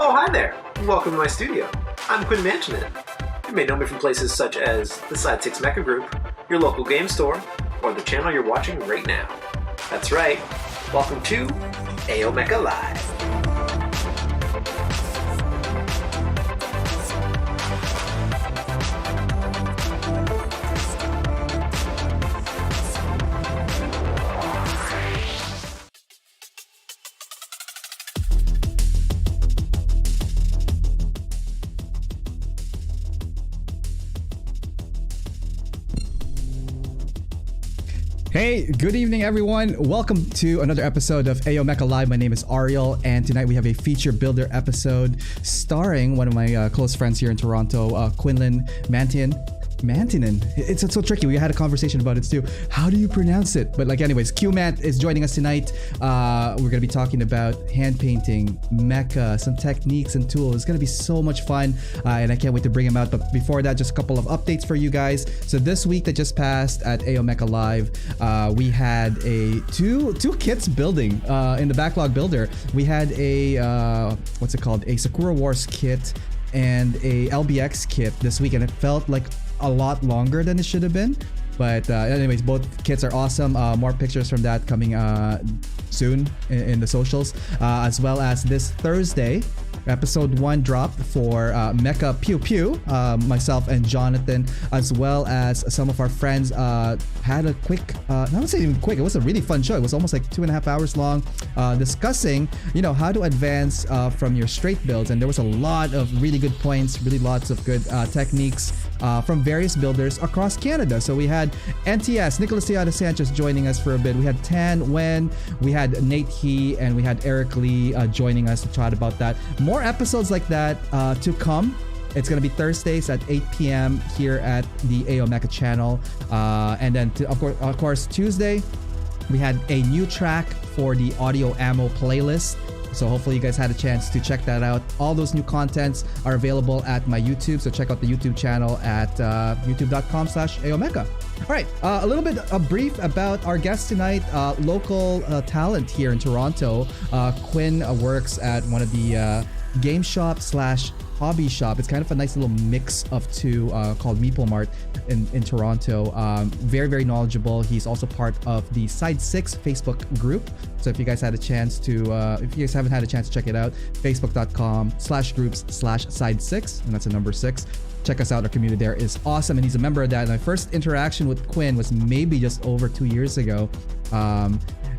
Oh, hi there! Welcome to my studio. I'm Quinlan Mantynen. You may know me from places such as the S02E11 Mecha Group, your local game store, or the channel you're watching right now. That's right. Welcome to AO Mecha Live. Hey, good evening everyone. Welcome to another episode of AO Mecha Live. My name is Ariel, and tonight we have a feature builder episode starring one of my close friends here in Toronto, Quinlan Mantynen. It's so tricky. We had a conversation about it too. How do you pronounce it? But anyways, Q-Mant is joining us tonight. We're going to be talking about hand painting, mecha, some techniques and tools. It's going to be so much fun, and I can't wait to bring him out. But before that, just a couple of updates for you guys. So this week that just passed at AO Mecha Live, we had two kits building in the backlog builder. We had a what's it called? A Sakura Wars kit and a LBX kit this week, and it felt like a lot longer than it should have been, but anyways, both kits are awesome. More pictures from that coming soon in the socials, as well as this Thursday episode 1 dropped for Mecha Pew Pew. Myself and Jonathan, as well as some of our friends, had a quick, I would say even quick, it was a really fun show. It was almost like 2.5 hours long, discussing, how to advance from your straight builds. And there was a lot of really good points, really lots of good techniques from various builders across Canada. So we had NTS, Nicholas Tiada Sanchez, joining us for a bit. We had Tan Wen, we had Nate He, and we had Eric Lee joining us to chat about that. More episodes like that to come. It's going to be Thursdays at 8 p.m. here at the AO Mecha channel. And then, of course, Tuesday, we had a new track for the Audio Ammo playlist. So hopefully you guys had a chance to check that out. All those new contents are available at my YouTube. So check out the YouTube channel at youtube.com/AOMecha. All right, a little bit brief about our guest tonight, local talent here in Toronto. Quinn works at one of the game shop / hobby shop. It's kind of a nice little mix of two called Meeple Mart in Toronto. Very, very knowledgeable. He's also part of the Side 6 Facebook group. So if you guys had a chance to, if you guys haven't had a chance to check it out, facebook.com/groups/side6, and that's a number 6. Check us out. Our community there is awesome, and he's a member of that. And my first interaction with Quinn was maybe just over 2 years ago.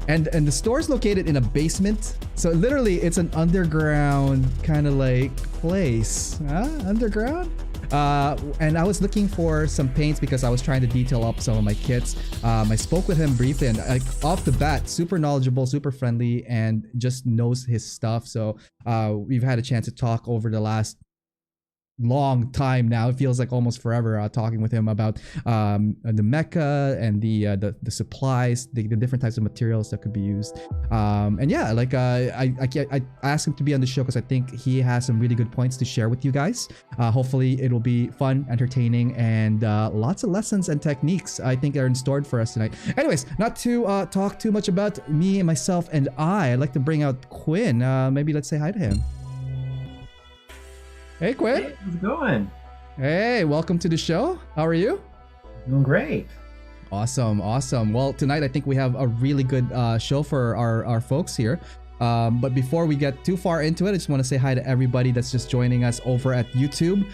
And the store is located in a basement, so literally it's an underground kind of like place. Underground? And I was looking for some paints because I was trying to detail up some of my kits. I spoke with him briefly, and off the bat, super knowledgeable, super friendly, and just knows his stuff. So we've had a chance to talk over the last long time now. It feels like almost forever talking with him about the mecha and the supplies, the different types of materials that could be used. And yeah, I asked him to be on the show because I think he has some really good points to share with you guys. Hopefully it'll be fun, entertaining, and lots of lessons and techniques I think are in store for us tonight. Anyways, not to talk too much about me and myself and I'd like to bring out Quinn. Maybe let's say hi to him. Hey, Quinn. Hey, how's it going? Hey, welcome to the show. How are you? Doing great. Awesome. Well, tonight I think we have a really good show for our folks here. But before we get too far into it, I just want to say hi to everybody that's just joining us over at YouTube.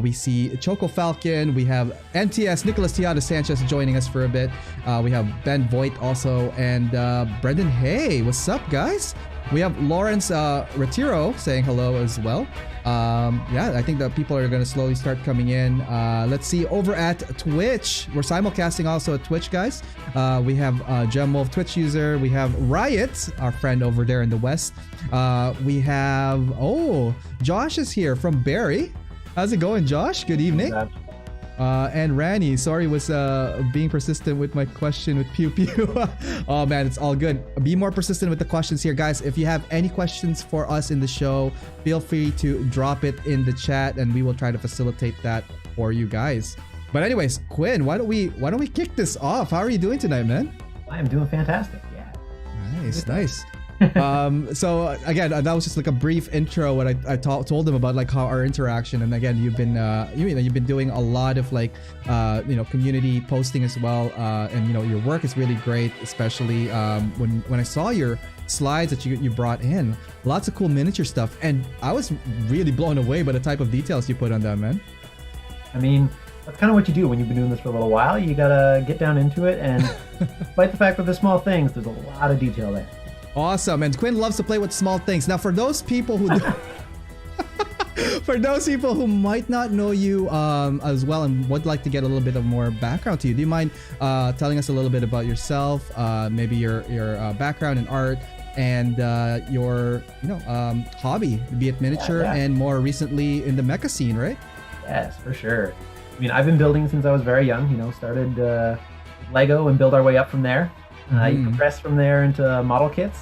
We see Choco Falcon, we have NTS, Nicholas Tiada Sanchez joining us for a bit. We have Ben Voigt also, and Brendan. Hey, what's up, guys? We have Lawrence Retiro saying hello as well. Yeah, I think that people are going to slowly start coming in. Let's see, over at Twitch, we're simulcasting also at Twitch, guys. We have Gem Wolf Twitch user. We have Riot, our friend over there in the West. We have, Josh is here from Barrie. How's it going, Josh? Good evening. And Rani, sorry, was being persistent with my question with Pew Pew. Oh man, it's all good. Be more persistent with the questions here, guys. If you have any questions for us in the show, feel free to drop it in the chat, and we will try to facilitate that for you guys. But anyways, Quinn, why don't we kick this off? How are you doing tonight, man? I am doing fantastic. Yeah. Nice. So again, that was just like a brief intro. What I told them about like how our interaction, and again, you've been doing a lot of like community posting as well, and your work is really great, especially when I saw your slides that you brought in, lots of cool miniature stuff, and I was really blown away by the type of details you put on that, man. I mean, that's kind of what you do when you've been doing this for a little while. You gotta get down into it, and despite the fact that they're small things, there's a lot of detail there. Awesome, and Quinn loves to play with small things. Now, for those people who might not know you as well and would like to get a little bit of more background to you, do you mind telling us a little bit about yourself, maybe your background in art, and your hobby, be it miniature and more recently in the mecha scene, right? Yes, for sure. I mean, I've been building since I was very young. Started Lego and build our way up from there. You progress from there into model kits.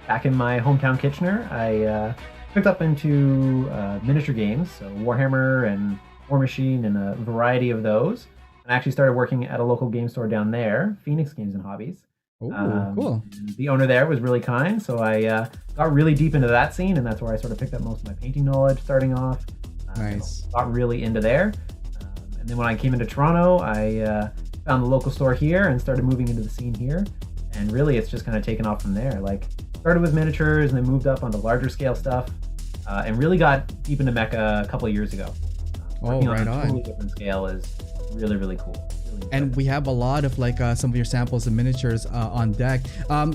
Back in my hometown Kitchener, I picked up into miniature games, so Warhammer and War Machine and a variety of those. And I actually started working at a local game store down there, Phoenix Games and Hobbies. Oh, cool. The owner there was really kind, so I got really deep into that scene, and that's where I sort of picked up most of my painting knowledge starting off. Nice. Got really into there. And then when I came into Toronto, I found the local store here and started moving into the scene here. And really, it's just kind of taken off from there. Like, started with miniatures and then moved up onto larger scale stuff, and really got deep into Mecha a couple of years ago. Right on. A totally different scale is really, really cool. And we have a lot of like some of your samples and miniatures on deck.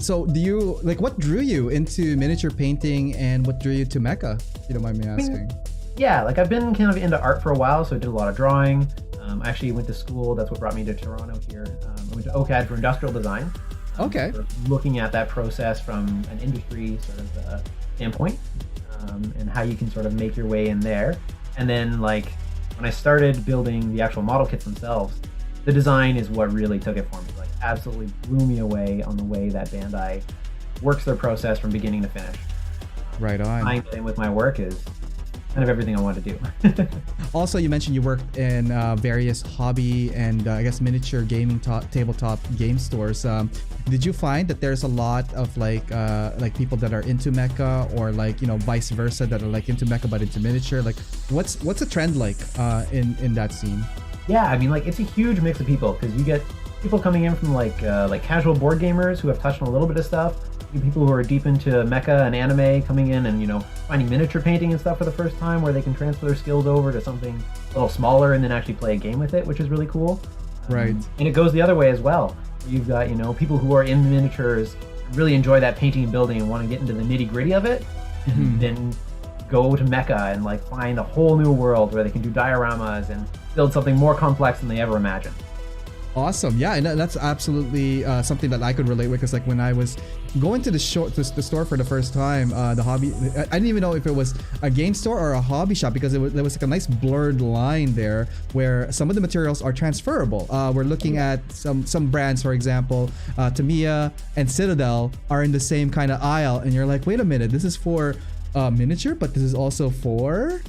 So do you what drew you into miniature painting and what drew you to Mecha, if you don't mind me asking? Yeah, like I've been kind of into art for a while, so I did a lot of drawing. I actually went to school. That's what brought me to Toronto here. I went to OCAD for industrial design. Okay. Sort of looking at that process from an industry sort of standpoint, and how you can sort of make your way in there. And then like when I started building the actual model kits themselves, the design is what really took it for me. Like absolutely blew me away on the way that Bandai works their process from beginning to finish. Right on. Tying that in with my work is kind of everything I want to do. Also, you mentioned you worked in various hobby and I guess miniature gaming tabletop game stores. Did you find that there's a lot of like people that are into mecha, or vice versa, that are like into mecha but into miniature? Like, what's the trend like in that scene? Yeah, I mean, like it's a huge mix of people, because you get people coming in from like casual board gamers who have touched on a little bit of stuff. People who are deep into mecha and anime coming in and finding miniature painting and stuff for the first time, where they can transfer their skills over to something a little smaller and then actually play a game with it, which is really cool. Right. And it goes the other way as well. You've got people who are in the miniatures, really enjoy that painting and building and want to get into the nitty gritty of it, and then go to mecha and like find a whole new world where they can do dioramas and build something more complex than they ever imagined. Awesome. Yeah, and that's absolutely something that I could relate with, because like when I was going to the store for the first time, the hobby, I didn't even know if it was a game store or a hobby shop, because there was like a nice blurred line there where some of the materials are transferable. We're looking at some brands, for example, Tamiya and Citadel are in the same kind of aisle, and you're like, wait a minute, this is for miniature, but this is also for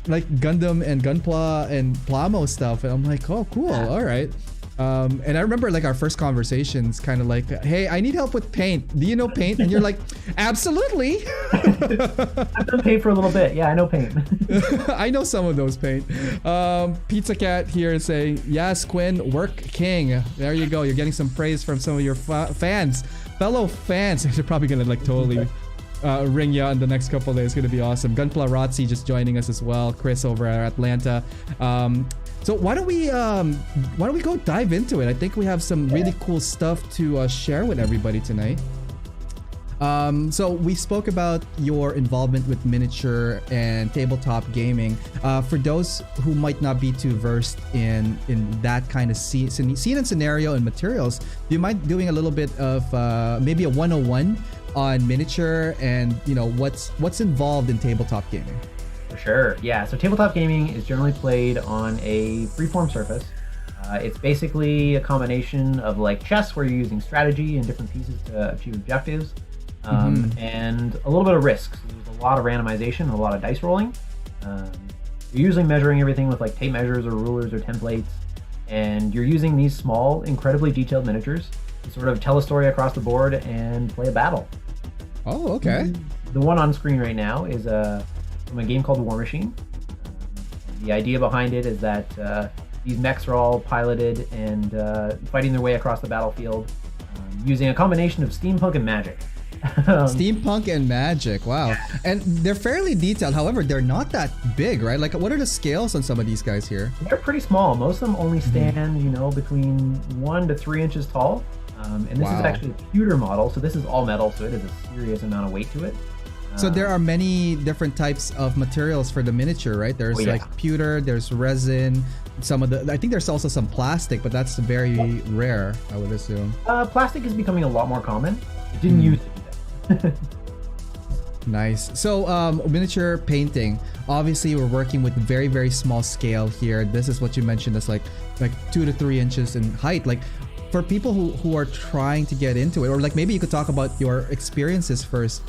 like Gundam and Gunpla and Plamo stuff. And I'm like, oh, cool. All right. And I remember like our first conversations kind of like, hey, I need help with paint. Do you know paint? And you're like, absolutely. I've done paint for a little bit. Yeah, I know paint. I know some of those paint. Pizza Cat here saying, yes, Quinn, work king. There you go. You're getting some praise from some of your fans, fellow fans. They're probably going to like totally ring you in the next couple of days. It's going to be awesome. Gunpla Rotzi just joining us as well. Chris over at Atlanta. So why don't we go dive into it? I think we have some really cool stuff to share with everybody tonight. So we spoke about your involvement with miniature and tabletop gaming. For those who might not be too versed in that kind of scene and scenario and materials, do you mind doing a little bit of maybe a 101 on miniature and what's involved in tabletop gaming? For sure, yeah. So tabletop gaming is generally played on a freeform surface. It's basically a combination of like chess, where you're using strategy and different pieces to achieve objectives, and a little bit of risk. So there's a lot of randomization, a lot of dice rolling. You're usually measuring everything with like tape measures or rulers or templates, and you're using these small, incredibly detailed miniatures to sort of tell a story across the board and play a battle. Oh, okay. The one on screen right now is from a game called War Machine. The idea behind it is that these mechs are all piloted and fighting their way across the battlefield using a combination of steampunk and magic. Steampunk and magic, wow. And they're fairly detailed, however, they're not that big, right? Like, what are the scales on some of these guys here? They're pretty small. Most of them only stand, between 1 to 3 inches tall. And this is actually a pewter model, so this is all metal, so it is a serious amount of weight to it. So there are many different types of materials for the miniature, right? There's like pewter, there's resin, I think there's also some plastic, but that's very rare, I would assume. Plastic is becoming a lot more common. It didn't used to be that. Nice. So miniature painting, obviously we're working with very, very small scale here. This is what you mentioned as like 2 to 3 inches in height. Like, for people who are trying to get into it, or like maybe you could talk about your experiences first,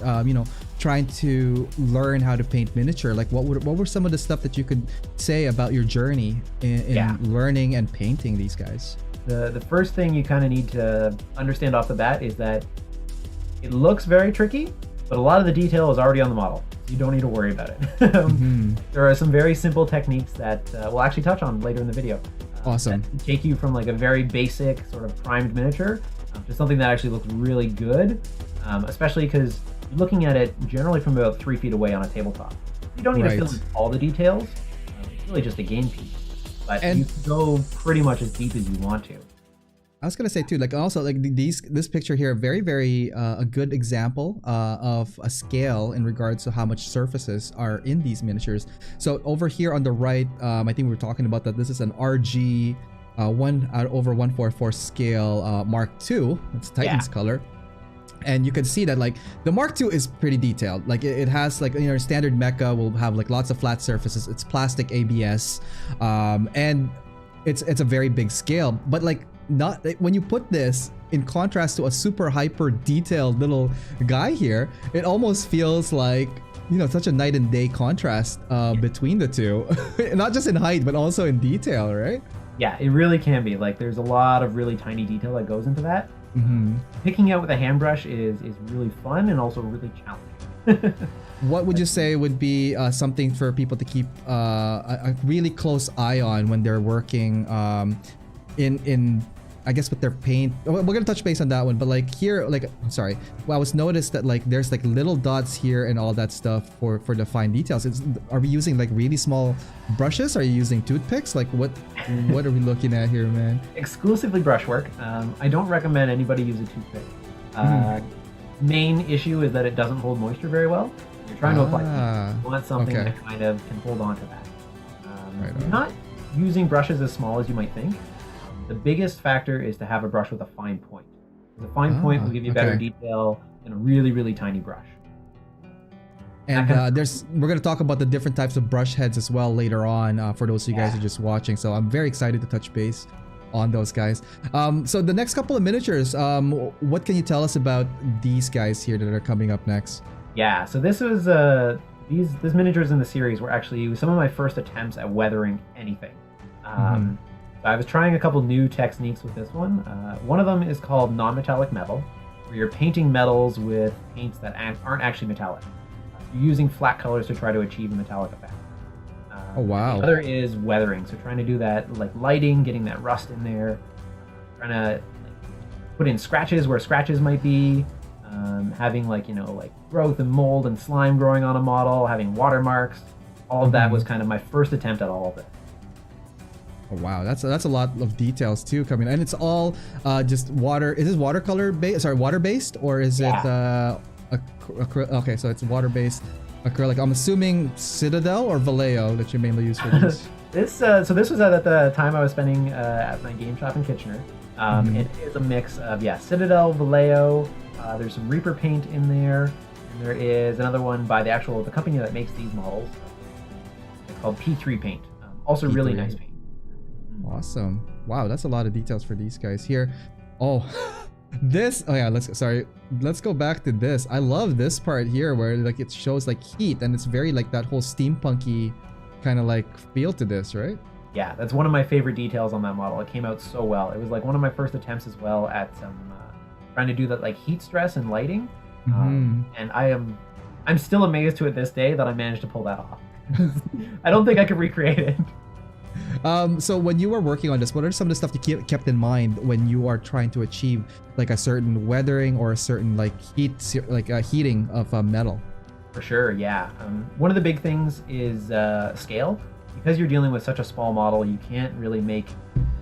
trying to learn how to paint miniature. Like, what were some of the stuff that you could say about your journey in learning and painting these guys? The first thing you kind of need to understand off the bat is that it looks very tricky, but a lot of the detail is already on the model. You don't need to worry about it. There are some very simple techniques that we'll actually touch on later in the video. Awesome. That take you from like a very basic sort of primed miniature to something that actually looks really good, especially because you're looking at it generally from about 3 feet away on a tabletop. You don't need to fill in all the details. It's really just a game piece, but you can go pretty much as deep as you want to. I was gonna say too, like also like this picture here, very, very a good example of a scale in regards to how much surfaces are in these miniatures. So over here on the right, I think we were talking about that this is an RG 1/144 scale Mark II. It's Titan's color. And you can see that like the Mark II is pretty detailed. Like it has like, standard mecha will have like lots of flat surfaces. It's plastic ABS, and it's a very big scale. But like, not when you put this in contrast to a super hyper detailed little guy here, it almost feels like such a night and day contrast between the two. Not just in height but also in detail, right? Yeah, it really can be. Like, there's a lot of really tiny detail that goes into that. Picking out with a hand brush is really fun and also really challenging. What would you say would be something for people to keep a really close eye on when they're working in I guess with their paint? We're gonna touch base on that one, but like here, like I was noticed that like there's like little dots here and all that stuff for the fine details. Are we using like really small brushes? Are you using toothpicks? Like what are we looking at here, man? Exclusively brushwork. I don't recommend anybody use a toothpick. Main issue is that it doesn't hold moisture very well. You're trying to apply paint. You want something that kind of can hold on to that. You're not using brushes as small as you might think. The biggest factor is to have a brush with a fine point. The fine point will give you better detail than a really, really tiny brush. And we're going to talk about the different types of brush heads as well later on for those of you guys who are just watching. So I'm very excited to touch base on those guys. So the next couple of miniatures, what can you tell us about these guys here that are coming up next? Yeah, so this was these miniatures in the series were actually some of my first attempts at weathering anything. I was trying a couple new techniques with this one. One of them is called non-metallic metal, where you're painting metals with paints that aren't actually metallic. You're using flat colors to try to achieve a metallic effect. Oh wow! The other is weathering, so trying to do that like lighting, getting that rust in there, trying to put in scratches where scratches might be, having like growth and mold and slime growing on a model, having watermarks. All of that was kind of my first attempt at all of it. Oh, wow, that's a lot of details too coming, and it's all just water. Is this watercolor based? Sorry, water based, or is it okay? So it's water based acrylic. I'm assuming Citadel or Vallejo that you mainly use for this. This was at the time I was spending at my game shop in Kitchener. It is a mix of Citadel, Vallejo. There's some Reaper paint in there, and there is another one by the company that makes these models. It's called P3 paint. Also P3. Really nice paint. Awesome. Wow, that's a lot of details for these guys here. Oh, let's go back to this. I love this part here where like it shows like heat, and it's very like that whole steampunky kind of like feel to this, right? Yeah, that's one of my favorite details on that model. It came out so well. It was like one of my first attempts as well at some trying to do that like heat stress and lighting And I'm still amazed to it this day that I managed to pull that off. I don't think I could recreate it. So when you were working on this, what are some of the stuff you kept in mind when you are trying to achieve like a certain weathering or a certain like heating of metal? For sure, yeah. One of the big things is scale. Because you're dealing with such a small model, you can't really make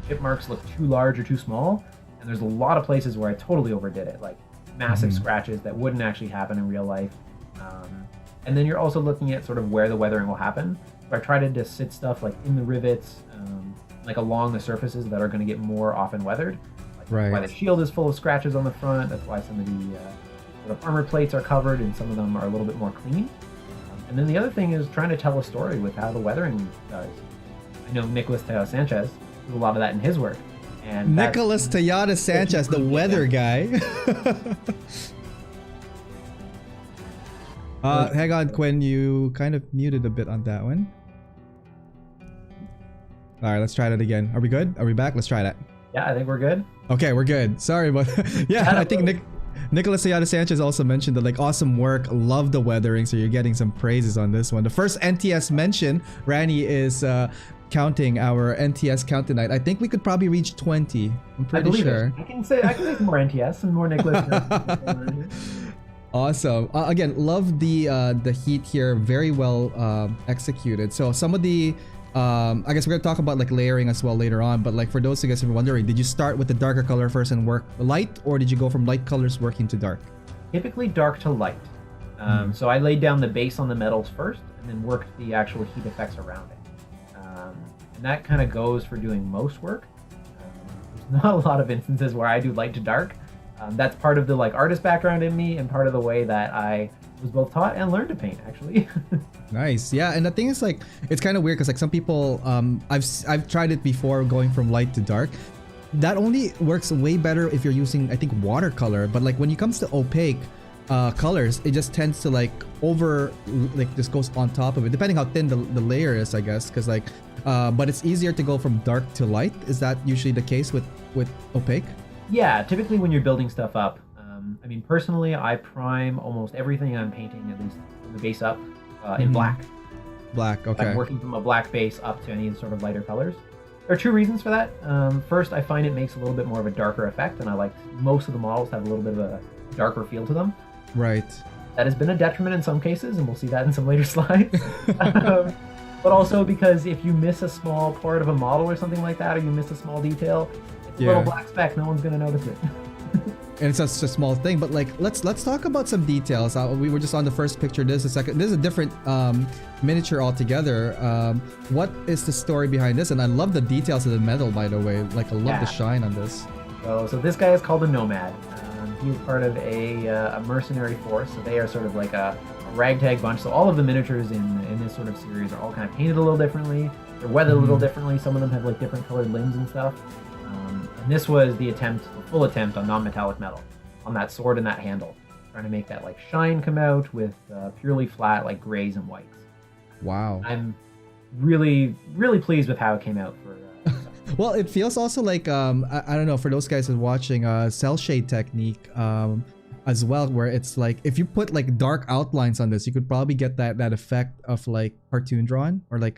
chip marks look too large or too small. And there's a lot of places where I totally overdid it, like massive scratches that wouldn't actually happen in real life. And then you're also looking at sort of where the weathering will happen. So I tried to sit stuff like in the rivets, like along the surfaces that are going to get more often weathered. Like right. That's why the shield is full of scratches on the front. That's why some of the sort of armor plates are covered and some of them are a little bit more clean. And then the other thing is trying to tell a story with how the weathering does. I know Nicholas Tejada Sanchez does a lot of that in his work. And Nicholas Tejada Sanchez, the weather guy. Hang on, Quinn, you kind of muted a bit on that one. All right, let's try that again. Are we good? Are we back? Let's try that. Yeah, I think we're good. Okay, we're good. Sorry, but yeah, I think Nicholas Tejada Sanchez also mentioned that like awesome work, love the weathering, so you're getting some praises on this one. The first NTS mention, Rani is counting our NTS count tonight. I think we could probably reach 20. I'm pretty sure. I can say some more NTS and more Nicholas. Awesome. Again, love the heat here. Very well executed. So some of the I guess we're gonna talk about like layering as well later on, but like for those of you guys who are wondering, did you start with the darker color first and work light, or did you go from light colors working to dark? Typically dark to light. So I laid down the base on the metals first and then worked the actual heat effects around it. And that kind of goes for doing most work. There's not a lot of instances where I do light to dark. That's part of the like artist background in me and part of the way that I was both taught and learned to paint, actually. Nice. Yeah, and the thing is like it's kind of weird because like some people I've tried it before going from light to dark. That only works way better if you're using I think watercolor, but like when it comes to opaque colors, it just tends to like just goes on top of it depending how thin the layer is, I guess, because like but it's easier to go from dark to light. Is that usually the case with opaque? Yeah, typically when you're building stuff up, I mean, personally, I prime almost everything I'm painting, at least from the base up, in black. Black, okay. I'm working from a black base up to any sort of lighter colors. There are two reasons for that. First, I find it makes a little bit more of a darker effect, and I like most of the models have a little bit of a darker feel to them. Right. That has been a detriment in some cases, and we'll see that in some later slides. But also because if you miss a small part of a model or something like that, or you miss a small detail, it's a little black speck, no one's going to notice it. And it's just a small thing, but like let's talk about some details. We were just on the first picture. This is a different miniature altogether. What is the story behind this? And I love the details of the metal, by the way. Like I love the shine on this. So this guy is called a nomad. He's part of a mercenary force. So they are sort of like a ragtag bunch. So all of the miniatures in this sort of series are all kind of painted a little differently. They're weathered a little differently. Some of them have like different colored limbs and stuff. And this was the full attempt on non-metallic metal, on that sword and that handle, trying to make that like shine come out with purely flat like grays and whites. Wow. I'm really, really pleased with how it came out for. Well, it feels also like I don't know, for those guys who are watching, cell shade technique as well, where it's like if you put like dark outlines on this, you could probably get that effect of like cartoon drawn or like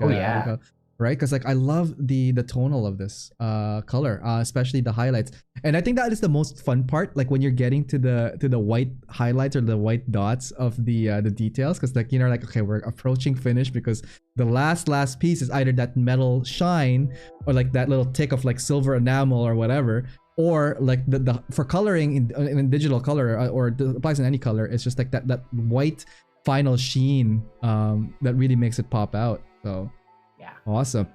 right? Because like I love the tonal of this color, especially the highlights, and I think that is the most fun part. Like when you're getting to the white highlights or the white dots of the details, because like like okay, we're approaching finish because the last piece is either that metal shine or like that little tick of like silver enamel or whatever, or like the for coloring in digital color or applies in any color, it's just like that white final sheen that really makes it pop out. So. Yeah. Awesome.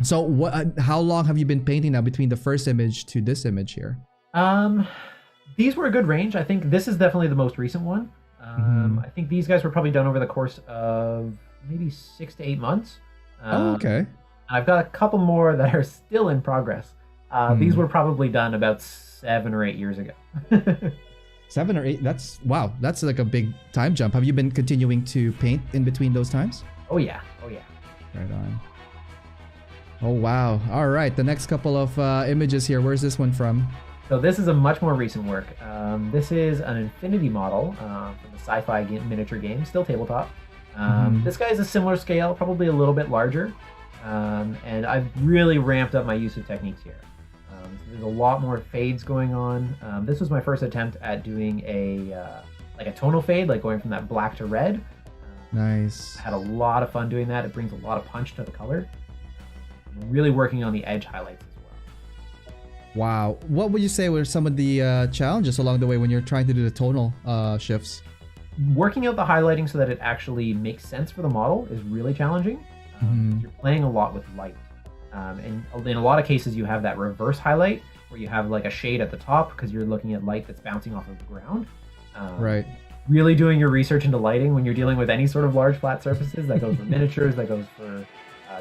So how long have you been painting now between the first image to this image here? These were a good range. I think this is definitely the most recent one. I think these guys were probably done over the course of maybe 6 to 8 months. Okay. I've got a couple more that are still in progress. These were probably done about 7 or 8 years ago. 7 or 8? That's like a big time jump. Have you been continuing to paint in between those times? Oh yeah. Right on. Oh wow. All right, the next couple of images here. Where's this one from? So this is a much more recent work. This is an Infinity model from the sci-fi miniature game, still tabletop. This guy is a similar scale, probably a little bit larger. And I've really ramped up my use of techniques here. So there's a lot more fades going on. This was my first attempt at doing like a tonal fade, like going from that black to red. Nice. I had a lot of fun doing that. It brings a lot of punch to the color. I'm really working on the edge highlights as well. Wow. What would you say were some of the challenges along the way when you're trying to do the tonal shifts? Working out the highlighting so that it actually makes sense for the model is really challenging. You're playing a lot with light. And in a lot of cases, you have that reverse highlight where you have like a shade at the top because you're looking at light that's bouncing off of the ground. Right. Really doing your research into lighting when you're dealing with any sort of large flat surfaces. That goes for miniatures, that goes for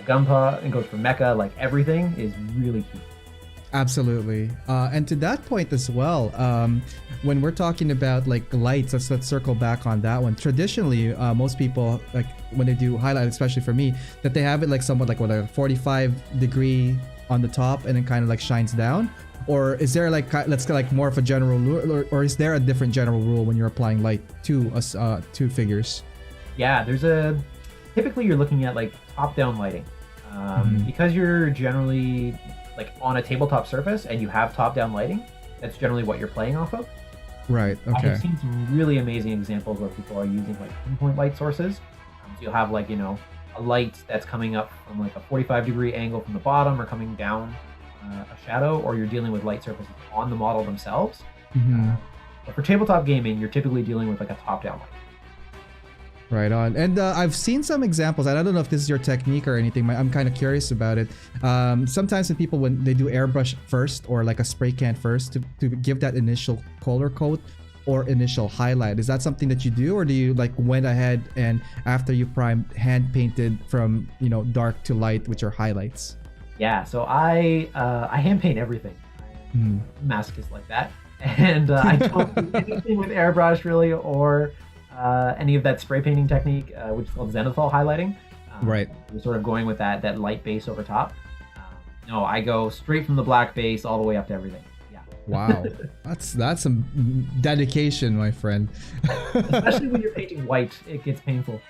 gunpla, and goes for mecha. Like everything is really key. Absolutely. And to that point as well, when we're talking about like lights, let's circle back on that one. Traditionally, most people, like when they do highlight, especially for me, that they have it like somewhat like a 45-degree on the top and then kind of like shines down. Or is there like, let's get like more of a general rule, or is there a different general rule when you're applying light to figures? Yeah, typically you're looking at like top-down lighting. Because you're generally like on a tabletop surface and you have top-down lighting, that's generally what you're playing off of. Right, okay. I have seen some really amazing examples where people are using like pinpoint light sources. So you'll have like, a light that's coming up from like a 45-degree angle from the bottom or coming down a shadow, or you're dealing with light surfaces on the model themselves. But for tabletop gaming, you're typically dealing with like a top-down light. Right on. And I've seen some examples, and I don't know if this is your technique or anything. I'm kind of curious about it. Sometimes when they do airbrush first or like a spray can first to give that initial color coat or initial highlight, is that something that you do, or do you like went ahead and after you primed, hand painted from dark to light with your highlights? Yeah, so I hand paint everything. I'm a masochist like that, and I don't do anything with airbrush really, or any of that spray painting technique, which is called zenithal highlighting. Right. We're sort of going with that light base over top. No, I go straight from the black base all the way up to everything. Yeah. Wow, that's some dedication, my friend. Especially when you're painting white, it gets painful.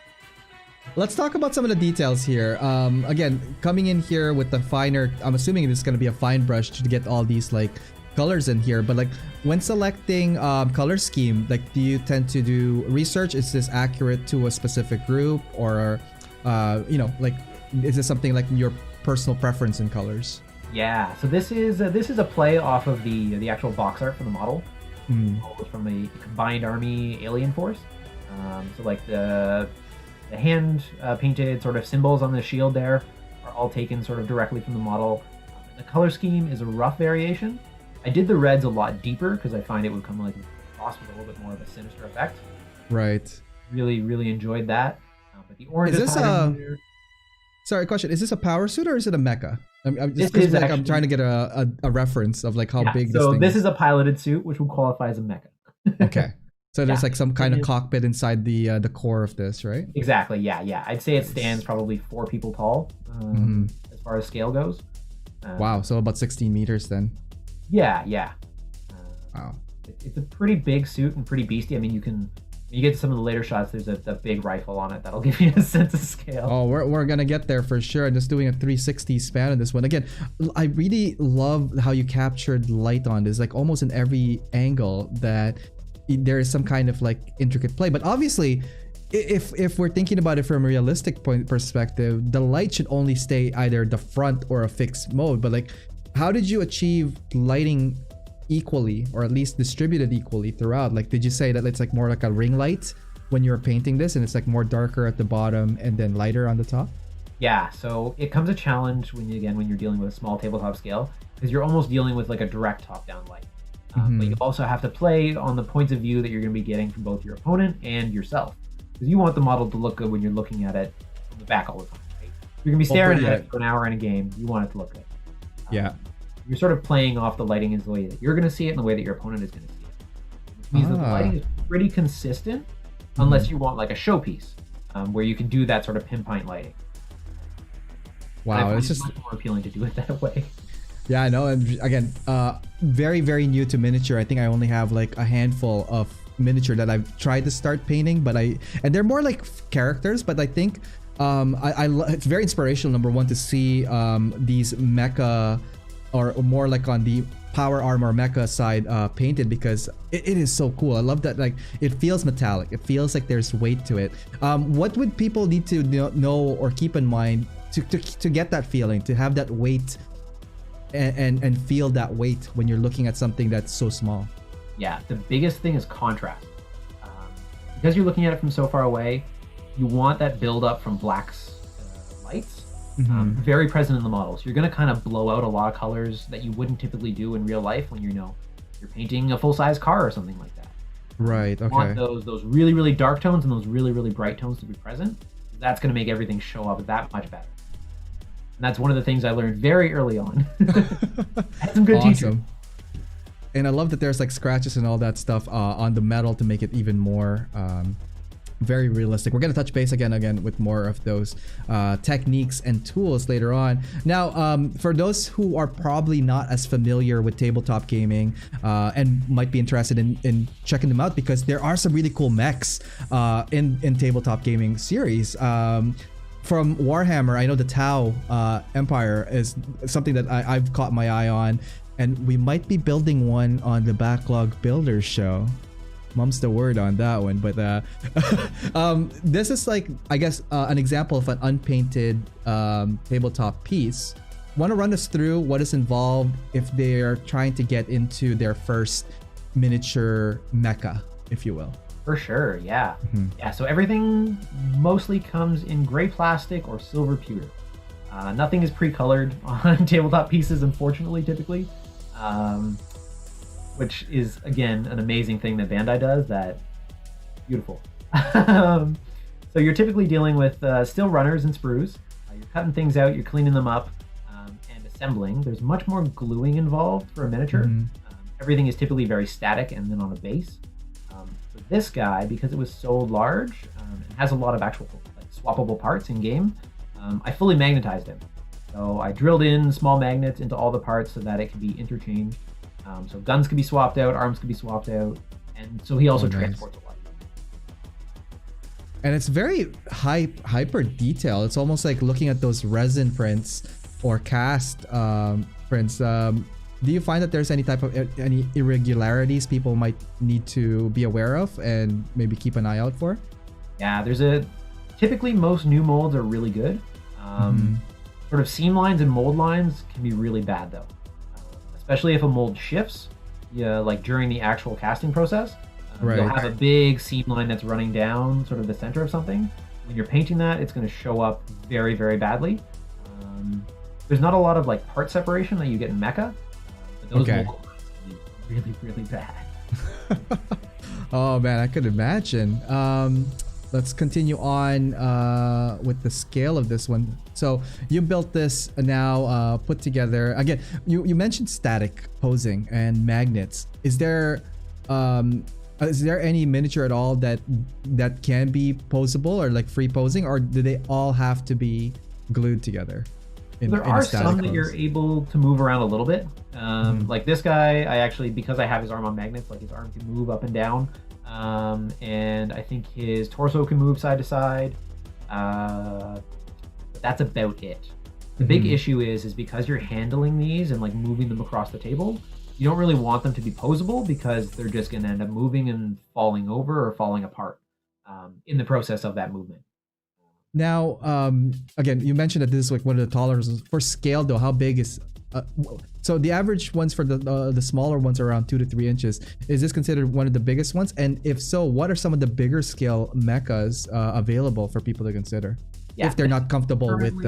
Let's talk about some of the details here. Again, coming in here with the finer, I'm assuming this is going to be a fine brush to get all these like colors in here, but like when selecting color scheme, like do you tend to do research? Is this accurate to a specific group, or like is this something like your personal preference in colors? Yeah, so this is a play off of the actual box art for the model. It's from a combined army alien force. So like the hand painted sort of symbols on the shield there are all taken sort of directly from the model. The color scheme is a rough variation. I did the reds a lot deeper because I find it would come like across with a little bit more of a sinister effect. Right. Really, really enjoyed that. But the orange is this sorry, question. Is this a power suit or is it a mecha? I'm trying to get a reference of like how big this thing is. So this is a piloted suit, which would qualify as a mecha. Okay. So there's like some kind of cockpit inside the core of this, right? Exactly. Yeah. I'd say it stands probably 4 people tall as far as scale goes. Wow. So about 16 meters then. Yeah. Wow. It's a pretty big suit and pretty beastie. I mean, when you get to some of the later shots, there's a big rifle on it that'll give you a sense of scale. Oh, we're gonna get there for sure. Just doing a 360 span on this one. Again, I really love how you captured light on this, like almost in every angle that there is some kind of like intricate play. But obviously, if we're thinking about it from a realistic perspective, the light should only stay either the front or a fixed mode. But like, how did you achieve lighting equally, or at least distributed equally throughout? Like, did you say that it's like more like a ring light when you were painting this, and it's like more darker at the bottom and then lighter on the top? Yeah, so it comes a challenge when you're dealing with a small tabletop scale, because you're almost dealing with like a direct top-down light. But you also have to play on the points of view that you're going to be getting from both your opponent and yourself, because you want the model to look good when you're looking at it from the back all the time, right? You're going to be staring at it for an hour in a game. You want it to look good. Yeah. You're sort of playing off the lighting in the way that you're going to see it and the way that your opponent is going to see it. Which means that the lighting is pretty consistent, unless you want like a showpiece, where you can do that sort of pinpoint lighting. Wow, it's just much more appealing to do it that way. Yeah, I know. And again, very, very new to miniature. I think I only have like a handful of miniature that I've tried to start painting, but and they're more like characters, but I think it's very inspirational, number one, to see these mecha, or more like on the power armor mecha side painted, because it is so cool. I love that, like, it feels metallic. It feels like there's weight to it. What would people need to know or keep in mind to get that feeling, to have that weight and feel that weight when you're looking at something that's so small? Yeah, the biggest thing is contrast. Because you're looking at it from so far away, you want that build up from blacks, lights, very present in the models. You're going to kind of blow out a lot of colors that you wouldn't typically do in real life when you're painting a full-size car or something like that. Right. Okay. You want those really, really dark tones and those really, really bright tones to be present. That's going to make everything show up that much better. And that's one of the things I learned very early on. I had some good teachers. And I love that there's like scratches and all that stuff on the metal to make it even more very realistic. We're going to touch base again with more of those techniques and tools later on. Now, for those who are probably not as familiar with tabletop gaming and might be interested in checking them out, because there are some really cool mechs in tabletop gaming series. From Warhammer, I know the Tau Empire is something that I've caught my eye on, and we might be building one on the Backlog Builders show. Mum's the word on that one, but this is like, I guess, an example of an unpainted tabletop piece. Want to run us through what is involved if they're trying to get into their first miniature mecha, if you will? For sure, yeah. Yeah, so everything mostly comes in gray plastic or silver pewter. Nothing is pre-colored on tabletop pieces, unfortunately, typically. Which is, again, an amazing thing that Bandai does. That beautiful. So you're typically dealing with steel runners and sprues. You're cutting things out, you're cleaning them up, and assembling. There's much more gluing involved for a miniature. Everything is typically very static and then on a base. For this guy, because it was so large, and has a lot of actual like swappable parts in game, I fully magnetized him. So I drilled in small magnets into all the parts so that it could be interchanged. So guns could be swapped out, arms could be swapped out, and so he also transports a lot. And it's very hyper detailed. It's almost like looking at those resin prints or cast prints. Do you find that there's any type of any irregularities people might need to be aware of and maybe keep an eye out for? Yeah, typically most new molds are really good. Sort of seam lines and mold lines can be really bad though. Especially if a mold shifts, like during the actual casting process. You'll have a big seam line that's running down sort of the center of something. When you're painting that, it's going to show up very, very badly. There's not a lot of like part separation that you get in Mecha, but those mold lines can be really, really bad. Oh man, I could imagine. Let's continue on with the scale of this one. So you built this now, put together. Again, you mentioned static posing and magnets. Is there any miniature at all that can be posable or like free posing, or do they all have to be glued together? There are some that you're able to move around a little bit. Like this guy, I actually, because I have his arm on magnets, like his arm can move up and down. And I think his torso can move side to side. But that's about it. The big issue is because you're handling these and like moving them across the table, you don't really want them to be posable because they're just going to end up moving and falling over or falling apart in the process of that movement. Now, again, you mentioned that this is like one of the tolerances. For scale though, how big is... so the average ones for the smaller ones are around 2 to 3 inches. Is this considered one of the biggest ones? And if so, what are some of the bigger scale mechas available for people to consider if they're not comfortable with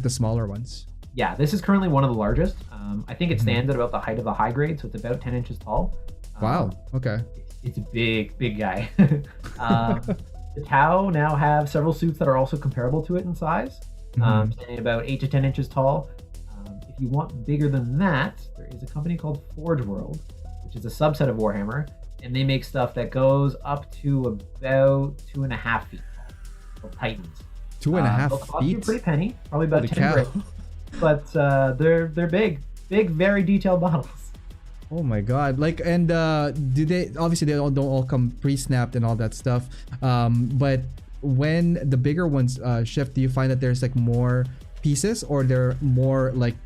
the smaller ones? Yeah, this is currently one of the largest. I think it stands at about the height of the high grade, so it's about 10 inches tall. Wow. Okay. It's a big guy. The Tau now have several suits that are also comparable to it in size, standing about 8 to 10 inches tall. If you want bigger than that, there is a company called Forge World, which is a subset of Warhammer, and they make stuff that goes up to about 2.5 feet tall. Called Titans. 2.5 they'll cost feet? you a pretty penny, probably about Holy 10 grand. but they're big, very detailed models. Oh my god! Like, and do they? Obviously, they don't all come pre-snapped and all that stuff. But when the bigger ones shift, do you find that there's like more pieces, or there are more like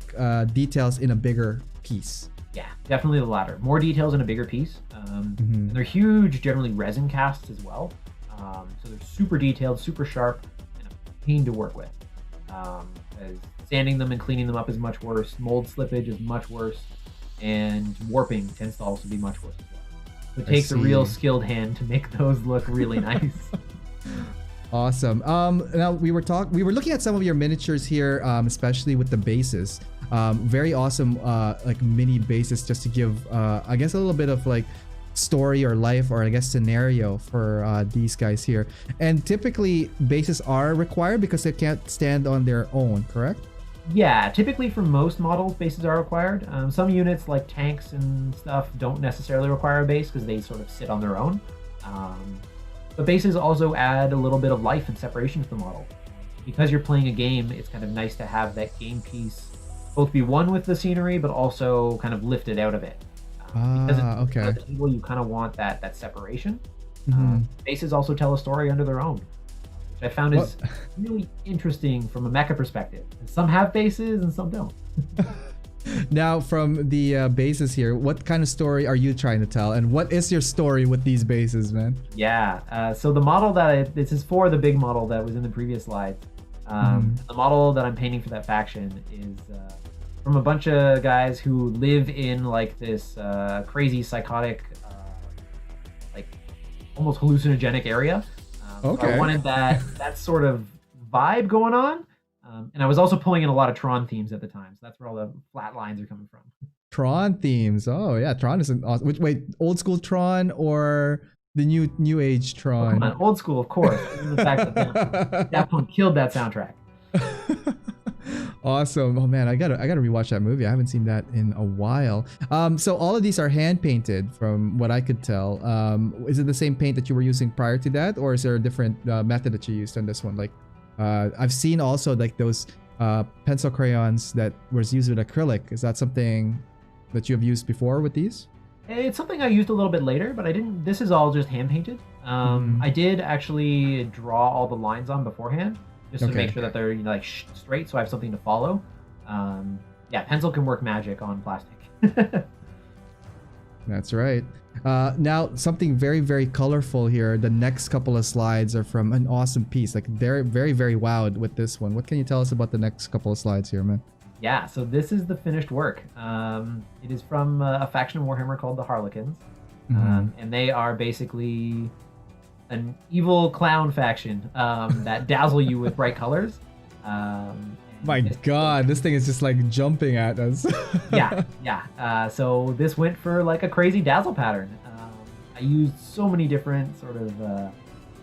details in a bigger piece? Yeah, definitely the latter. More details in a bigger piece. And they're huge, generally resin casts as well. So they're super detailed, super sharp, and a pain to work with. As sanding them and cleaning them up is much worse. Mold slippage is much worse. And warping tends to also be much worse as well. So it takes a real skilled hand to make those look really nice. Awesome. Now we were looking at some of your miniatures here, especially with the bases. Very awesome, like mini bases, just to give, I guess, a little bit of like story or life, or I guess scenario for these guys here. And typically bases are required because they can't stand on their own, correct? Yeah, typically for most models, bases are required. Some units like tanks and stuff don't necessarily require a base because they sort of sit on their own. But bases also add a little bit of life and separation to the model. Because you're playing a game, it's kind of nice to have that game piece both be one with the scenery, but also kind of lifted out of it. Because it's okay. at the table, you kind of want that separation. Bases also tell a story under their own, which I found is really interesting from a mecha perspective. And some have bases and some don't. Now, from the bases here, what kind of story are you trying to tell? And what is your story with these bases, man? Yeah, so the model this is for the big model that was in the previous slide. The model that I'm painting for that faction is from a bunch of guys who live in like this crazy, psychotic, like almost hallucinogenic area. So I wanted that sort of vibe going on. And I was also pulling in a lot of Tron themes at the time. So that's where all the flat lines are coming from. Tron themes. Oh yeah, Tron is an awesome. Wait, old school Tron or the new age Tron? Oh, come on, old school, of course. The fact that Daft Punk killed that soundtrack. Awesome. Oh man, I gotta rewatch that movie. I haven't seen that in a while. So all of these are hand painted, from what I could tell. Is it the same paint that you were using prior to that, or is there a different method that you used on this one? Like, I've seen also like those pencil crayons that was used with acrylic. Is that something that you have used before with these? It's something I used a little bit later, but I didn't. This is all just hand painted. I did actually draw all the lines on beforehand, just to make sure that they're like straight, so I have something to follow. Yeah, pencil can work magic on plastic. That's right. Now, something very, very colorful here. The next couple of slides are from an awesome piece. Like, they're very, very wowed with this one. What can you tell us about the next couple of slides here, man? Yeah, so this is the finished work. It is from a faction of Warhammer called the Harlequins. And they are basically an evil clown faction that dazzle you with bright colors. My God, this thing is just like jumping at us. Yeah. So this went for like a crazy dazzle pattern. I used so many different sort of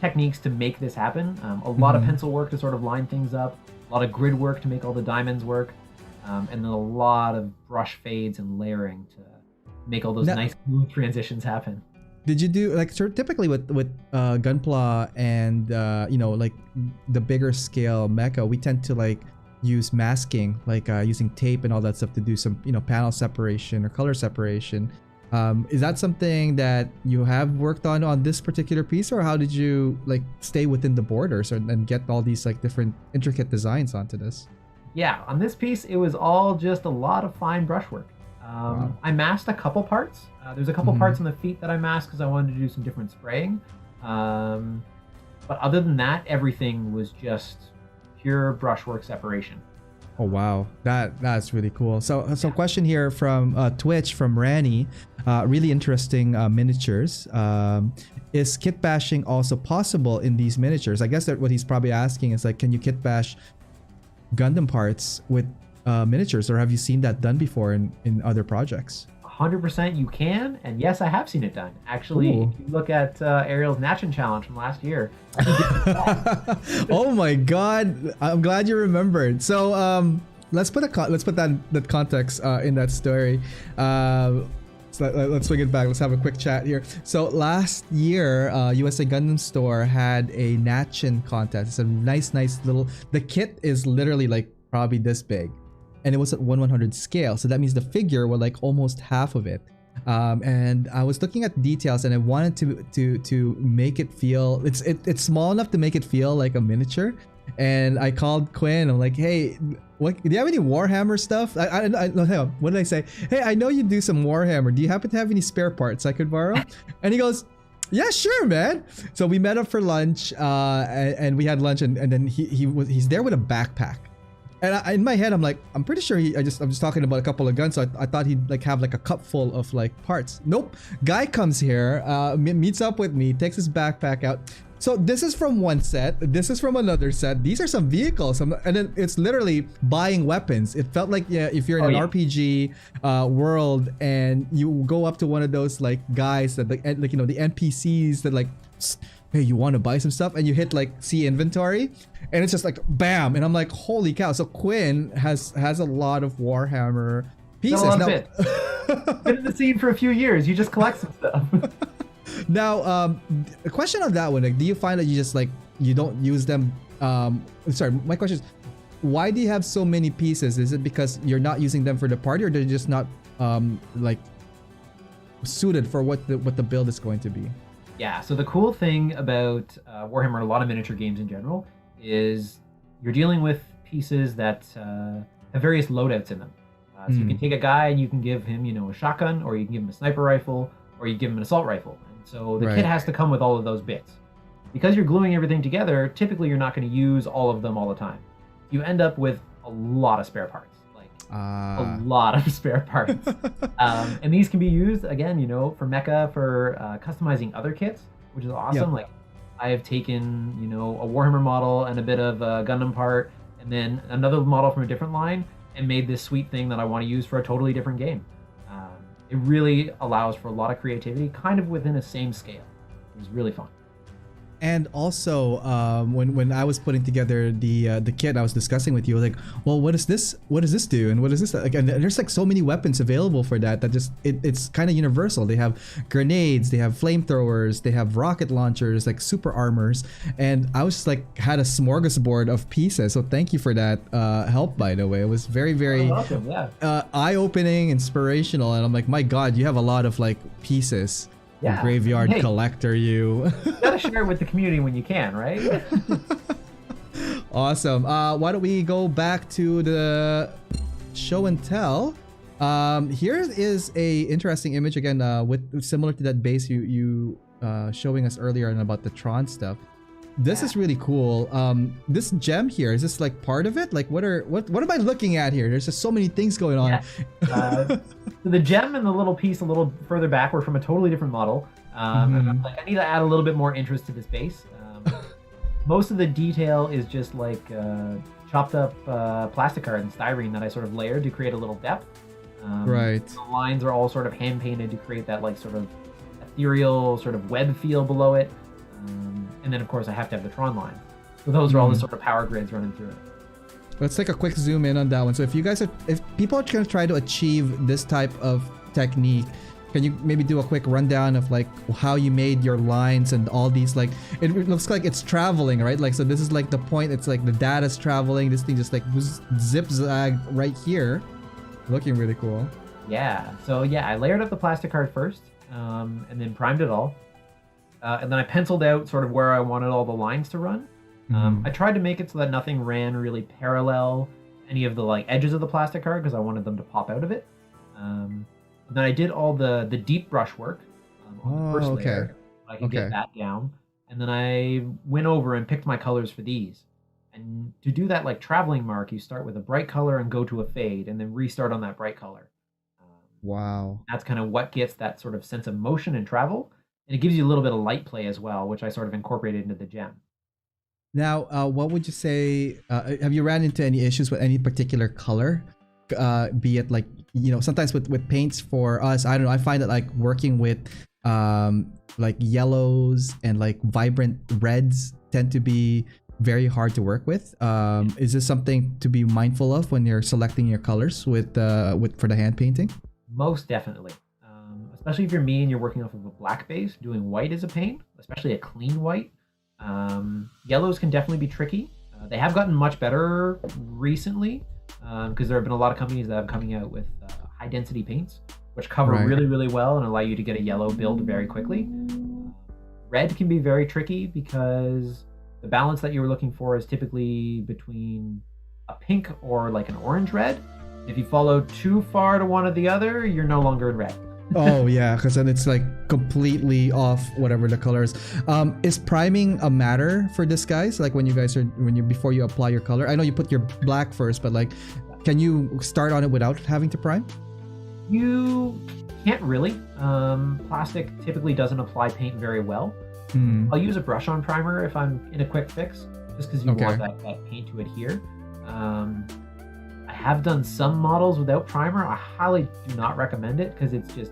techniques to make this happen. A lot of pencil work to sort of line things up, a lot of grid work to make all the diamonds work, and then a lot of brush fades and layering to make all those nice smooth transitions happen. Did you do like typically with gunpla and like the bigger scale mecha, we tend to like use masking, like using tape and all that stuff to do some panel separation or color separation. Is that something that you have worked on this particular piece, or how did you like stay within the borders and get all these like different intricate designs onto this? Yeah, on this piece it was all just a lot of fine brushwork. I masked a couple parts. There's a couple parts on the feet that I masked because I wanted to do some different spraying. But other than that, everything was just pure brushwork separation. Oh wow, that's really cool. So question here from Twitch from Rani, really interesting miniatures. Is kit bashing also possible in these miniatures? I guess that what he's probably asking is like, can you kit bash Gundam parts with miniatures, or have you seen that done before in other projects? 100% you can, and yes, I have seen it done. Actually, if you look at Ariel's Natchin challenge from last year. Oh my God, I'm glad you remembered. So let's put that context in that story. So let's swing it back. Let's have a quick chat here. So last year, USA Gundam Store had a Natchin contest. It's a nice little. The kit is literally like probably this big. and it was at 1/100 scale. So that means the figure was like almost half of it. And I was looking at details, and I wanted to make it feel it's small enough to make it feel like a miniature. And I called Quinn. I'm like, hey, what? Do you have any Warhammer stuff? Hang on, what did I say? Hey, I know you do some Warhammer. Do you happen to have any spare parts I could borrow? And he goes, yeah, sure, man. So we met up for lunch, and we had lunch, and then he's there with a backpack. And in my head, I'm like, I'm pretty sure I'm just talking about a couple of guns. So I thought he'd like have like a cup full of like parts. Nope. Guy comes here, meets up with me, takes his backpack out. So this is from one set. This is from another set. These are some vehicles. And then it's literally buying weapons. It felt like, yeah, if you're in an RPG world and you go up to one of those like guys that like the NPCs that like, hey, you want to buy some stuff? And you hit like see inventory, and it's just like bam. And I'm like, holy cow. So Quinn has a lot of Warhammer pieces. Been in the scene for a few years. You just collect some stuff. Now, a question on that one, like, do you find that you just like you don't use them? Sorry, my question is, why do you have so many pieces? Is it because you're not using them for the party, or they're just not like suited for what the build is going to be? Yeah, so the cool thing about Warhammer and a lot of miniature games in general is you're dealing with pieces that have various loadouts in them. So you can take a guy and you can give him, a shotgun, or you can give him a sniper rifle, or you give him an assault rifle. And so the kit has to come with all of those bits. Because you're gluing everything together, typically you're not going to use all of them all the time. You end up with a lot of spare parts. A lot of spare parts. And these can be used, again, for Mecha, for customizing other kits, which is awesome. Like, I have taken, a Warhammer model and a bit of a Gundam part, and then another model from a different line, and made this sweet thing that I want to use for a totally different game. It really allows for a lot of creativity, kind of within a same scale. It was really fun. And also, when I was putting together the kit, I was discussing with you, like, well, what does this do, and what is this? Like, and there's like so many weapons available for that just it's kind of universal. They have grenades, they have flamethrowers, they have rocket launchers, like super armors, and I was just like had a smorgasbord of pieces. So thank you for that help, by the way. It was very welcome, eye-opening, inspirational, and I'm like, my God, you have a lot of like pieces. Yeah. Graveyard collector, you. You gotta share it with the community when you can, right? Awesome. Why don't we go back to the show and tell? Here is a interesting image again, with similar to that base you showing us earlier and about the Tron stuff. This is really cool. This gem here, is this like part of it? Like, what am I looking at here? There's just so many things going on. So the gem and the little piece a little further back were from a totally different model. And I'm like, I need to add a little bit more interest to this base. Most of the detail is just like chopped up plastic card and styrene that I sort of layered to create a little depth. Right. The lines are all sort of hand painted to create that like sort of ethereal sort of web feel below it. And then, of course, I have to have the Tron line. So those are all the sort of power grids running through it. Let's take a quick zoom in on that one. So if people are going to try to achieve this type of technique, can you maybe do a quick rundown of like how you made your lines and all these, like, it looks like it's traveling, right? Like, so this is like the point, it's like the data's traveling. This thing just like zip-zagged right here. Looking really cool. Yeah. So yeah, I layered up the plastic card first, and then primed it all. And then I penciled out sort of where I wanted all the lines to run. I tried to make it so that nothing ran really parallel any of the like edges of the plastic card because I wanted them to pop out of it. And then I did all the deep brush work on the first layer. I can get that down. And then I went over and picked my colors for these. And to do that like traveling mark, you start with a bright color and go to a fade and then restart on that bright color. Wow. That's kind of what gets that sort of sense of motion and travel. And it gives you a little bit of light play as well, which I sort of incorporated into the gem. Now, what would you say, have you ran into any issues with any particular color? Be it like, sometimes with paints for us, I don't know, I find that like working with like yellows and like vibrant reds tend to be very hard to work with. Is this something to be mindful of when you're selecting your colors for the hand painting? Most definitely. Especially if you're me and you're working off of a black base, doing white is a pain, especially a clean white. Yellows can definitely be tricky. They have gotten much better recently, because there have been a lot of companies that have coming out with high density paints, which cover Right. really, really well and allow you to get a yellow build very quickly. Red can be very tricky because the balance that you're looking for is typically between a pink or like an orange red. If you follow too far to one or the other, you're no longer in red. Oh yeah, because then it's like completely off whatever the color is. Is priming a matter for this, guys? Like when you before you apply your color? I know you put your black first, but like, can you start on it without having to prime? You can't really. Plastic typically doesn't apply paint very well. I'll use a brush-on primer if I'm in a quick fix, just because you want that paint to adhere. I have done some models without primer. I highly do not recommend it because it's just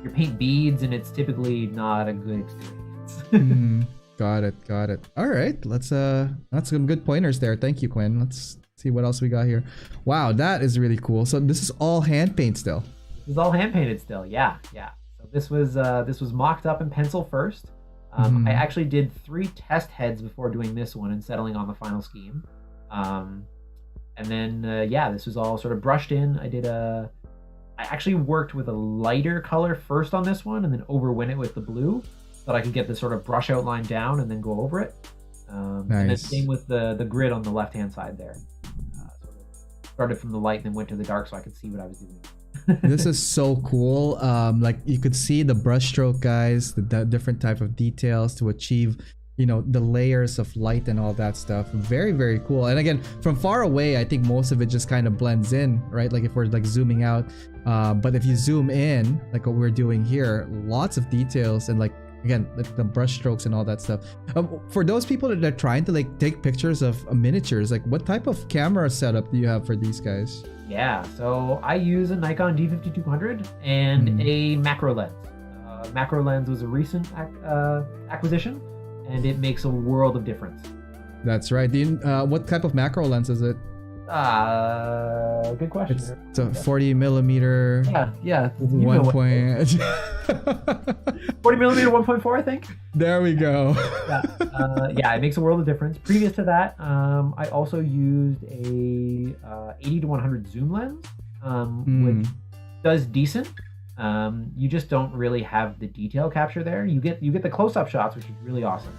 your paint beads and it's typically not a good experience. Got it. All right, that's some good pointers there. Thank you, Quinn. Let's see what else we got here. Wow, that is really cool. So this is all hand paint still. This is all hand painted still. Yeah. So this was mocked up in pencil first. I actually did 3 test heads before doing this one and settling on the final scheme. And then, this was all sort of brushed in. I actually worked with a lighter color first on this one and then overwent it with the blue so that I could get the sort of brush outline down and then go over it. And then same with the grid on the left-hand side there. Sort of started from the light and then went to the dark so I could see what I was doing. This is so cool. Like you could see the brushstroke, guys, the different type of details to achieve, the layers of light and all that stuff. Very, very cool. And again, from far away, I think most of it just kind of blends in, right? Like if we're like zooming out, but if you zoom in, like what we're doing here, lots of details and like, again, the brush strokes and all that stuff. For those people that are trying to like take pictures of miniatures, like what type of camera setup do you have for these guys? Yeah, so I use a Nikon D5200 and a macro lens. Macro lens was a recent acquisition, and it makes a world of difference. That's right. What type of macro lens is it? Good question. It's a 40 millimeter. Yeah. 1 point. 40 millimeter 1.4, I think. There we go. It makes a world of difference. Previous to that, I also used a 80 to 100 zoom lens, which does decent. You just don't really have the detail capture there. You get the close-up shots, which is really awesome.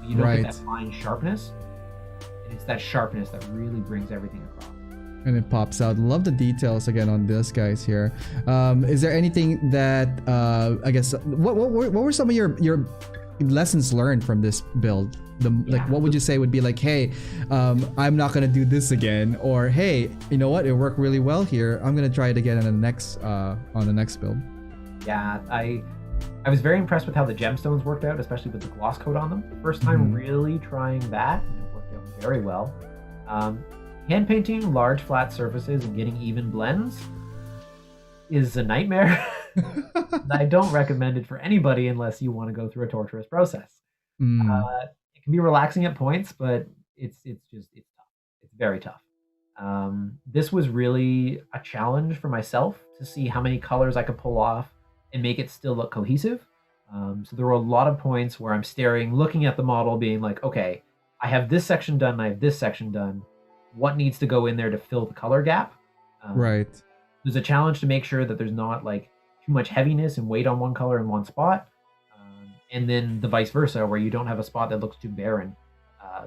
You don't get that fine sharpness. And it's that sharpness that really brings everything across. And it pops out. Love the details again on this, guys, here. Is there anything that I guess what were some of your lessons learned from this build? Like what would you say would be like, hey, I'm not gonna do this again, or hey, you know what, it worked really well here, I'm gonna try it again on the next build. Yeah, I was very impressed with how the gemstones worked out, especially with the gloss coat on them. First time really trying that, and it worked out very well. Hand painting large flat surfaces and getting even blends is a nightmare. I don't recommend it for anybody unless you want to go through a torturous process. It can be relaxing at points, but it's tough. It's very tough. This was really a challenge for myself to see how many colors I could pull off and make it still look cohesive. So there were a lot of points where I'm staring, looking at the model, being like, okay, I have this section done, I have this section done. What needs to go in there to fill the color gap? Right. There's a challenge to make sure that there's not like too much heaviness and weight on one color in one spot. And then the vice versa, where you don't have a spot that looks too barren.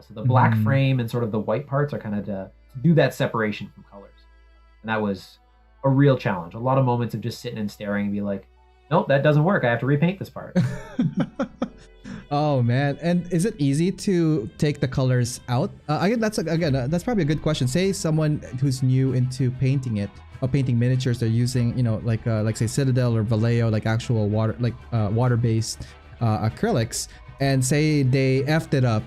So the black frame and sort of the white parts are kind of to do that separation from colors. And that was a real challenge. A lot of moments of just sitting and staring and be like, nope, that doesn't work. I have to repaint this part. Oh man. And is it easy to take the colors out? That's probably a good question. Say someone who's new into painting it, or painting miniatures, they're using, like say Citadel or Vallejo, like actual water-based acrylics, and say they effed it up.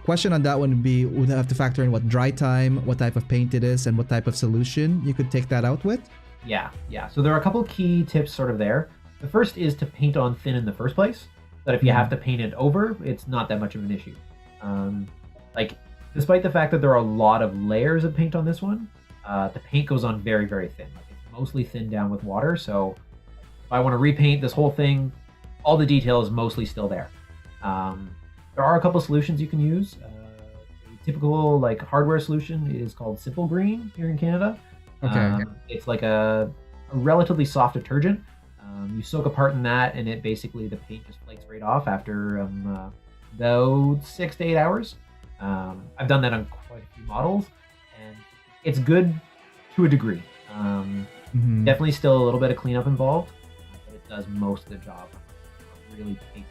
Question on that one would be, would have to factor in what dry time, what type of paint it is, and what type of solution you could take that out with? Yeah. So there are a couple key tips sort of there. The first is to paint on thin in the first place, that if you have to paint it over, it's not that much of an issue. Like, despite the fact that there are a lot of layers of paint on this one, the paint goes on very, very thin. Like, it's mostly thinned down with water, so if I want to repaint this whole thing, all the detail is mostly still there. There are a couple solutions you can use. typical like hardware solution is called Simple Green here in Canada. Okay. It's like a relatively soft detergent. You soak a part in that, and it basically the paint just flakes right off after about 6 to 8 hours. I've done that on quite a few models, and it's good to a degree. Definitely still a little bit of cleanup involved, but it does most of the job. Really takes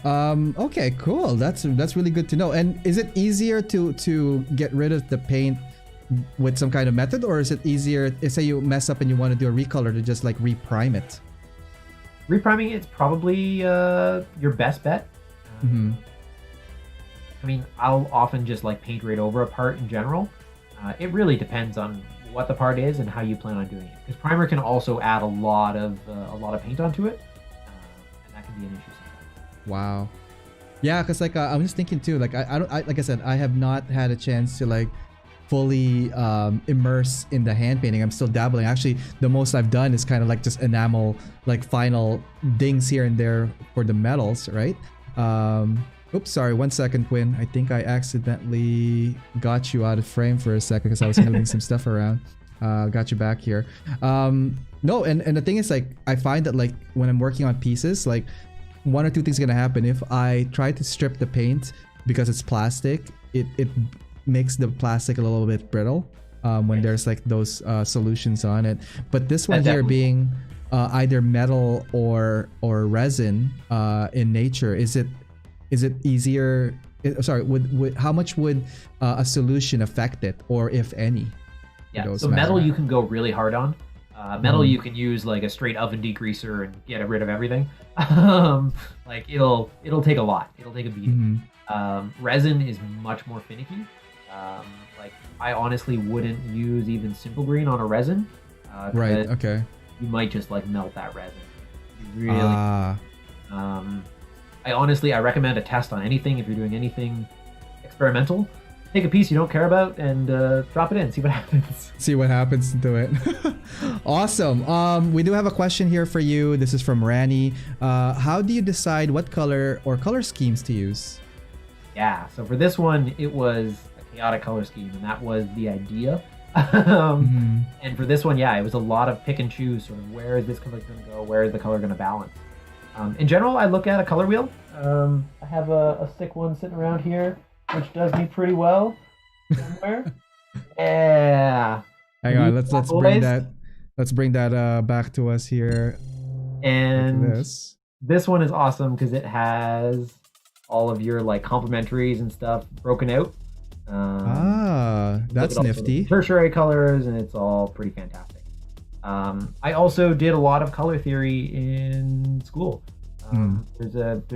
on. Okay, cool. That's really good to know. And is it easier to get rid of the paint with some kind of method, or is it easier, say you mess up and you want to do a recolor, to just like reprime it? Repriming it's probably your best bet. I mean, I'll often just like paint right over a part in general. It really depends on what the part is and how you plan on doing it. Because primer can also add a lot of paint onto it, and that can be an issue sometimes. Wow. Yeah, because like I'm just thinking too. Like I don't. Like I said, I have not had a chance to like fully immerse in the hand painting. I'm still dabbling. Actually, the most I've done is kind of like just enamel, like final dings here and there for the metals, right? Oops, sorry, 1 second, Quinn. I think I accidentally got you out of frame for a second because I was moving some stuff around. Got you back here. No, and the thing is, like, I find that like when I'm working on pieces, like one or two things are gonna happen. If I try to strip the paint because it's plastic, it makes the plastic a little bit brittle when there's like those solutions on it. But this one here being either metal or resin in nature, is it easier? Sorry, how much would a solution affect it, or if any? Yeah, so metal you can go really hard on. Metal you can use like a straight oven degreaser and get rid of everything. Like it'll take a lot. It'll take a beating. Resin is much more finicky. Like I honestly wouldn't use even Simple Green on a resin. Right. Okay. You might just like melt that resin. You really. I recommend a test on anything if you're doing anything experimental. Take a piece you don't care about and drop it in. See what happens. See what happens to it. Awesome. We do have a question here for you. This is from Rani. How do you decide what color or color schemes to use? Yeah. So for this one, it was a chaotic color scheme, and that was the idea. And for this one, yeah, it was a lot of pick and choose. Sort of where is this color going to go? Where is the color going to balance? In general, I look at a color wheel. I have a sick one sitting around here, which does me pretty well somewhere. Yeah. Hang on, let's bring that back to us here. And this one is awesome because it has all of your like complementaries and stuff broken out. That's nifty. Tertiary colors, and it's all pretty fantastic. I also did a lot of color theory in school. There's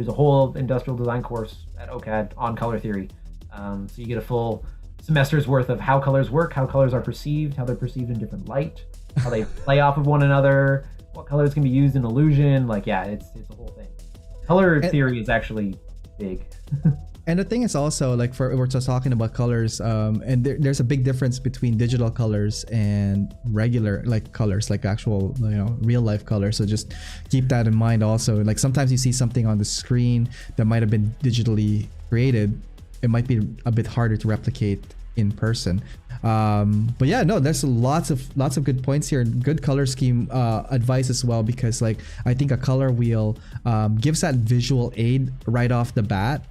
a whole industrial design course at OCAD on color theory. So you get a full semester's worth of how colors work, how colors are perceived, how they're perceived in different light, how they play off of one another, what colors can be used in illusion. Like, yeah, it's a whole thing. Color theory is actually big. And the thing is also, like, we're just talking about colors, and there's a big difference between digital colors and regular like colors, like actual, real life colors. So just keep that in mind also. Like sometimes you see something on the screen that might have been digitally created. It might be a bit harder to replicate in person. But yeah, no, there's lots of good points here. Good color scheme advice as well, because like I think a color wheel gives that visual aid right off the bat.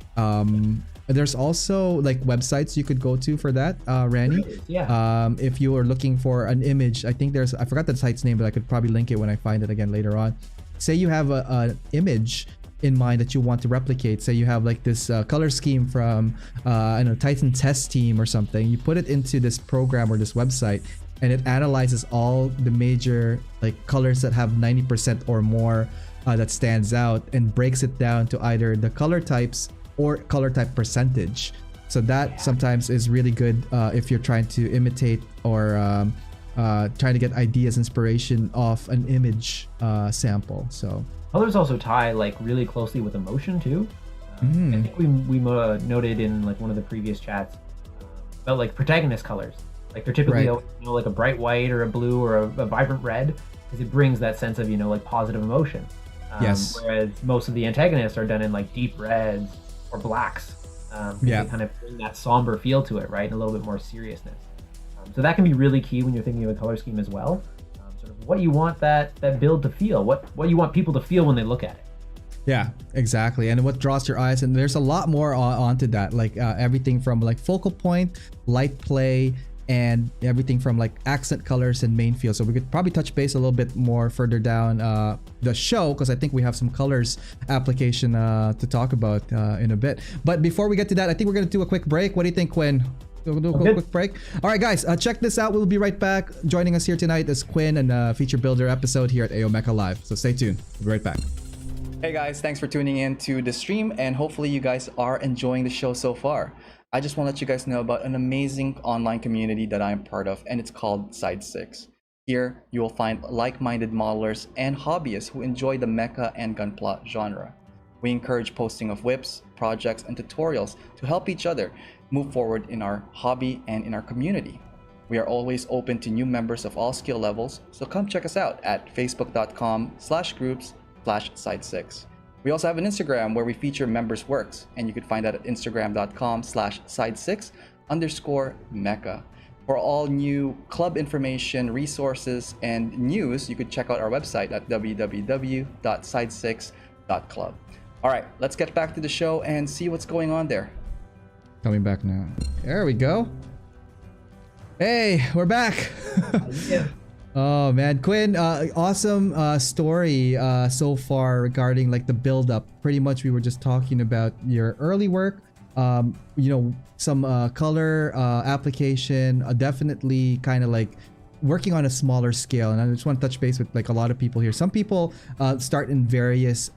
There's also like websites you could go to for that, Randy. Yeah. If you are looking for an image, I think I forgot the site's name, but I could probably link it when I find it again later on. Say you have an image in mind that you want to replicate. Say you have like this color scheme from Titan Test Team or something. You put it into this program or this website, and it analyzes all the major like colors that have 90% or more that stands out, and breaks it down to either the color types or color type percentage. So that sometimes is really good if you're trying to imitate or trying to get ideas, inspiration off an image sample. So colors also tie like really closely with emotion too. I think we noted in like one of the previous chats about like protagonist colors. Like they're typically like a bright white or a blue or a vibrant red, because it brings that sense of like positive emotion. Yes. Whereas most of the antagonists are done in like deep reds or blacks. Yeah. They kind of bring that somber feel to it, right? And a little bit more seriousness. So that can be really key when you're thinking of a color scheme as well. Sort of what you want that build to feel, what you want people to feel when they look at it. Yeah, exactly. And what draws your eyes, and there's a lot more onto that, like everything from like focal point, light play, and everything from like accent colors and main feel. So we could probably touch base a little bit more further down the show, because I think we have some colors application to talk about in a bit. But before we get to that, I think we're gonna do a quick break. What do you think, Quinn? We'll do a quick break. All right, guys, check this out. We'll be right back. Joining us here tonight is Quinn and a feature builder episode here at AO Mecha Live. So stay tuned. We'll be right back. Hey guys, thanks for tuning in to the stream, and hopefully you guys are enjoying the show so far. I just want to let you guys know about an amazing online community that I'm part of, and it's called Side 6. Here, you will find like-minded modelers and hobbyists who enjoy the mecha and gunpla genre. We encourage posting of whips, projects, and tutorials to help each other move forward in our hobby and in our community. We are always open to new members of all skill levels, so come check us out at facebook.com/groups/side6. We also have an Instagram where we feature members' works, and you can find that at instagram.com/side6_mecha. For all new club information, resources, and news, you could check out our website at www.side6.club. All right, let's get back to the show and see what's going on there. Coming back now. There we go. Hey, we're back. Yeah. Oh man, Quinn, awesome story so far regarding like the build up. Pretty much we were just talking about your early work, some color application, definitely kind of like working on a smaller scale. And I just want to touch base with like a lot of people here. Some people start in various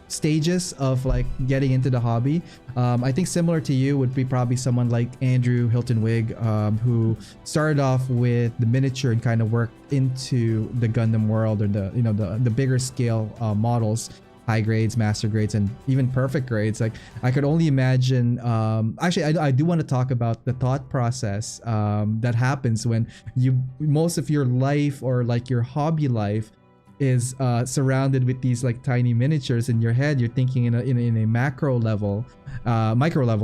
stages of like getting into the hobby. I think similar to you would be probably someone like Andrew Hilton Wig, who started off with the miniature and kind of worked into the Gundam world, or the bigger scale models, high grades, master grades, and even perfect grades. Like I could only imagine. Actually, I do want to talk about the thought process that happens when most of your life, or like your hobby life, is surrounded with these like tiny miniatures. In your head you're thinking in a micro level,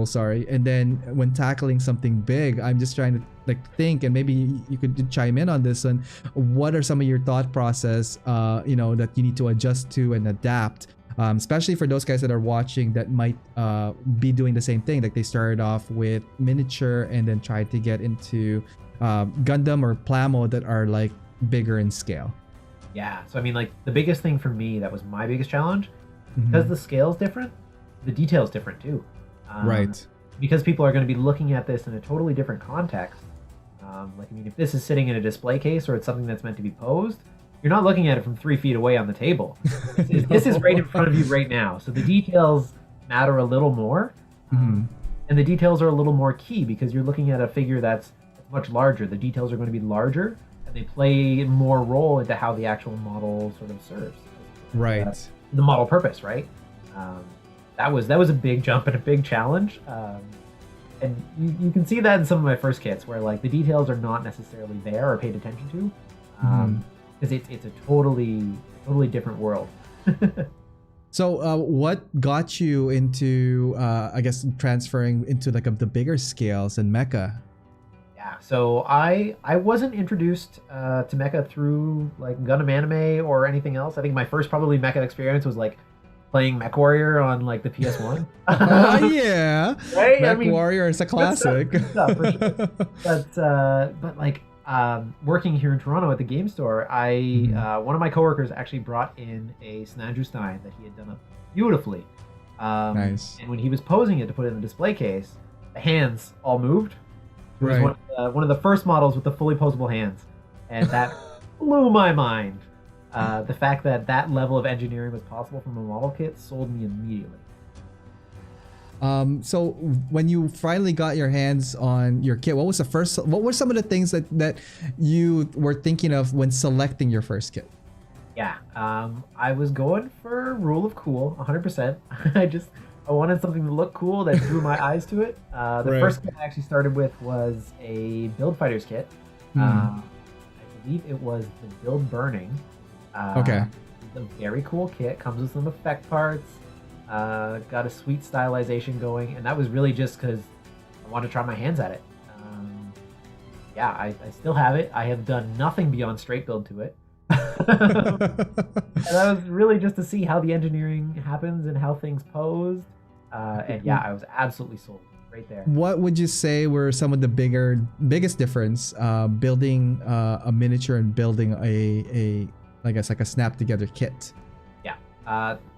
sorry, and then when tackling something big, I'm just trying to like think, and maybe you could chime in on this, and what are some of your thought process that you need to adjust to and adapt, especially for those guys that are watching that might be doing the same thing, like they started off with miniature and then tried to get into Gundam or Plamo that are like bigger in scale. Yeah, so I mean, like the biggest thing for me, that was my biggest challenge, because the scale's different, the detail's different too. Right. Because people are going to be looking at this in a totally different context. Like, I mean, if this is sitting in a display case or it's something that's meant to be posed, you're not looking at it from 3 feet away on the table. This is right in front of you right now. So the details matter a little more. And the details are a little more key because you're looking at a figure that's much larger. The details are going to be larger. They play more role into how the actual model sort of serves. Right. The model purpose, right? That was a big jump and a big challenge. And you can see that in some of my first kits where like the details are not necessarily there or paid attention to. Because it's a totally different world. So what got you into, I guess, transferring into like the bigger scales and Mecha? Yeah, so I wasn't introduced to Mecha through like Gundam anime or anything else. I think my first probably Mecha experience was like playing Mech Warrior on like the PS1. Yeah, right? Mech Warrior is a classic. Good stuff, for sure. But like working here in Toronto at the Game Store, one of my coworkers actually brought in a Snandrew Stein that he had done up beautifully. Nice. And when he was posing it to put it in the display case, the hands all moved. It was one of the first models with the fully posable hands, and that blew my mind. The fact that level of engineering was possible from a model kit sold me immediately. So when you finally got your hands on your kit, what were some of the things that you were thinking of when selecting your first kit? Yeah, I was going for rule of cool, 100%. I wanted something to look cool that drew my eyes to it. The first kit I actually started with was a Build Fighters kit. I believe it was the Build Burning. Okay. It's a very cool kit. Comes with some effect parts. got a sweet stylization going, and that was really just because I wanted to try my hands at it. Yeah, I still have it. I have done nothing beyond straight build to it. And that was really just to see how the engineering happens and how things posed. And yeah, I was absolutely sold right there. What would you say were some of the biggest difference building a miniature and building a I guess like a snap together kit? Yeah,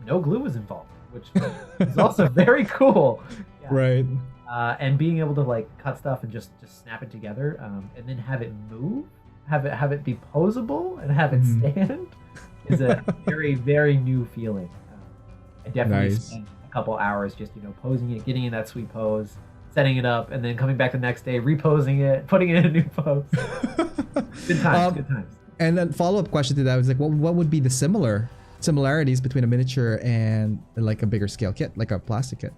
no glue was involved, which is also very cool. Yeah. Right. And being able to like cut stuff and just snap it together, and then have it move, have it be posable, and have it stand is a very, very new feeling. I definitely spent a couple hours just posing it, getting in that sweet pose, setting it up, and then coming back the next day, reposing it, putting it in a new pose. Good times, good times. And then follow-up question to that was like, what would be the similarities between a miniature and like a bigger scale kit, like a plastic kit?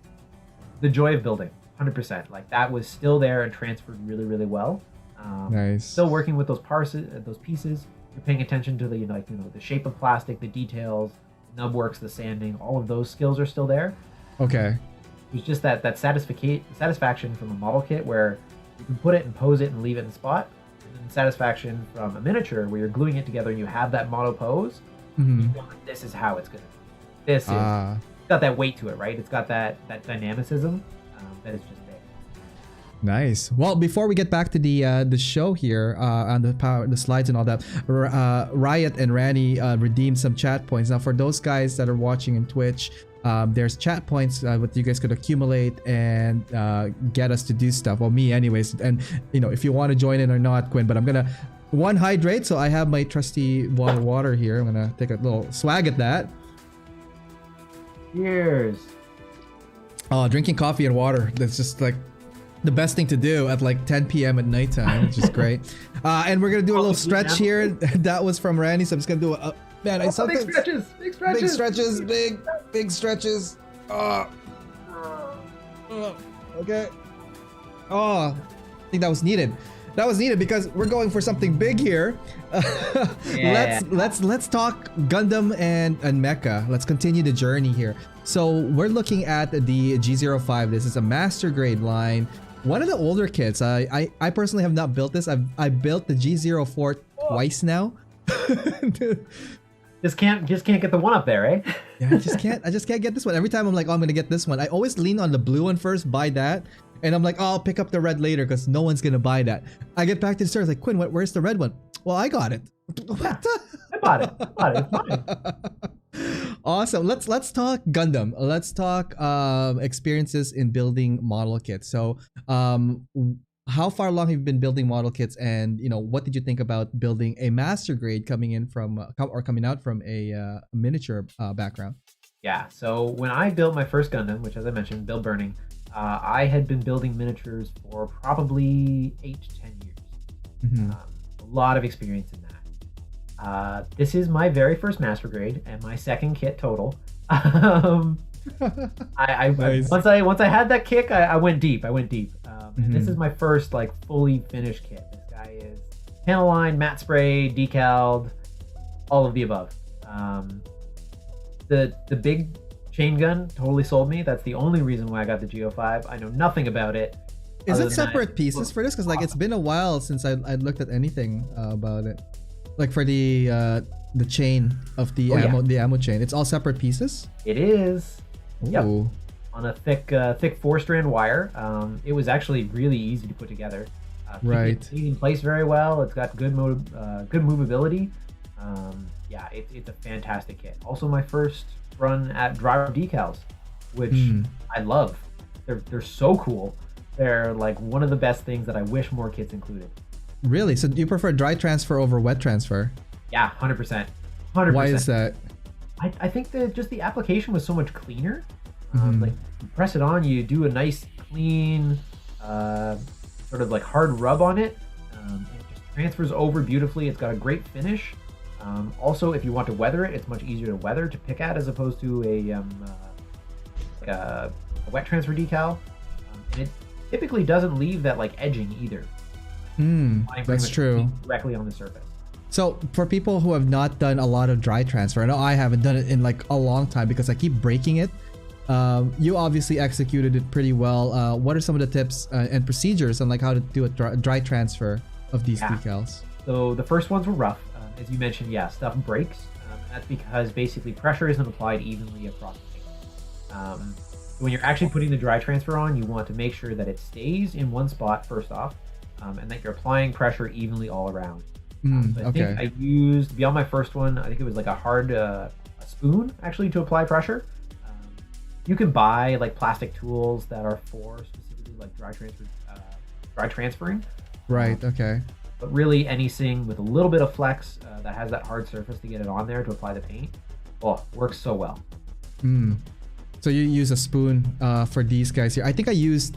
The joy of building, 100%. Like that was still there and transferred really, really well. Nice. Still working with those pieces. You're paying attention to the the shape of plastic, the details, the nub works, the sanding. All of those skills are still there. Okay. It's just that satisfaction from a model kit where you can put it and pose it and leave it in spot, and then satisfaction from a miniature where you're gluing it together and you have that model pose. Mm-hmm. You feel like this is how it's gonna be. This is. It's got that weight to it, right? It's got that dynamicism that is just there. Nice. Well, before we get back to the show here on the slides and all that, Riot and Ranny redeemed some chat points. Now, for those guys that are watching in Twitch, there's chat points what you guys could accumulate and get us to do stuff. Well, me anyways. And if you want to join in or not, Quinn, but I'm gonna hydrate. So I have my trusty water here. I'm gonna take a little swag at that. Cheers. Oh, drinking coffee and water. That's just like the best thing to do at like 10 p.m. at nighttime, which is great. And we're gonna do a little stretch here. That was from Randy, so I'm just gonna do a man. I saw big stretches. Big stretches. Okay. Oh, I think that was needed. That was needed because we're going for something big here. Yeah. Let's talk Gundam and Mecha. Let's continue the journey here. So we're looking at the G05. This is a master grade line. One of the older kits. I personally have not built this. I built the G04 twice now. Just can't get the one up there, eh? Yeah, I just can't get this one. Every time I'm like, oh, I'm gonna get this one. I always lean on the blue one first, buy that. And I'm like, oh, I'll pick up the red later because no one's gonna buy that. I get back to the store, it's like, Quinn, where's the red one? Well, I got it. What? I bought it. It's mine. Awesome. Let's talk Gundam. Let's talk experiences in building model kits. So, how far along have you been building model kits, and what did you think about building a master grade coming out from a miniature background? Yeah. So when I built my first Gundam, which as I mentioned, Build Burning. I had been building miniatures for probably 8 to 10 years. Mm-hmm. A lot of experience in that. This is my very first master grade and my second kit total. Nice. Once I had that kick, I went deep. And this is my first like fully finished kit. This guy is panel lined, matte spray, decaled, all of the above. The big chain gun totally sold me. That's the only reason why I got the G05. I know nothing about it. Is it separate pieces for this? Because like it's been a while since I looked at anything about it. Like for the chain of the ammo chain, it's all separate pieces. It is. Ooh. Yep. On a thick 4-strand wire. It was actually really easy to put together. Right. It's in place very well. It's got good movability. Yeah, it's a fantastic kit. Also, my first run at dry rub decals, which I love. They're so cool. They're like one of the best things that I wish more kits included. Really? So you prefer dry transfer over wet transfer? Yeah, 100%. 100%. Why is that? I think that just the application was so much cleaner. Like you press it on, you do a nice clean sort of like hard rub on it. It just transfers over beautifully. It's got a great finish. Also, if you want to weather it, it's much easier to weather, to pick at, as opposed to a wet transfer decal. And it typically doesn't leave that like edging either. That's true. Directly on the surface. So for people who have not done a lot of dry transfer, I know I haven't done it in like a long time because I keep breaking it. You obviously executed it pretty well. What are some of the tips and procedures on like how to do a dry transfer of these decals? So the first ones were rough. As you mentioned, stuff breaks. And that's because basically pressure isn't applied evenly across the paint. When you're actually putting the dry transfer on, you want to make sure that it stays in one spot first off, and that you're applying pressure evenly all around. So I think I used, beyond my first one, I think it was like a hard a spoon actually to apply pressure. You can buy like plastic tools that are for specifically like dry transferring. Right. Okay. But really anything with a little bit of flex that has that hard surface to get it on there to apply the paint, works so well. So you use a spoon for these guys here. I think I used,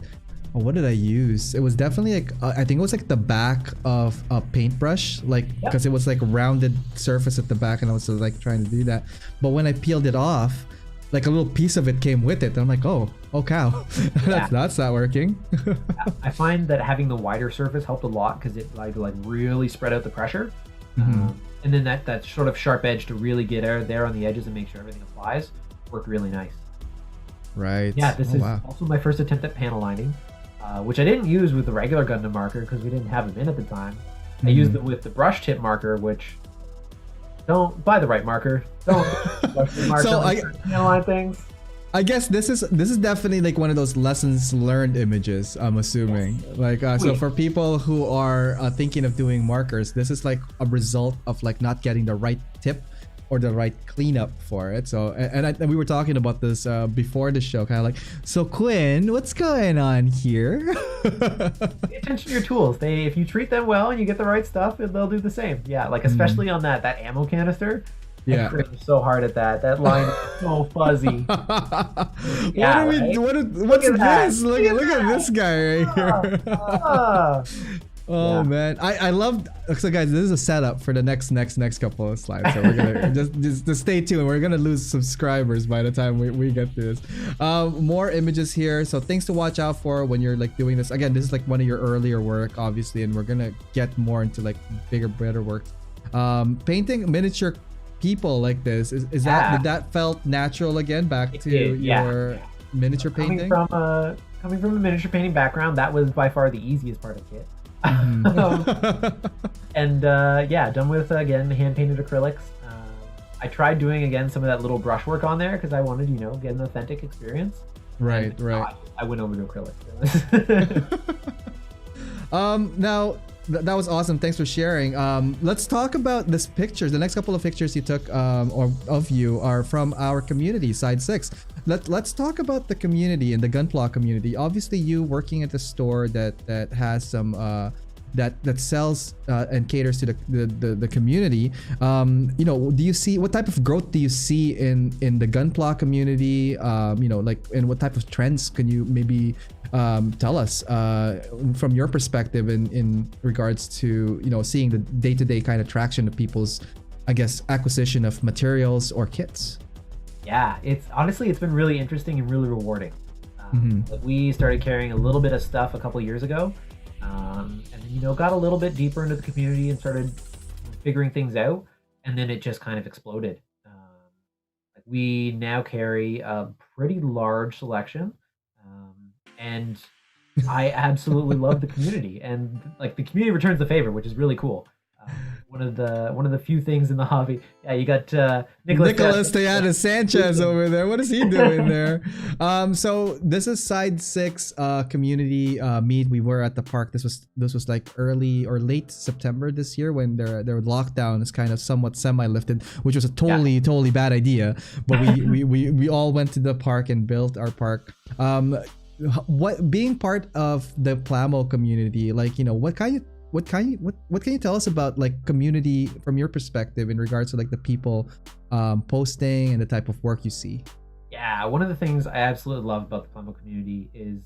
what did I use? It was definitely like, I think it was like the back of a paintbrush, like, because it was like rounded surface at the back and I was like trying to do that. But when I peeled it off, like a little piece of it came with it. And I'm like, oh cow, that's not working. I find that having the wider surface helped a lot because it like really spread out the pressure. And then that sort of sharp edge to really get there on the edges and make sure everything applies worked really nice. Right. Yeah, this is also my first attempt at panel lining, which I didn't use with the regular Gundam marker because we didn't have them in at the time. I used it with the brush tip marker, which don't buy the right marker. Don't panel line things. I guess this is definitely like one of those lessons learned images, I'm assuming. Like so for people who are thinking of doing markers, this is like a result of like not getting the right tip or the right cleanup for it. So and we were talking about this before the show, kind of like, so Quinn, what's going on here? Pay attention to your tools. If you treat them well and you get the right stuff, they'll do the same. Yeah, like especially on that ammo canister. I cringed so hard at that. That line is so fuzzy. What's this? Look at this guy right here. Oh man, I love. So guys, this is a setup for the next couple of slides. So we're gonna just stay tuned. We're gonna lose subscribers by the time we get to this. More images here. So things to watch out for when you're like doing this. Again, this is like one of your earlier work, obviously, and we're gonna get more into like bigger, better work. Painting miniature people like this did that felt natural again back to your miniature painting? Coming from a miniature painting background, that was by far the easiest part of Kit. And done with again hand painted acrylics. I tried doing again some of that little brushwork on there because I wanted get an authentic experience. Right. I went over to acrylics. Now that was awesome. Thanks for sharing. Let's talk about this pictures. The next couple of pictures you took or of you are from our community, Side 6. Let's talk about the community and the Gunpla community. Obviously, you working at a store that has some that sells and caters to the community. Do you see what type of growth do you see in the Gunpla community? And what type of trends can you maybe tell us from your perspective in regards to seeing the day-to-day kind of traction of people's, I guess, acquisition of materials or kits? Yeah, it's been really interesting and really rewarding. Like we started carrying a little bit of stuff a couple years ago, and then got a little bit deeper into the community and started figuring things out, and then it just kind of exploded. We now carry a pretty large selection, and I absolutely love the community, and like the community returns the favor, which is really cool. One of the few things in the hobby. Yeah, you got Nicholas Tejada Sanchez over there. What is he doing there? So this is Side 6 community meet. We were at the park. This was like early or late September this year when their lockdown is kind of somewhat semi-lifted, which was a totally bad idea. But we all went to the park and built our park. What being part of the Plamo community, like what can you tell us about like community from your perspective in regards to like the people posting and the type of work you see? Yeah, one of the things I absolutely love about the Plamo community is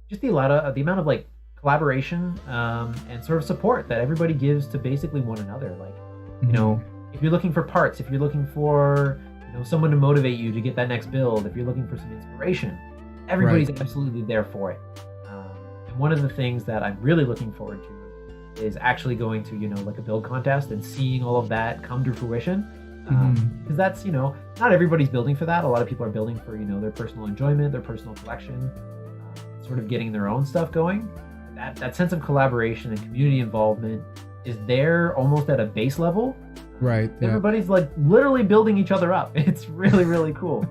just the amount of like collaboration and sort of support that everybody gives to basically one another. Like, if you're looking for parts, if you're looking for someone to motivate you to get that next build, if you're looking for some inspiration, everybody's absolutely there for it. And one of the things that I'm really looking forward to is actually going to like a build contest and seeing all of that come to fruition. Because that's, not everybody's building for that. A lot of people are building for, their personal enjoyment, their personal collection, sort of getting their own stuff going. That sense of collaboration and community involvement is there almost at a base level. Right. Yeah. Everybody's like literally building each other up. It's really, really cool.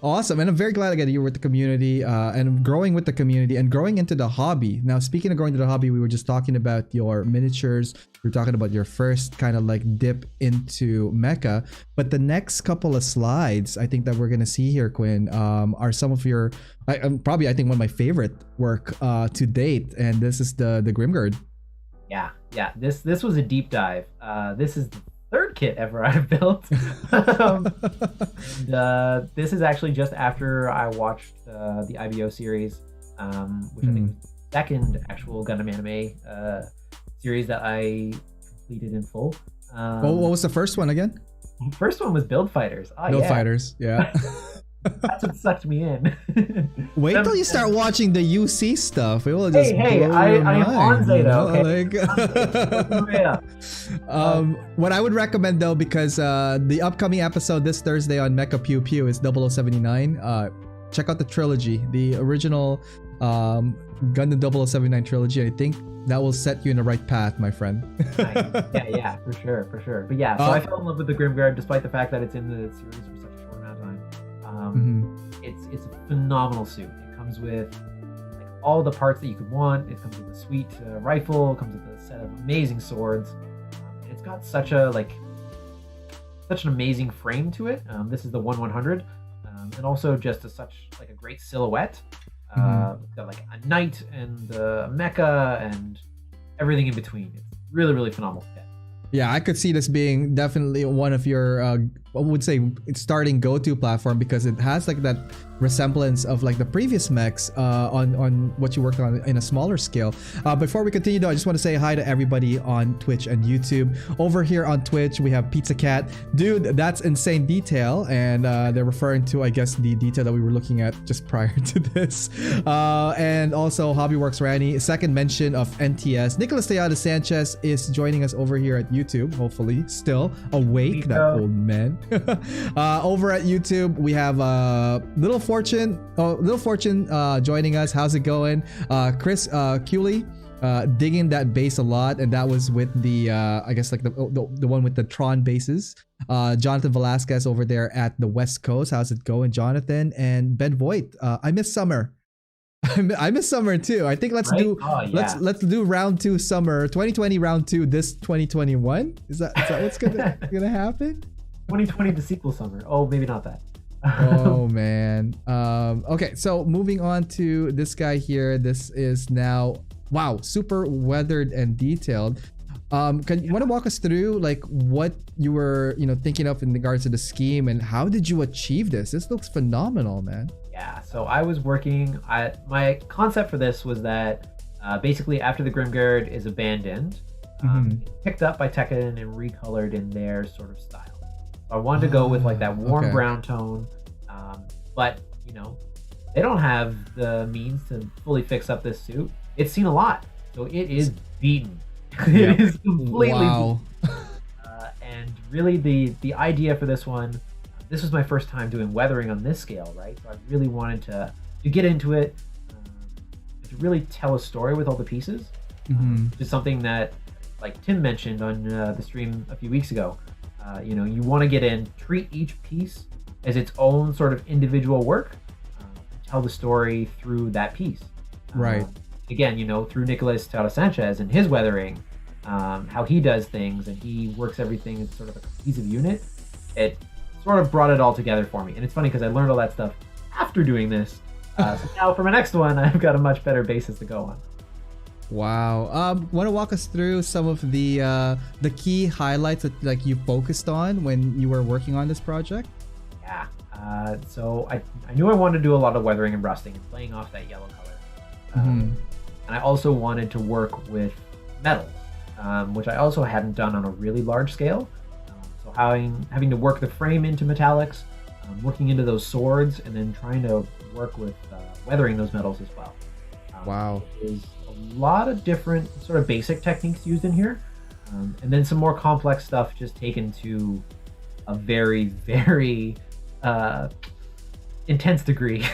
Awesome. And I'm very glad again you were with the community and growing with the community and growing into the hobby. Now, speaking of growing into the hobby, we were just talking about your miniatures. We were talking about your first kind of like dip into Mecha. But the next couple of slides, I think that we're going to see here, Quinn, are some of your, probably I think one of my favorite work to date. And this is the Grimguard. Yeah. This was a deep dive. This is the third kit ever I've built. And this is actually just after I watched the IBO series, which I think was the second actual Gundam anime series that I completed in full. What was the first one again? The first one was Build Fighters. Build Fighters, yeah. That's what sucked me in. Wait till you start watching the UC stuff. It will just I am on Zeta, okay? What I would recommend though, because the upcoming episode this Thursday on Mecha Pew Pew is 0079. Check out the trilogy, the original Gundam 0079 trilogy. I think that will set you in the right path, my friend. Nice. Yeah, for sure. But yeah, so I fell in love with the Grimguard despite the fact that it's in the series for such a short amount of time. It's a phenomenal suit. It comes with like all the parts that you could want. It comes with a sweet rifle. It comes with a set of amazing swords. And it's got such an amazing frame to it. This is the 1/100, and also just such a great silhouette. It's got like a knight and a mecha and everything in between. It's really, really phenomenal kit. Yeah, I could see this being definitely one of your, I would say, starting go-to platform because it has like that resemblance of like the previous mechs on what you worked on in a smaller scale. Before we continue though, I just want to say hi to everybody on Twitch and YouTube. Over here on Twitch, we have Pizza Cat. Dude, that's insane detail. And they're referring to, I guess, the detail that we were looking at just prior to this. And also Hobbyworks Ranny, second mention of NTS. Nicholas Tejada Sanchez is joining us over here at YouTube, hopefully still awake, that old man. Over at YouTube, we have Little Fortune joining us. How's it going? Chris Cooley digging that base a lot, and that was with the I guess like the one with the Tron bases. Jonathan Velasquez over there at the West Coast. How's it going, Jonathan? And Ben Voigt. I miss summer. I miss summer too. I think let's do round 2 summer 2020 round 2 this 2021. Is that what's gonna happen? 2020 the sequel summer. Oh, maybe not that. Oh man. Okay, so moving on to this guy here. This is now super weathered and detailed. Can you want to walk us through like what you were thinking of in regards to the scheme and how did you achieve this? This looks phenomenal, man. Yeah, so I was working. My concept for this was that basically after the Grimguard is abandoned, it's picked up by Tekken and recolored in their sort of style. I wanted to go with like that warm brown tone, but they don't have the means to fully fix up this suit. It's seen a lot, so it is beaten. It is completely beaten. And really the idea for this one, this was my first time doing weathering on this scale, right? So I really wanted to get into it, and to really tell a story with all the pieces. Which is something that, like Tim mentioned on the stream a few weeks ago. You want to get in, treat each piece as its own sort of individual work, and tell the story through that piece. Right. Again, through Nicholas Tejada Sanchez and his weathering, how he does things and he works everything as sort of a cohesive unit. It sort of brought it all together for me. And it's funny because I learned all that stuff after doing this. So now for my next one, I've got a much better basis to go on. Wow. Want to walk us through some of the key highlights that like you focused on when you were working on this project? Yeah. So I knew I wanted to do a lot of weathering and rusting and playing off that yellow color. And I also wanted to work with metals, which I also hadn't done on a really large scale. So having to work the frame into metallics, working into those swords, and then trying to work with weathering those metals as well. Wow. There's a lot of different sort of basic techniques used in here, and then some more complex stuff just taken to a very, very intense degree.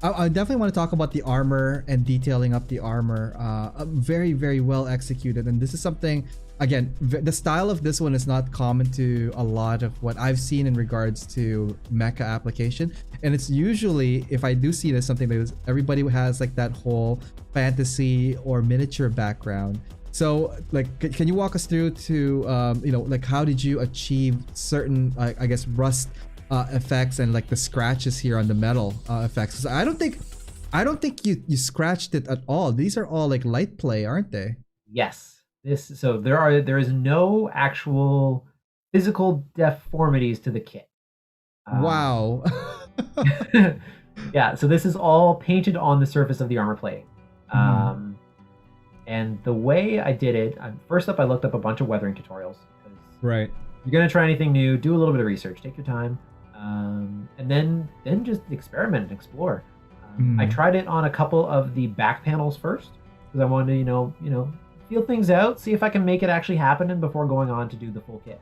I definitely want to talk about the armor and detailing up the armor. Very, very well executed. And this is something, again, the style of this one is not common to a lot of what I've seen in regards to mecha application. And it's usually, if I do see this, something that is, everybody has like that whole fantasy or miniature background. So like, can you walk us through to, like how did you achieve certain, I guess, rust effects and like the scratches here on the metal effects? 'Cause I don't think you scratched it at all. These are all like light play, aren't they? Yes. There is no actual physical deformities to the kit. Wow. Yeah, so this is all painted on the surface of the armor plate. And the way I did it, first up I looked up a bunch of weathering tutorials. Right. If you're gonna try anything new, do a little bit of research, take your time, and then just experiment and explore. I tried it on a couple of the back panels first because I wanted to feel things out, see if I can make it actually happen, and before going on to do the full kit.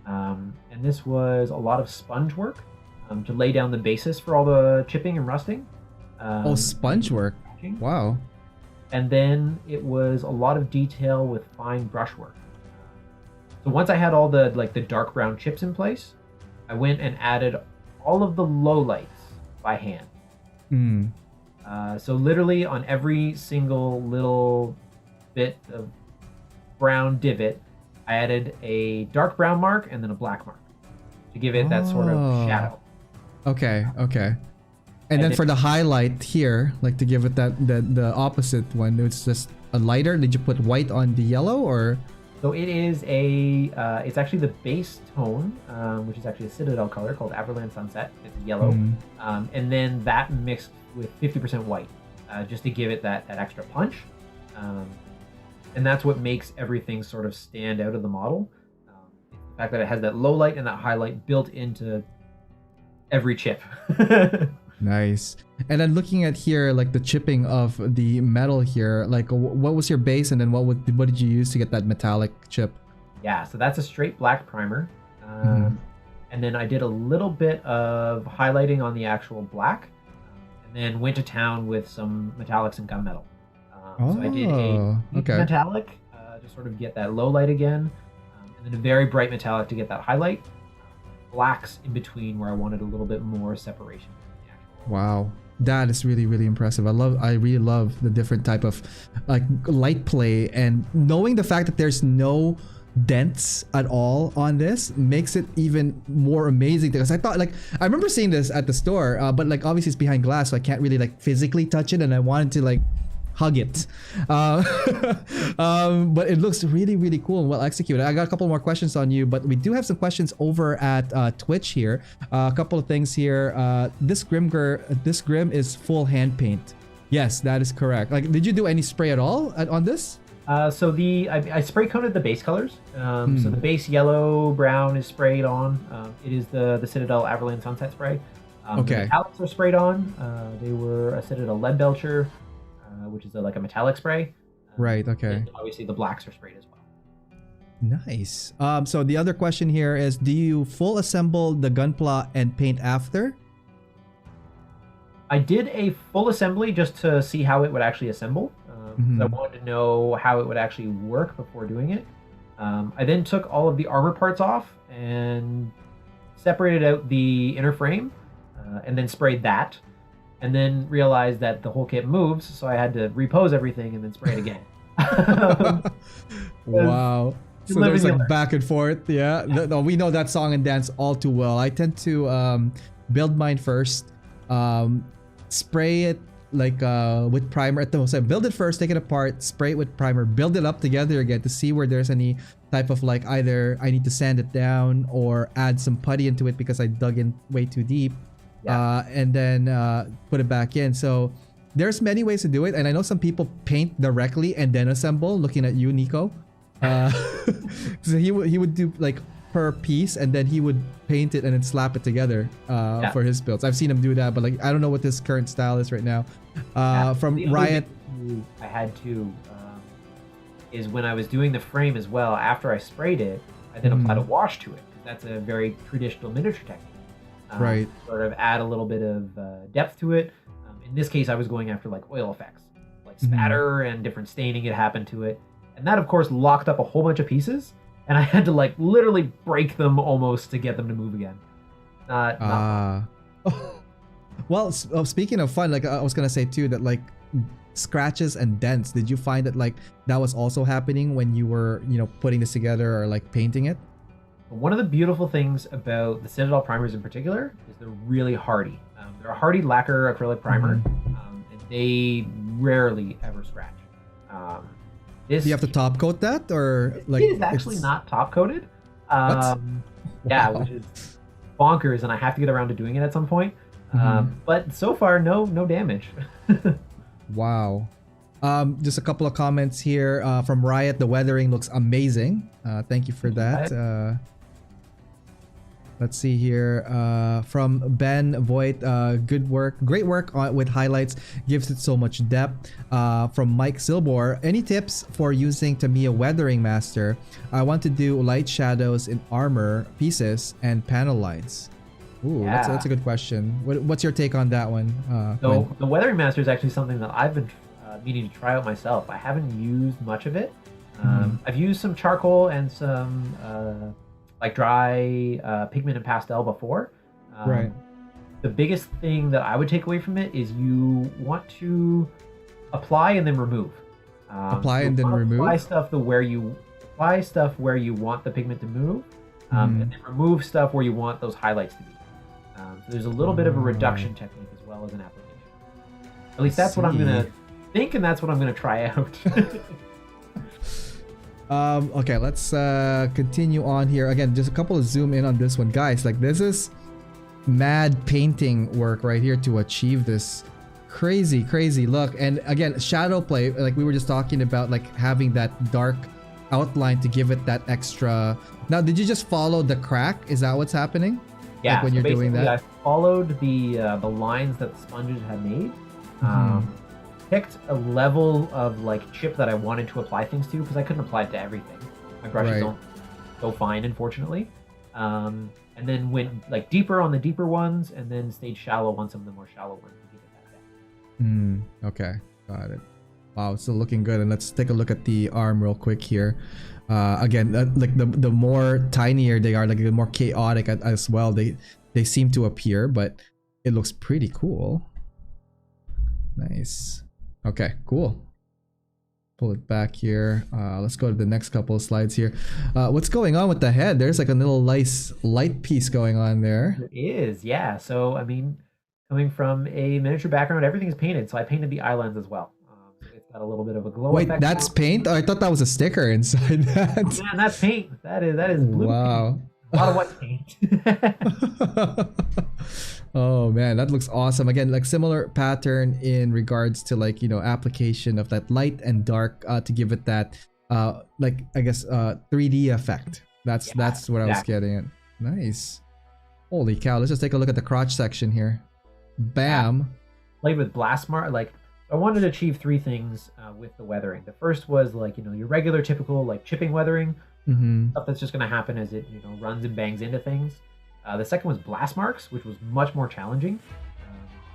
And this was a lot of sponge work to lay down the basis for all the chipping and rusting. Sponge work. Wow. And then it was a lot of detail with fine brushwork. So once I had all the dark brown chips in place, I went and added all of the lowlights by hand. So literally on every single little bit of brown divot, I added a dark brown mark and then a black mark to give it that sort of shadow. Okay. And then for the highlight here, like to give it the opposite one, it's just a lighter. Did you put white on the yellow or? So it is it's actually the base tone, which is actually a Citadel color called Averland Sunset. It's yellow. And then that mixed with 50% white, just to give it that extra punch. And that's what makes everything sort of stand out of the model. The fact that it has that low light and that highlight built into every chip. Nice. And then looking at here, like the chipping of the metal here, like what was your base, and then what did you use to get that metallic chip? Yeah, so that's a straight black primer. And then I did a little bit of highlighting on the actual black, and then went to town with some metallics and gunmetal. So I did a metallic to sort of get that low light again, and then a very bright metallic to get that highlight. Blacks in between where I wanted a little bit more separation. Wow, that is really, really impressive. I really love the different type of like light play, and knowing the fact that there's no dents at all on this makes it even more amazing, because I thought, like, I remember seeing this at the store, but like obviously it's behind glass, so I can't really like physically touch it, and I wanted to like hug it. But it looks really, really cool and well executed. I got a couple more questions on you, but we do have some questions over at Twitch here. A couple of things here. This Grim is full hand paint. Yes, that is correct. Like, did you do any spray at all on this? So I spray coated the base colors. So the base yellow brown is sprayed on. It is the Citadel Averland Sunset spray. Okay. The metallics are sprayed on. They were a Citadel Lead Belcher, which is like a metallic spray. Right. Okay. And obviously the blacks are sprayed as well. Nice. So the other question here is, do you full assemble the gunpla and paint after? I did a full assembly just to see how it would actually assemble. I wanted to know how it would actually work before doing it. I then took all of the armor parts off and separated out the inner frame, and then sprayed that, and then realized that the whole kit moves, so I had to repose everything and then spray it again. Wow. So there's like back and forth. Yeah. No, we know that song and dance all too well. I tend to build mine first, spray it like with primer at the most. I build it first, take it apart, spray it with primer, build it up together again to see where there's any type of like either I need to sand it down or add some putty into it because I dug in way too deep. Yeah. And then put it back in. So there's many ways to do it, and I know some people paint directly and then assemble. Looking at you, Nico. So he would do like per piece, and then he would paint it and then slap it together for his builds. I've seen him do that, but like I don't know what his current style is right now. From Riot, I had to is when I was doing the frame as well. After I sprayed it, I then applied a wash to it. that's a very traditional miniature technique. Right. Sort of add a little bit of depth to it. In this case, I was going after like oil effects, like spatter and different staining had happened to it. And that, of course, locked up a whole bunch of pieces. And I had to like literally break them almost to get them to move again. Not fun. Well, speaking of fun, like I was gonna say too, that like scratches and dents, did you find that like that was also happening when you were, putting this together or like painting it? One of the beautiful things about the Citadel primers in particular is they're really hardy. They're a hardy lacquer acrylic primer, and they rarely ever scratch. Do you have to top coat that, or like? It is actually not top coated. Yeah, Wow. which is bonkers, and I have to get around to doing it at some point. But so far, no damage. Wow. Just a couple of comments here from Riot. The weathering looks amazing. Thank you for that. Let's see here. From Ben Voigt, good work. Great work with highlights. Gives it so much depth. From Mike Silbor, any tips for using Tamiya Weathering Master? I want to do light shadows in armor pieces and panel lines. Ooh, Yeah. that's a good question. What's your take on that one? So Quinn? the Weathering Master is actually something that I've been meaning to try out myself. I haven't used much of it. I've used some charcoal and some like dry pigment and pastel before. Right. The biggest thing that I would take away from it is you want to apply and then remove. Apply you and then wanna remove? Apply stuff where you want the pigment to move, and then remove stuff where you want those highlights to be. So there's a little bit of a reduction technique as well as an application. At least that's what I'm gonna think, and that's what I'm gonna try out. Okay, let's continue on here. Again, just a couple of zoom in on this one. Guys, like this is mad painting work right here to achieve this crazy look. And again, shadow play, like we were just talking about, like having that dark outline to give it that extra. Now, did you just follow the crack? Is that what's happening? Yeah, Like when you're doing basically that? I followed the lines that the sponges had made. Picked a level of like chip that I wanted to apply things to because I couldn't apply it to everything. My brushes Right. don't go fine, unfortunately. And then went like deeper on the deeper ones, and then stayed shallow on some of the more shallow ones to give it that depth. Okay, got it. Wow, it's still looking good. And let's take a look at the arm real quick here. Again, like the more tinier they are, like the more chaotic as well they seem to appear, but it looks pretty cool. Nice. Okay, cool. Pull it back here. Let's go to the next couple of slides here. What's going on with the head? There's like a little nice light piece going on there. It is, yeah. So I mean, coming from a miniature background, everything is painted. So I painted the eye lens as well. So it's got a little bit of a glow Wait, effect. that's paint? Oh, I thought that was a sticker inside that. Man, that's paint. That is blue Wow. paint. A lot of white paint. Oh man, that looks awesome. Again, like similar pattern in regards to like, application of that light and dark to give it that like I guess 3D effect. That's what I was getting at. Nice. Holy cow, let's just take a look at the crotch section here. Bam. Played with blast mark. Like I wanted to achieve three things with the weathering. The first was like, your regular typical like chipping weathering. Stuff that's just going to happen as it runs and bangs into things. The second was blast marks, which was much more challenging.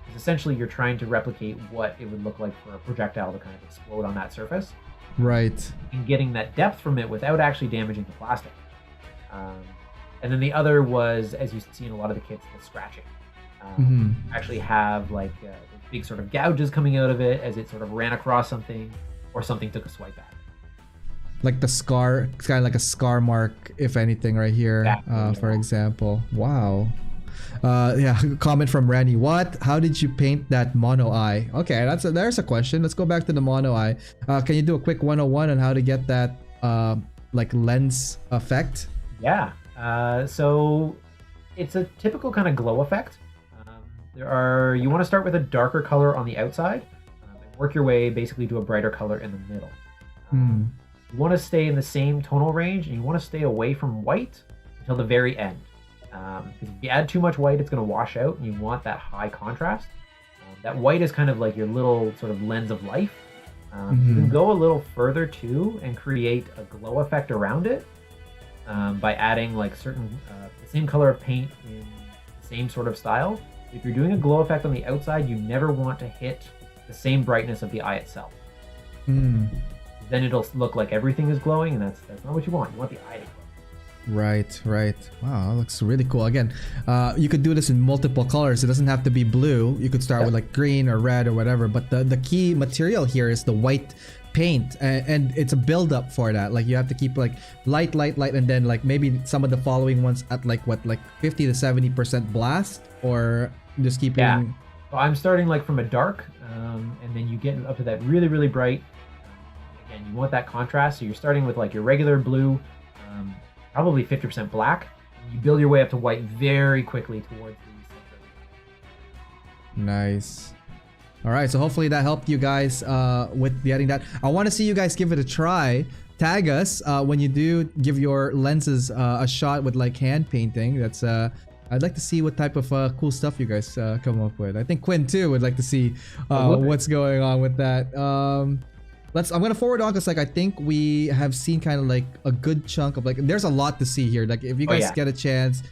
Because essentially you're trying to replicate what it would look like for a projectile to kind of explode on that surface. Right. And getting that depth from it without actually damaging the plastic. And then the other was, as you see in a lot of the kits, the scratching. Actually have like big sort of gouges coming out of it as it sort of ran across something or something took a swipe at it. Like the scar, it's kind of like a scar mark, if anything, right here, Exactly, for example. Wow. Yeah, comment from Randy. How did you paint that mono eye? Okay, there's a question. Let's go back to the mono eye. Can you do a quick 101 on how to get that like lens effect? Yeah. So it's a typical kind of glow effect. You want to start with a darker color on the outside and work your way basically to a brighter color in the middle. You want to stay in the same tonal range, and you want to stay away from white until the very end. Because if you add too much white, it's going to wash out, and you want that high contrast. That white is kind of like your little sort of lens of life. You can go a little further too and create a glow effect around it. by adding like certain the same color of paint in the same sort of style. If you're doing a glow effect on the outside, you never want to hit the same brightness of the eye itself. Then it'll look like everything is glowing, and that's not what you want. You want the eye to glow. Right. Wow, that looks really cool. Again, you could do this in multiple colors. It doesn't have to be blue. You could start with like green or red or whatever. But the key material here is the white paint, and it's a build up for that. Like you have to keep like light, and then like maybe some of the following ones at like 50 to 70% blast, or just keep So I'm starting like from a dark, and then you get up to that really, really bright. Again, you want that contrast, so you're starting with like your regular blue, probably 50% black, and you build your way up to white very quickly towards the center. Nice. All right, so hopefully that helped you guys with getting that. I want to see you guys give it a try. Tag us when you do give your lenses a shot with like hand painting. That's I'd like to see what type of cool stuff you guys come up with. I think Quinn too would like to see what's going on with that. I'm gonna forward on because like I think we have seen kind of like a good chunk of like there's a lot to see here. Like if you guys get a chance,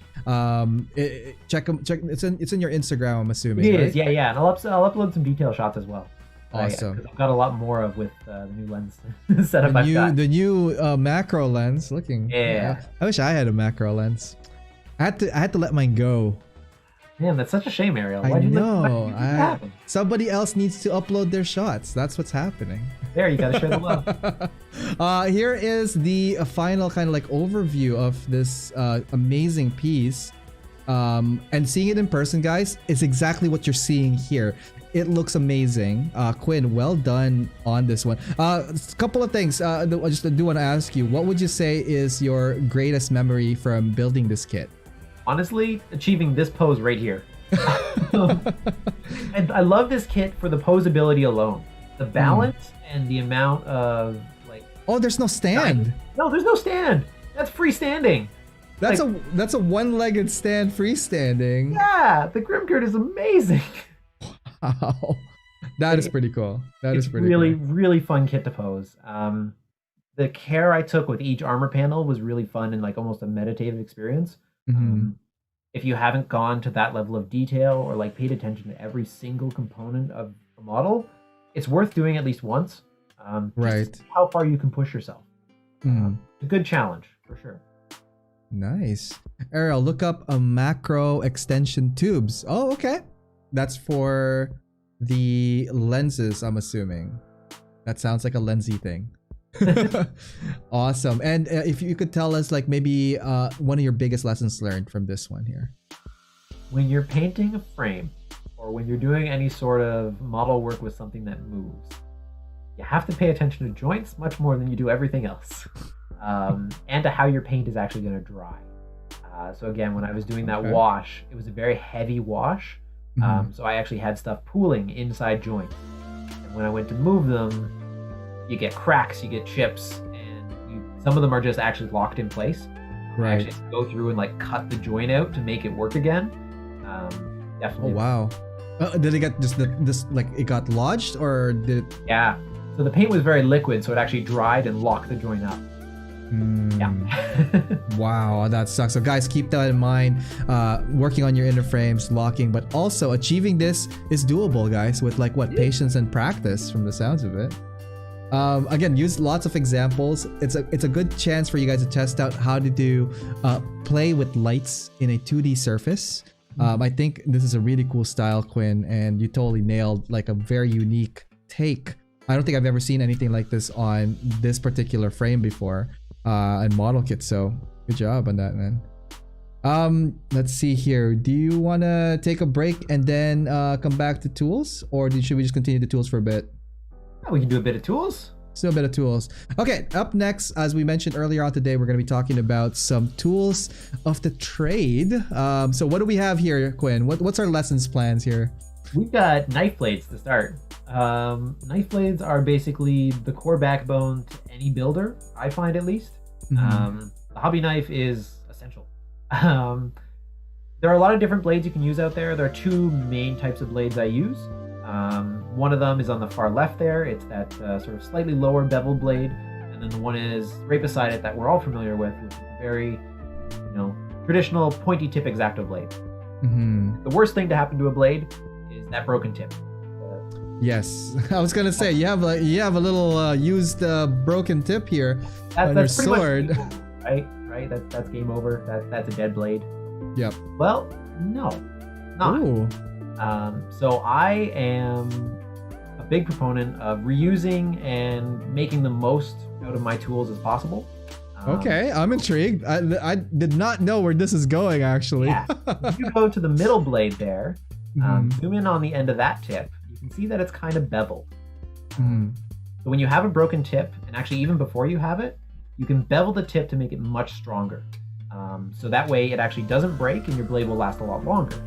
check it's in your Instagram, I'm assuming. It right? is, yeah, and I'll upload some detail shots as well. Awesome. I've got a lot more of with the new lens setup I've got. The new macro lens looking. Yeah. I wish I had a macro lens. I had to let mine go. Man, that's such a shame, Ariel. I know. Somebody else needs to upload their shots. That's what's happening. There, you gotta share the love. Here is the final kind of like overview of this amazing piece. And seeing it in person, guys, is exactly what you're seeing here. It looks amazing. Quinn, well done on this one. A couple of things. I just do want to ask you, what would you say is your greatest memory from building this kit? Honestly, achieving this pose right here. I love this kit for the posability alone. The balance and the amount of like. Oh, there's no stand. No, there's no stand. That's freestanding. That's a one-legged stand freestanding. Yeah, the Grimgird is amazing. Wow, that is pretty cool. It's really fun kit to pose. The care I took with each armor panel was really fun and like almost a meditative experience. If you haven't gone to that level of detail or like paid attention to every single component of a model, it's worth doing at least once. Right. To see how far you can push yourself. It's a good challenge for sure. Nice. Ariel, look up a macro extension tubes. Oh, okay. That's for the lenses, I'm assuming. That sounds like a lensy thing. Awesome. And if you could tell us like maybe one of your biggest lessons learned from this one here. When you're painting a frame or when you're doing any sort of model work with something that moves, you have to pay attention to joints much more than you do everything else. And to how your paint is actually going to dry. So again, when I was doing that wash, it was a very heavy wash. So I actually had stuff pooling inside joints. And when I went to move them, you get cracks, you get chips, and some of them are just actually locked in place. Right. I actually have to go through and like cut the joint out to make it work again. Definitely. Oh wow. Did it get this like it got lodged or did it? Yeah. So the paint was very liquid, so it actually dried and locked the joint up. Yeah. Wow, that sucks. So guys, keep that in mind. Working on your inner frames, locking, but also achieving this is doable, guys, with like patience and practice from the sounds of it. Again, use lots of examples. It's a good chance for you guys to test out how to do play with lights in a 2D surface. I think this is a really cool style, Quinn, and you totally nailed like a very unique take. I don't think I've ever seen anything like this on this particular frame before. And model kit, so good job on that, man. Let's see here. Do you want to take a break and then come back to tools, or should we just continue the tools for a bit? We can do a bit of tools. Still a bit of tools. Okay, up next, as we mentioned earlier on today, we're going to be talking about some tools of the trade. So what do we have here, Quinn? What's our lessons plans here? We've got knife blades to start. Knife blades are basically the core backbone to any builder, I find at least. The hobby knife is essential. There are a lot of different blades you can use out there. There are two main types of blades I use. One of them is on the far left there. It's that sort of slightly lower bevel blade. And then the one is right beside it that we're all familiar with, which is the very, traditional pointy tip X-Acto blade. Mm-hmm. The worst thing to happen to a blade is that broken tip. Yes, I was gonna say you have a little used broken tip here on your sword. Right. That's game over. That's a dead blade. Yep. Well, no, not. Ooh. So I am a big proponent of reusing and making the most out of my tools as possible. Okay, I'm intrigued. I did not know where this is going, actually. Yeah. If you go to the middle blade there, zoom in on the end of that tip, you can see that it's kind of beveled. So when you have a broken tip, and actually even before you have it, you can bevel the tip to make it much stronger. So that way it actually doesn't break and your blade will last a lot longer.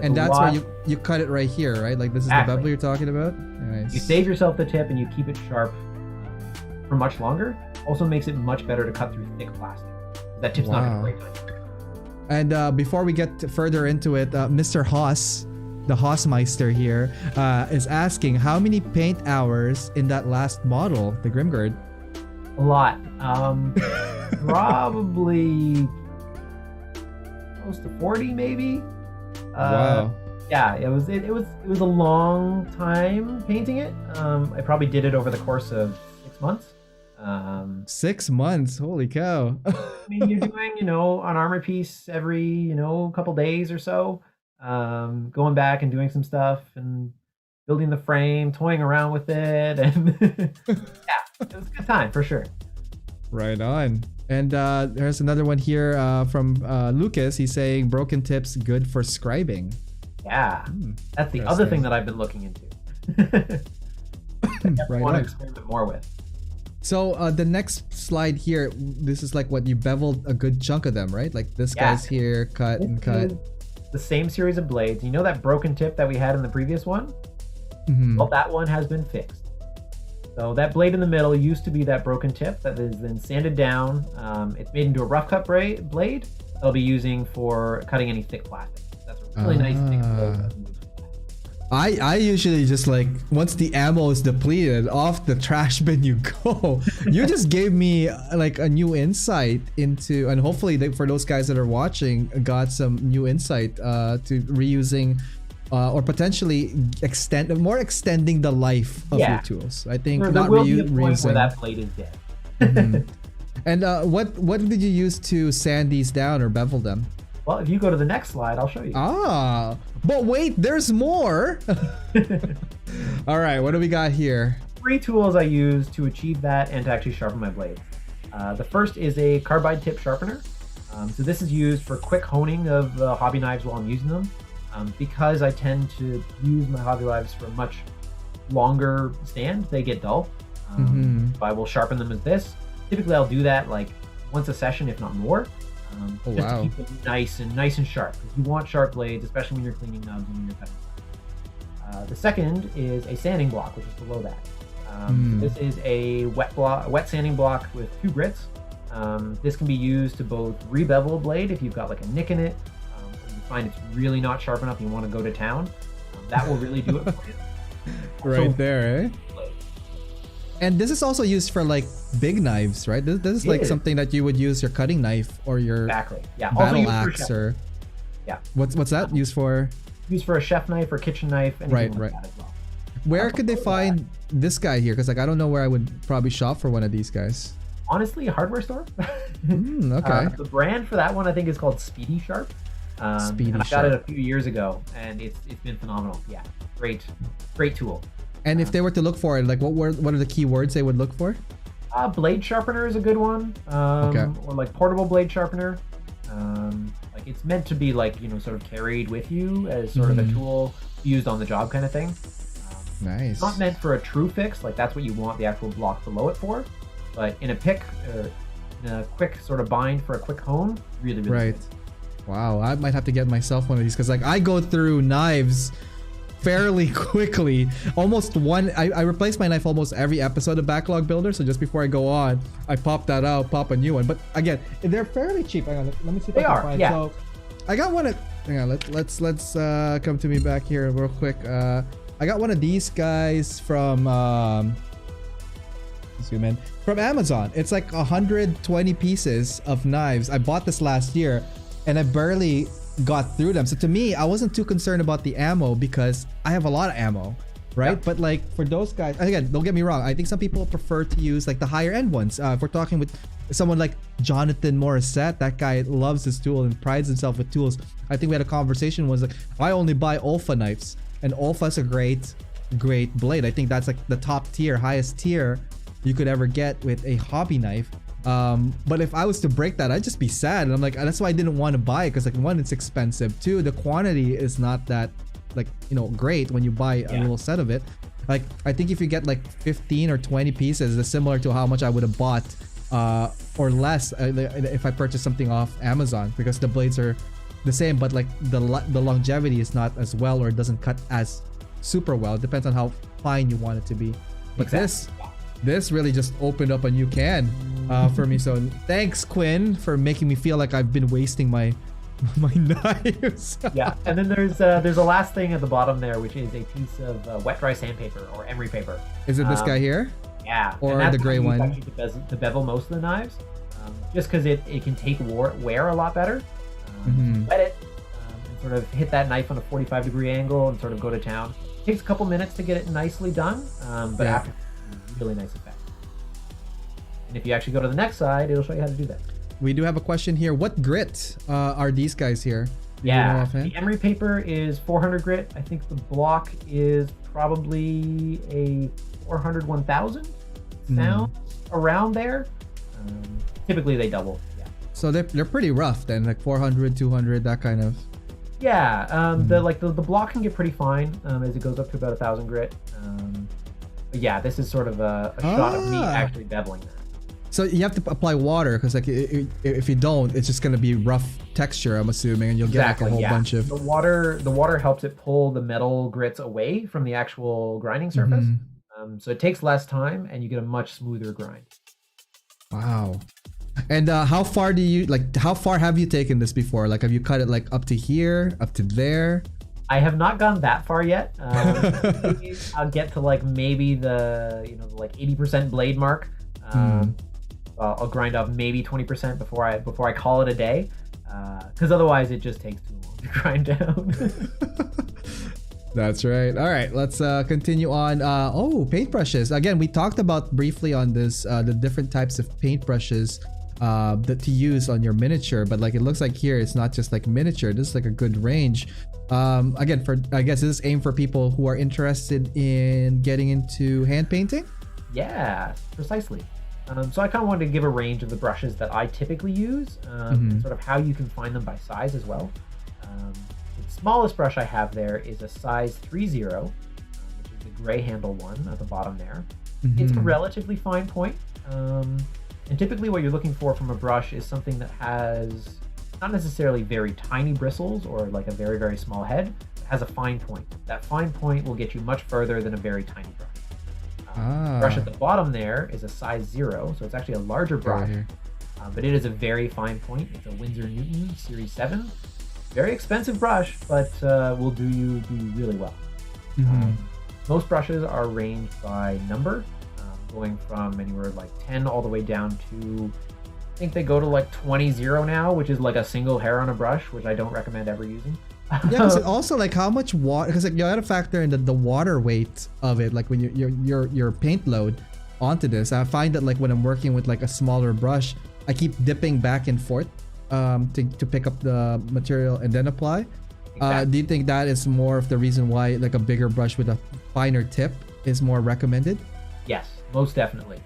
And that's why you cut it right here, right? Like this is Exactly. the bevel you're talking about? Nice. You save yourself the tip and you keep it sharp for much longer. Also makes it much better to cut through thick plastic. That tip's not going to break on you. And before we get further into it, Mr. Haas, the Haasmeister here, is asking how many paint hours in that last model, the Grimgird? A lot. Probably close to 40 maybe. Wow. Yeah, it was a long time painting it. I probably did it over the course of 6 months. 6 months, holy cow. I mean, you're doing, an armor piece every, couple days or so. Going back and doing some stuff and building the frame, toying around with it, and yeah, it was a good time for sure. Right on. And there's another one here from Lucas. He's saying broken tips good for scribing. Yeah, that's the other thing that I've been looking into. I want to experiment more with. So the next slide here, this is like what you beveled a good chunk of them, right? Like this guy's here, cut and cut. The same series of blades. You know that broken tip that we had in the previous one? Well, that one has been fixed. So that blade in the middle used to be that broken tip that is then sanded down. It's made into a rough cut blade I'll be using for cutting any thick plastic. That's a really nice thick blade. I usually just like once the ammo is depleted, off the trash bin you go. You just gave me like a new insight into, and hopefully for those guys that are watching, got some new insight to reusing or potentially extending the life of your tools. I think there will be a point where that blade is dead. And what did you use to sand these down or bevel them? Well, if you go to the next slide, I'll show you. But wait, there's more. All right, what do we got here? 3 tools I use to achieve that and to actually sharpen my blades. The first is a carbide tip sharpener. So this is used for quick honing of hobby knives while I'm using them. Because I tend to use my hobby knives for a much longer stand, they get dull. So I will sharpen them as this. Typically, I'll do that like once a session, if not more. Just to keep them nice and sharp, because you want sharp blades, especially when you're cleaning nubs and when you're cutting. The second is a sanding block, which is below that. This is a wet sanding block with 2 grits. This can be used to both re-bevel a blade if you've got like a nick in it, or you find it's really not sharp enough and you want to go to town. That will really do it for you. Right there, eh? And this is also used for like big knives, right? This is like something that you would use your cutting knife or your battle axe or what's that used for? Used for a chef knife or kitchen knife, anything like that as well. Where could they find this guy here? Because like I don't know where I would probably shop for one of these guys. Honestly, a hardware store. Okay. The brand for that one I think is called Speedy Sharp. And I got it a few years ago, and it's been phenomenal. Yeah, great tool. And if they were to look for it, like what are the key words they would look for? Blade sharpener is a good one. Or like portable blade sharpener. Like it's meant to be like, sort of carried with you as sort of a tool used on the job kind of thing. Nice. It's not meant for a true fix, like that's what you want the actual block below it for. But in a pick, in a quick sort of bind for a quick hone, really good. Wow, I might have to get myself one of these because like I go through knives fairly quickly. I replace my knife almost every episode of Backlog Builder. So just before I go on, I pop that out, pop a new one. But again, they're fairly cheap. Hang on, let me see if I can find. Yeah. So I got one at. Hang on, let's come to me back here real quick. I got one of these guys from zoom in, from Amazon. It's like 120 pieces of knives. I bought this last year and I barely got through them. So to me, I wasn't too concerned about the ammo because I have a lot of ammo, right? Yep. But like for those guys, again, don't get me wrong, I think some people prefer to use like the higher end ones. If we're talking with someone like Jonathan Morissette, that guy loves his tool and prides himself with tools. I think we had a conversation, was like, I only buy Olfa knives, and Olfa's a great blade. I think that's like the top tier, highest tier you could ever get with a hobby knife. But if I was to break that, I'd just be sad. And I'm like, that's why I didn't want to buy it, because like, one, it's expensive. Two, the quantity is not that like, great when you buy a little set of it. Like, I think if you get like 15 or 20 pieces, it's similar to how much I would have bought or less if I purchased something off Amazon, because the blades are the same, but like the longevity is not as well, or it doesn't cut as super well. It depends on how fine you want it to be. But this really just opened up a new can for me. So thanks, Quinn, for making me feel like I've been wasting my knives. Yeah, and then there's a last thing at the bottom there, which is a piece of wet dry sandpaper or emery paper. Is it this guy here? Yeah, or the gray one? Actually to bevel most of the knives, just because it can take wear a lot better. Wet it and sort of hit that knife on a 45-degree angle and sort of go to town. It takes a couple minutes to get it nicely done, but after, really nice effect. And if you actually go to the next side, it'll show you how to do that. We do have a question here. What grit are these guys here? The emery paper is 400 grit. I think the block is probably a 400 1000. Sounds around there. Typically they double. Yeah. So they're pretty rough then, like 400, 200, that kind of. Yeah. The block can get pretty fine as it goes up to about 1000 grit. But yeah, this is sort of a shot of me actually beveling that. So you have to apply water, because like if you don't, it's just gonna be rough texture, I'm assuming, and you'll get like a whole bunch of. The water helps it pull the metal grits away from the actual grinding surface. So it takes less time, and you get a much smoother grind. Wow. And how far have you taken this before? Like, have you cut it like up to here, up to there? I have not gone that far yet. I'll get to like maybe the 80% blade mark. I'll grind off maybe 20% before I call it a day, because otherwise it just takes too long to grind down. That's right. All right, let's continue on. Paintbrushes. Again, we talked about briefly on this the different types of paintbrushes that to use on your miniature, but like it looks like here it's not just like miniature. This is like a good range. Again, I guess this is aimed for people who are interested in getting into hand painting. Yeah, precisely. So I kind of wanted to give a range of the brushes that I typically use, and sort of how you can find them by size as well. The smallest brush I have there is a size 30, which is the gray handle one at the bottom there. It's a relatively fine point. And typically what you're looking for from a brush is something that has not necessarily very tiny bristles or like a very, very small head. It has a fine point. That fine point will get you much further than a very tiny brush. The brush at the bottom there is a size 0, so it's actually a larger brush, but it is a very fine point. It's a Winsor Newton Series 7. Very expensive brush, but will do you really well. Most brushes are ranged by number, going from anywhere like 10 all the way down to, I think they go to like 20 now, which is like a single hair on a brush, which I don't recommend ever using. Yeah, because also like how much water, because like you gotta factor in the water weight of it, like when your paint load onto this. I find that like when I'm working with like a smaller brush, I keep dipping back and forth to pick up the material and then apply. Exactly. Do you think that is more of the reason why like a bigger brush with a finer tip is more recommended? Yes, most definitely.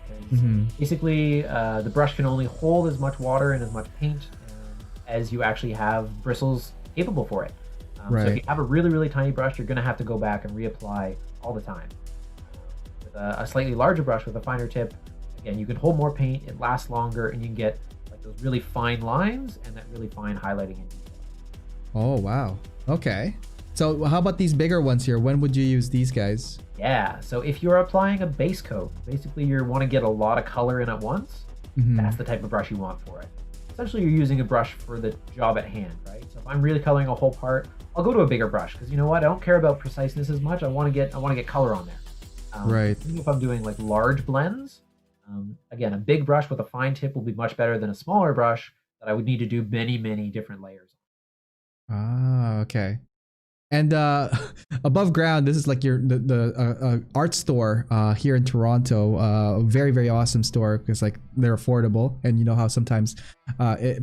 Basically, the brush can only hold as much water and as much paint as you actually have bristles capable for it. So if you have a really, really tiny brush, you're going to have to go back and reapply all the time. With a slightly larger brush with a finer tip, again, you can hold more paint, it lasts longer, and you can get like those really fine lines and that really fine highlighting in detail. Oh, wow. Okay. So how about these bigger ones here? When would you use these guys? Yeah, so if you're applying a base coat, basically you want to get a lot of color in at once, that's the type of brush you want for it. Essentially, you're using a brush for the job at hand, right? So if I'm really coloring a whole part, I'll go to a bigger brush, because you know what? I don't care about preciseness as much. I want to get color on there. Right. If I'm doing like large blends, Again, a big brush with a fine tip will be much better than a smaller brush that I would need to do many, many different layers. Ah, okay. And above ground, this is like the art store here in Toronto. Very very awesome store because like they're affordable, and you know how sometimes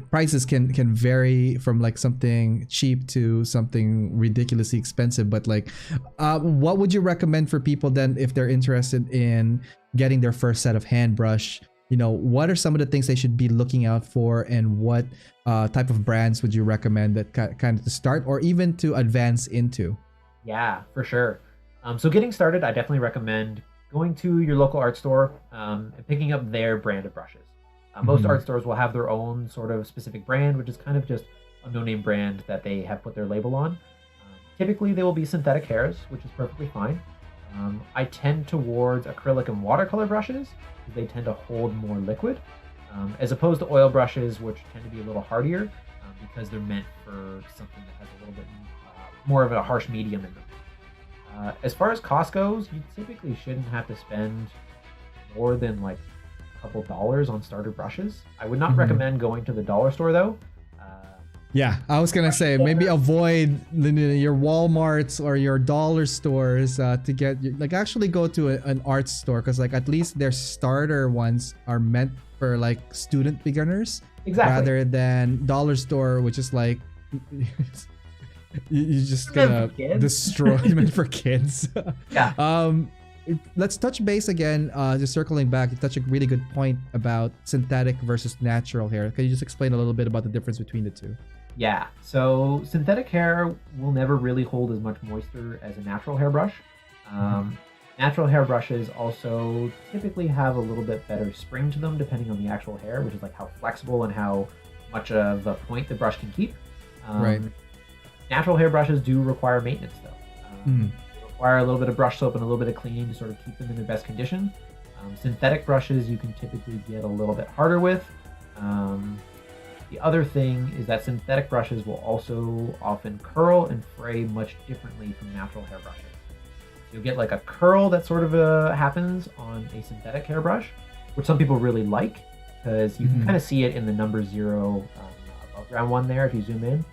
prices can vary from like something cheap to something ridiculously expensive. But like, what would you recommend for people then if they're interested in getting their first set of hand brush? You know, what are some of the things they should be looking out for, and what type of brands would you recommend that kind of to start or even to advance into? Yeah, for sure. So getting started, I definitely recommend going to your local art store and picking up their brand of brushes. Most art stores will have their own sort of specific brand, which is kind of just a no-name brand that they have put their label on. Typically, they will be synthetic hairs, which is perfectly fine. I tend towards acrylic and watercolor brushes because they tend to hold more liquid, as opposed to oil brushes, which tend to be a little hardier because they're meant for something that has a little bit more of a harsh medium in them. As far as cost goes, you typically shouldn't have to spend more than like a couple dollars on starter brushes. I would not recommend going to the dollar store though. Yeah, I was gonna say maybe avoid your Walmarts or your dollar stores to get like actually go to an art store because like at least their starter ones are meant for like student beginners rather than dollar store, which is like you're just gonna destroy meant for kids. Yeah. Let's touch base again. Just circling back, you touched a really good point about synthetic versus natural hair. Can you just explain a little bit about the difference between the two? Yeah, so synthetic hair will never really hold as much moisture as a natural hairbrush. Natural hairbrushes also typically have a little bit better spring to them depending on the actual hair, which is like how flexible and how much of a point the brush can keep. Right. Natural hairbrushes do require maintenance though. They require a little bit of brush soap and a little bit of cleaning to sort of keep them in their best condition. Synthetic brushes you can typically get a little bit harder with. The other thing is that synthetic brushes will also often curl and fray much differently from natural hair brushes. You'll get like a curl that sort of happens on a synthetic hairbrush, which some people really like because you can kind of see it in the number 0 above ground one there if you zoom in.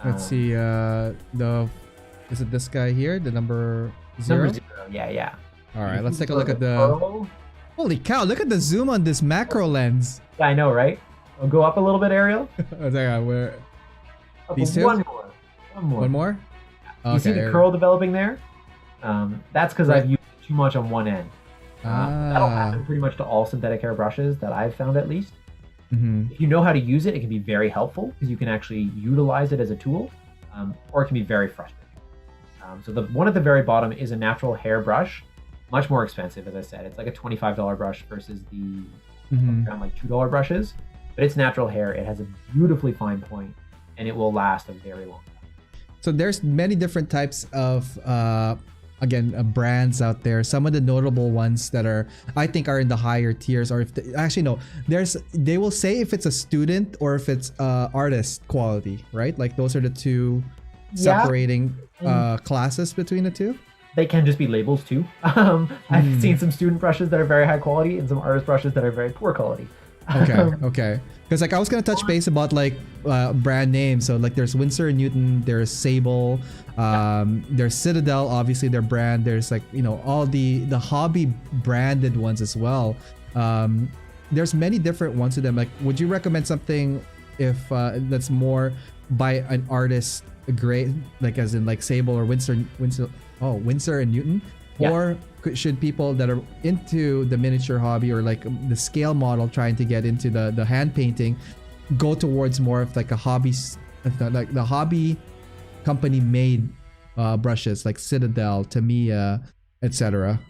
Let's see, is it this guy here, the number 0? Number 0, yeah. All right, let's take a look at the... curl. Holy cow, look at the zoom on this macro lens. Yeah, I know, right? I'll go up a little bit, Ariel. Where? These two? One more. One more? Okay, you see the curl developing there? That's because I've used too much on one end. That'll happen pretty much to all synthetic hair brushes that I've found at least. If you know how to use it, it can be very helpful because you can actually utilize it as a tool, or it can be very frustrating. So the one at the very bottom is a natural hair brush, much more expensive, as I said. It's like a $25 brush versus the around like $2 brushes. But it's natural hair. It has a beautifully fine point, and it will last a very long time. So there's many different types of brands out there. Some of the notable ones that I think are in the higher tiers, or if they will say if it's a student or if it's artist quality, right? Like those are the two separating classes between the two. They can just be labels too. I've seen some student brushes that are very high quality and some artist brushes that are very poor quality. Okay. Because like I was gonna touch base about like brand names. So like there's Winsor & Newton, there's Sable, there's Citadel, obviously their brand. There's like all the hobby branded ones as well. There's many different ones of them. Like, would you recommend something if that's more by an artist grade, like as in like Sable or Winsor & Newton, or should people that are into the miniature hobby or like the scale model trying to get into the hand painting go towards more of like a hobby, like the hobby company made brushes like Citadel, Tamiya, etc.?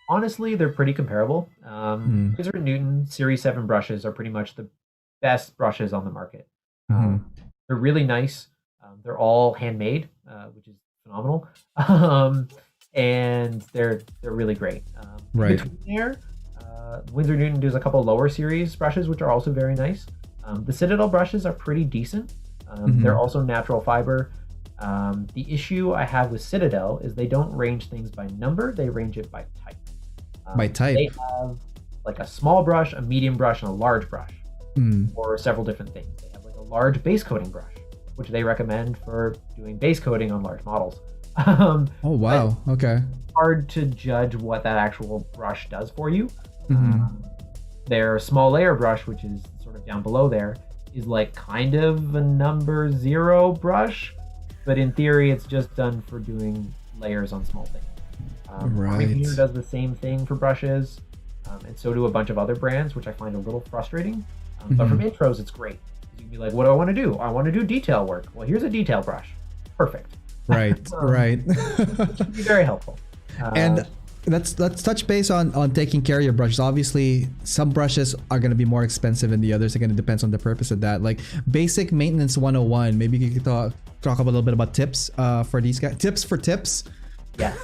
Honestly, they're pretty comparable. Winsor & Newton Series 7 brushes are pretty much the best brushes on the market. They're really nice. They're all handmade, which is phenomenal. And they're really great. Right. Between there, Winsor & Newton does a couple lower series brushes, which are also very nice. The Citadel brushes are pretty decent. They're also natural fiber. The issue I have with Citadel is they don't range things by number; they range it by type. By type. They have like a small brush, a medium brush, and a large brush, or several different things. They have like a large base coating brush, which they recommend for doing base coating on large models. Oh wow, okay. Hard to judge what that actual brush does for you. Their small layer brush, which is sort of down below there, is like kind of a number 0 brush, but in theory it's just done for doing layers on small things. Right. Meter does the same thing for brushes, and so do a bunch of other brands, which I find a little frustrating. But from intros, it's great. You can be like, what do I want to do? I want to do detail work. Well, here's a detail brush. Perfect. Right, right. Which can be very helpful. And let's touch base on taking care of your brushes. Obviously, some brushes are going to be more expensive than the others. Again, it depends on the purpose of that. Like basic maintenance 101. Maybe you could talk a little bit about tips for these guys. Tips for tips. Yes.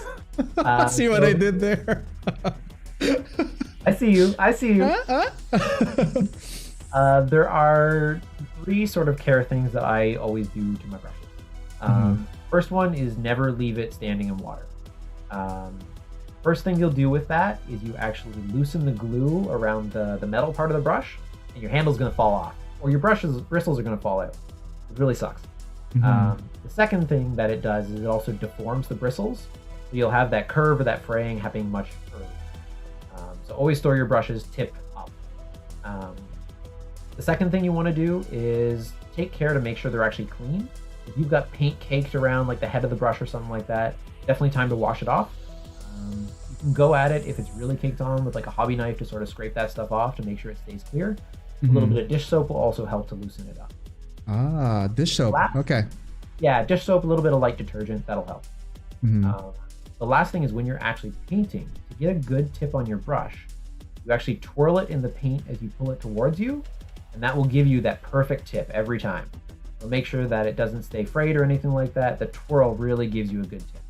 See what I did there? I see you. There are 3 sort of care things that I always do to my brushes. First one is never leave it standing in water. First thing you'll do with that is you actually loosen the glue around the metal part of the brush, and your handle's going to fall off, or your bristles are going to fall out. It really sucks. The second thing that it does is it also deforms the bristles, so you'll have that curve or that fraying happening much earlier. So always store your brushes tip up. The second thing you want to do is take care to make sure they're actually clean. If you've got paint caked around like the head of the brush or something like that, definitely time to wash it off. You can go at it if it's really caked on with like a hobby knife to sort of scrape that stuff off to make sure it stays clear. A little bit of dish soap will also help to loosen it up. Ah, dish soap. Okay. Yeah, dish soap, a little bit of light detergent, that'll help. The last thing is when you're actually painting, to get a good tip on your brush, you actually twirl it in the paint as you pull it towards you, and that will give you that perfect tip every time. So make sure that it doesn't stay frayed or anything like that. The twirl really gives you a good tip.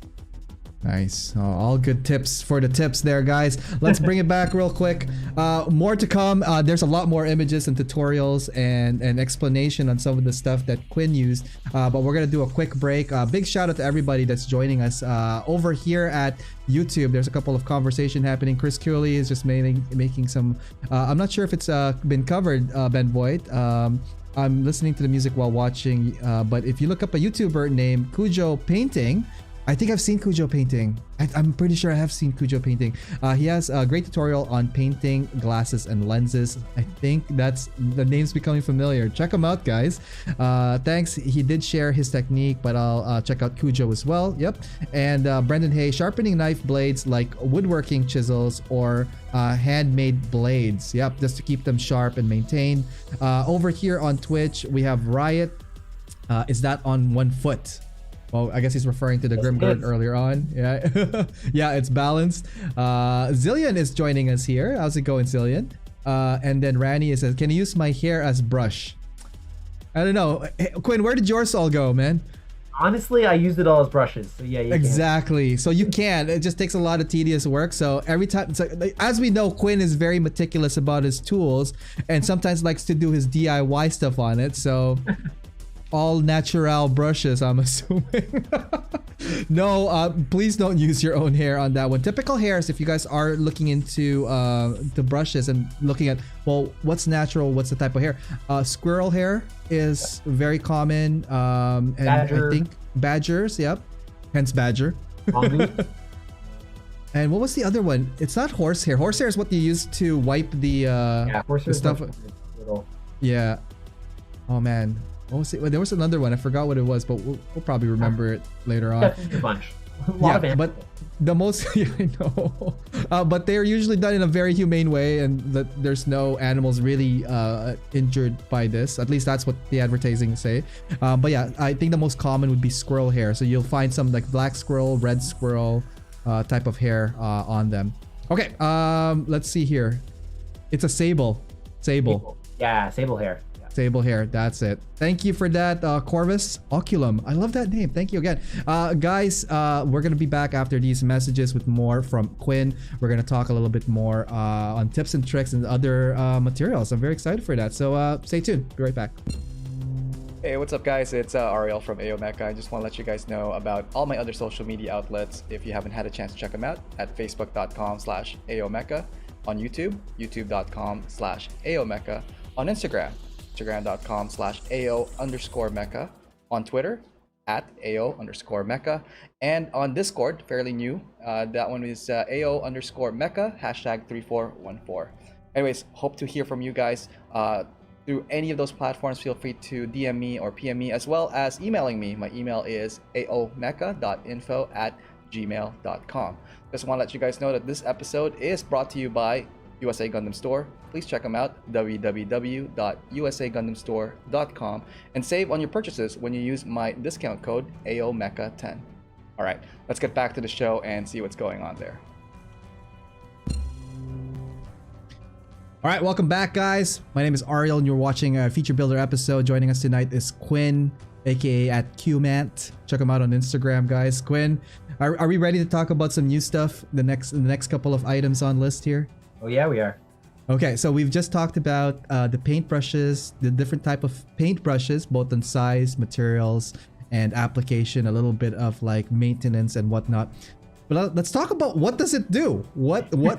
Nice. Oh, all good tips for the tips there, guys. Let's bring it back real quick. More to come. There's a lot more images and tutorials and explanation on some of the stuff that Quinn used. But we're going to do a quick break. Big shout out to everybody that's joining us over here at YouTube. There's a couple of conversation happening. Chris Curley is just making some... I'm not sure if it's been covered, Ben Voigt. I'm listening to the music while watching. But if you look up a YouTuber named Cujo Painting... I think I've seen Cujo painting. I'm pretty sure I have seen Cujo painting. He has a great tutorial on painting glasses and lenses. I think the name's becoming familiar. Check him out, guys. Thanks. He did share his technique, but I'll check out Cujo as well. Yep. And Brendan Hay, sharpening knife blades like woodworking chisels or handmade blades. Yep, just to keep them sharp and maintained. Over here on Twitch, we have Riot. Is that on 1 foot? Well, I guess he's referring to the Grimgird earlier on. Yeah, yeah, it's balanced. Zillion is joining us here. How's it going, Zillion? And then Rani says, "Can you use my hair as brush?" I don't know. Hey, Quinn, where did yours all go, man? Honestly, I used it all as brushes. So yeah, you exactly. Can. So you can. It just takes a lot of tedious work. So every time, as we know, Quinn is very meticulous about his tools and sometimes likes to do his DIY stuff on it. So. All natural brushes, I'm assuming. No, please don't use your own hair on that one. Typical hairs, if you guys are looking into the brushes and looking at, well, what's natural, what's the type of hair? Squirrel hair is very common. And badger. I think badgers, yep. Hence badger. And what was the other one? It's not horsehair. Horsehair is what you use to wipe the horsehair stuff. Yeah. Oh man. What was it? Well, there was another one. I forgot what it was, but we'll probably remember it later on. Definitely a bunch. Yeah, but the most I know. But they're usually done in a very humane way, and that there's no animals really injured by this. At least that's what the advertising say. But yeah, I think the most common would be squirrel hair. So you'll find some like black squirrel, red squirrel type of hair on them. Okay, let's see here. It's a sable. Yeah, sable hair. Sable hair, that's it. Thank you for that, Corvus Oculum. I love that name. Thank you again. Guys, we're going to be back after these messages with more from Quinn. We're going to talk a little bit more on tips and tricks and other materials. I'm very excited for that. So stay tuned. Be right back. Hey, what's up guys? It's Ariel from Mecha. I just want to let you guys know about all my other social media outlets if you haven't had a chance to check them out at facebook.com/Mecha. on YouTube, youtube.com/AOMecha, on Instagram, instagram.com/AO_Mecha, on Twitter, @AO_Mecha, and on Discord, fairly new. That one is AO_Mecha, #3414. Anyways, hope to hear from you guys through any of those platforms. Feel free to DM me or PM me, as well as emailing me. My email is aomecha.info@gmail.com. Just want to let you guys know that this episode is brought to you by USA Gundam Store. Please check them out, www.usagundamstore.com, and save on your purchases when you use my discount code AOMecha10. All right, let's get back to the show and see what's going on there. All right, welcome back, guys. My name is Ariel, and you're watching a feature builder episode. Joining us tonight is Quinn, aka @QMant. Check him out on Instagram, guys. Quinn, are we ready to talk about some new stuff? The next couple of items on list here. Oh yeah, we are. Okay, so we've just talked about the paintbrushes, the different type of paintbrushes, both in size, materials, and application. A little bit of like maintenance and whatnot. But let's talk about what does it do? What what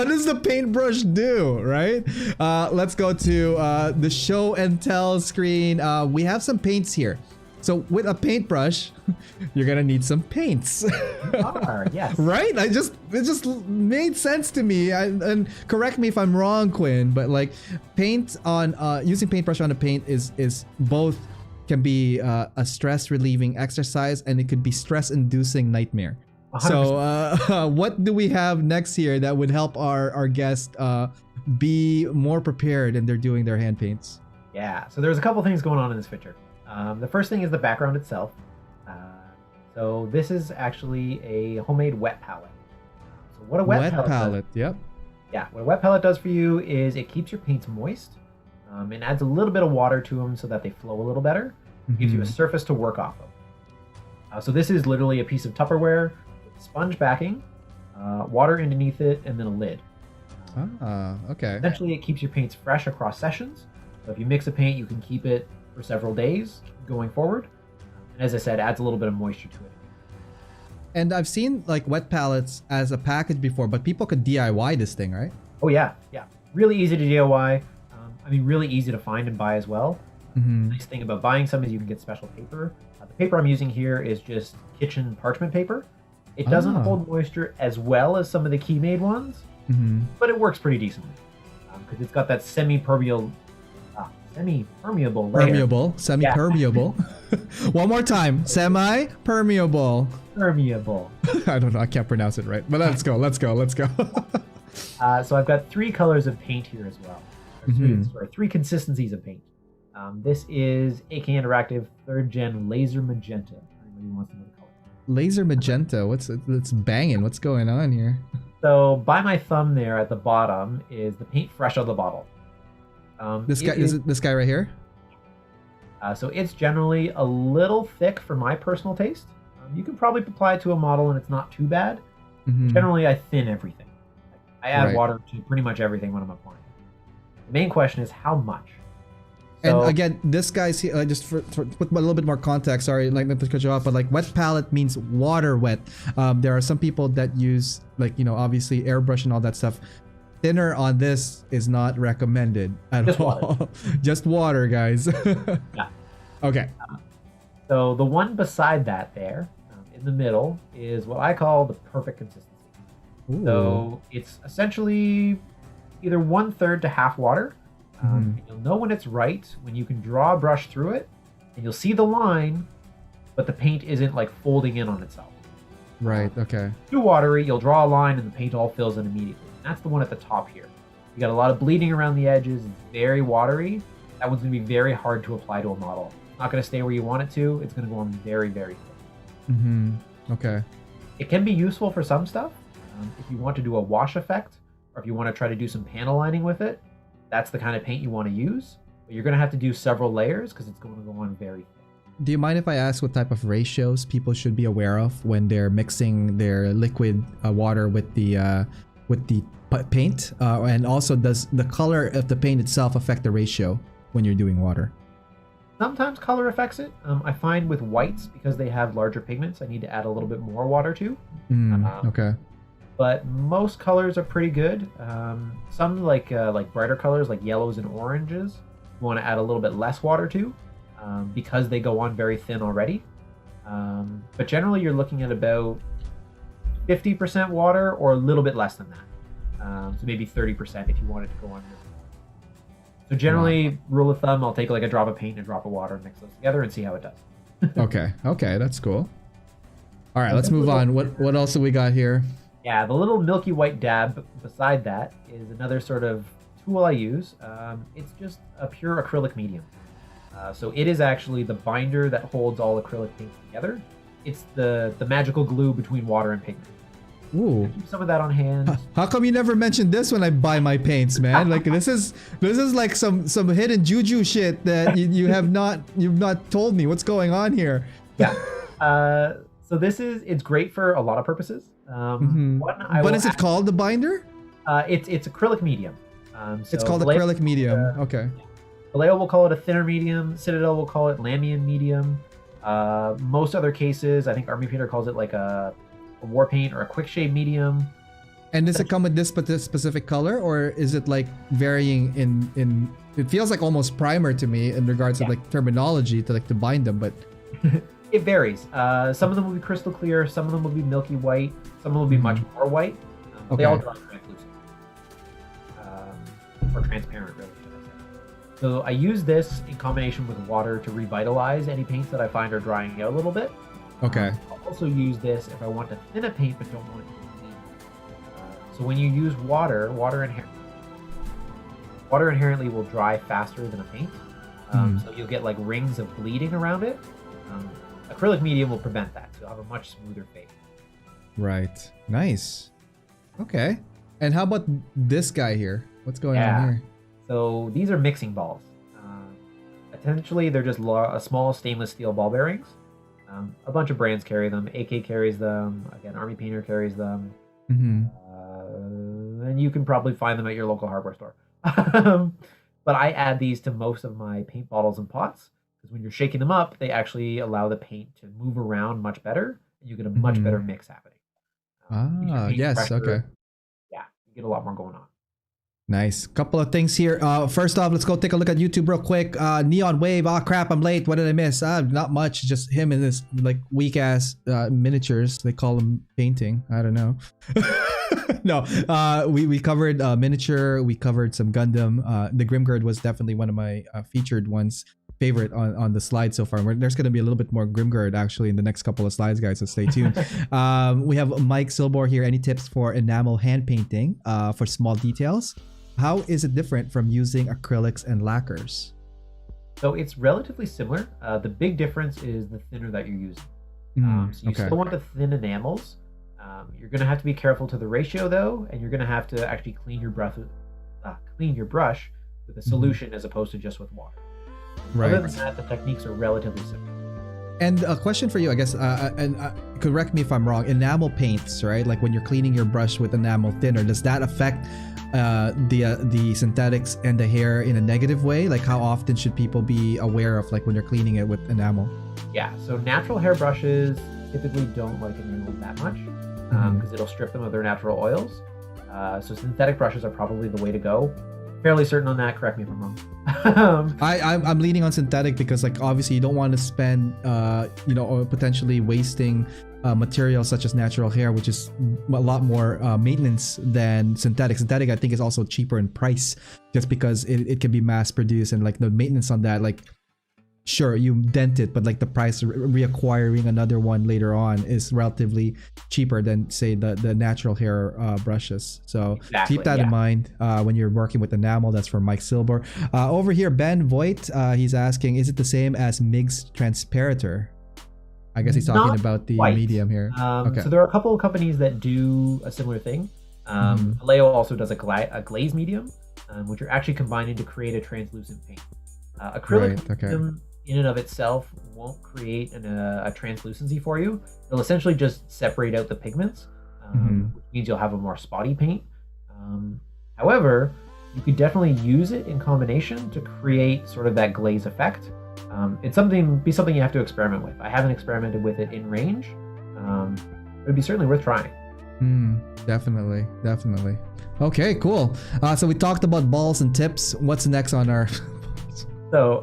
does the paintbrush do, right? Let's go to the show and tell screen. We have some paints here. So with a paintbrush, you're gonna need some paints. Yes. Right? It just made sense to me. And correct me if I'm wrong, Quinn, but like paint on using paintbrush on a paint is both can be a stress relieving exercise, and it could be stress inducing nightmare. 100%. So what do we have next here that would help our guest be more prepared and they're doing their hand paints? Yeah, so there's a couple things going on in this picture. The first thing is the background itself. So this is actually a homemade wet palette. So what a wet palette does, yep. Yeah, what a wet palette does for you is it keeps your paints moist and adds a little bit of water to them so that they flow a little better. Gives you a surface to work off of. So this is literally a piece of Tupperware with sponge backing, water underneath it, and then a lid. Okay. Essentially, it keeps your paints fresh across sessions. So if you mix a paint, you can keep it for several days going forward. And as I said, adds a little bit of moisture to it. And I've seen like wet palettes as a package before, but people could DIY this thing, right? Oh yeah, yeah. Really easy to DIY. Really easy to find and buy as well. The nice thing about buying some is you can get special paper. The paper I'm using here is just kitchen parchment paper. It doesn't hold moisture as well as some of the Key-Made ones, but it works pretty decently because it's got that semi-permeable layer. Semi-permeable. One more time. Semi-permeable. Permeable. I don't know. I can't pronounce it right. But let's go. So I've got 3 colors of paint here as well. Three consistencies of paint. This is AK Interactive 3rd Gen Laser Magenta. Anybody wants to know the color? Laser Magenta. It's banging. What's going on here? So by my thumb there at the bottom is the paint fresh out of the bottle. This guy right here? So it's generally a little thick for my personal taste. You can probably apply it to a model and it's not too bad. Generally, I thin everything. I add water to pretty much everything when I'm applying. The main question is how much? And again, this guy's here, just for put a little bit more context, sorry, like not to cut you off, but like wet palette means water wet. There are some people that use obviously airbrush and all that stuff. Thinner on this is not recommended at all. Water. Just water, guys. Yeah. Okay. So the one beside that there, in the middle, is what I call the perfect consistency. Ooh. So it's essentially either 1/3 to half water. And you'll know when it's right when you can draw a brush through it, and you'll see the line, but the paint isn't like folding in on itself. Right. Okay. Too watery, you'll draw a line and the paint all fills in immediately. And that's the one at the top here. You got a lot of bleeding around the edges. It's very watery. That one's going to be very hard to apply to a model. It's not going to stay where you want it to. It's going to go on very, very thick. Okay. It can be useful for some stuff. If you want to do a wash effect, or if you want to try to do some panel lining with it, that's the kind of paint you want to use. But you're going to have to do several layers because it's going to go on very thick. Do you mind if I ask what type of ratios people should be aware of when they're mixing their liquid water with the paint? And also, does the color of the paint itself affect the ratio when you're doing water? Sometimes color affects it. I find with whites, because they have larger pigments, I need to add a little bit more water to. Okay. but most colors are pretty good. Some like brighter colors like yellows and oranges, you want to add a little bit less water to, because they go on very thin already. But generally you're looking at about 50% water or a little bit less than that. So maybe 30% if you wanted to go on really thin. So generally, rule of thumb, I'll take like a drop of paint and a drop of water, mix those together and see how it does. Okay, that's cool. All right, let's move on. What else do we got here? Yeah, the little milky white dab beside that is another sort of tool I use. It's just a pure acrylic medium. So it is actually the binder that holds all acrylic paints together. It's the magical glue between water and pigment. Ooh. Keep some of that on hand. How come you never mentioned this when I buy my paints, man? Like this is like some hidden juju shit that you've not told me what's going on here. Yeah. So it's great for a lot of purposes. But is it called the binder? It's acrylic medium. It's called acrylic medium. Okay. Vallejo will call it a thinner medium. Citadel will call it Lamian medium. Most other cases, I think Army Painter calls it like a war paint or a quick shade medium. And does it come with this specific color, or is it like varying in it feels like almost primer to me in regards to like terminology to like to bind them, but it varies. Some of them will be crystal clear, some of them will be milky white, some will be much more white. They all dry translucent. Or transparent, really. So I use this in combination with water to revitalize any paints that I find are drying out a little bit. Okay. I'll also use this if I want to thin a paint but don't want it to be clean. So when you use water inherently will dry faster than a paint. So you'll get like rings of bleeding around it. Acrylic medium will prevent that, so you'll have a much smoother fade. Right. Nice. Okay. And how about this guy here? What's going on here? So these are mixing balls. Essentially, they're just small stainless steel ball bearings. A bunch of brands carry them. AK carries them. Again, Army Painter carries them. And you can probably find them at your local hardware store. But I add these to most of my paint bottles and pots, because when you're shaking them up, they actually allow the paint to move around much better, and you get a much better mix happening. Yes, pressure, okay. Yeah, you get a lot more going on. Nice. Couple of things here. First off, let's go take a look at YouTube real quick. Neon Wave. Oh crap, I'm late. What did I miss? Not much. Just him and his like weak ass miniatures. They call them painting. I don't know. No. We covered miniature. We covered some Gundam. The Grimgird was definitely one of my featured ones. Favorite on the slide so far. There's going to be a little bit more Grimgird actually in the next couple of slides, guys, so stay tuned. We have Mike Silbor here. Any tips for enamel hand painting for small details? How is it different from using acrylics and lacquers? So it's relatively similar. The big difference is the thinner that you're using. So you still want to thin enamels. You're going to have to be careful to the ratio though, and you're going to have to actually clean your brush with a solution as opposed to just with water. Right. Other than that, the techniques are relatively simple. And a question for you, I guess, and correct me if I'm wrong, enamel paints, right? Like when you're cleaning your brush with enamel thinner, does that affect the synthetics and the hair in a negative way? Like how often should people be aware of like when you're cleaning it with enamel? Yeah, so natural hair brushes typically don't like enamel that much because it'll strip them of their natural oils. So synthetic brushes are probably the way to go. Fairly certain on that. Correct me if I'm wrong. I'm leaning on synthetic because like obviously you don't want to spend or potentially wasting material such as natural hair, which is a lot more maintenance than synthetic. Synthetic I think is also cheaper in price just because it can be mass produced, and like the maintenance on that, like sure you dent it, but like the price of reacquiring another one later on is relatively cheaper than say the natural hair brushes. So keep that in mind when you're working with enamel. That's from Mike Silber. Over here, Ben Voigt, he's asking, is it the same as MIG's transparator? I guess he's talking about the medium here. So there are a couple of companies that do a similar thing. Vallejo also does a glaze medium, which are actually combining to create a translucent paint. Acrylic medium in and of itself won't create a translucency for you. It'll essentially just separate out the pigments, which means you'll have a more spotty paint. However, you could definitely use it in combination to create sort of that glaze effect. It's something you have to experiment with. I haven't experimented with it in range. It'd be certainly worth trying. Definitely, definitely. Okay, cool. So we talked about balls and tips. What's next on our? So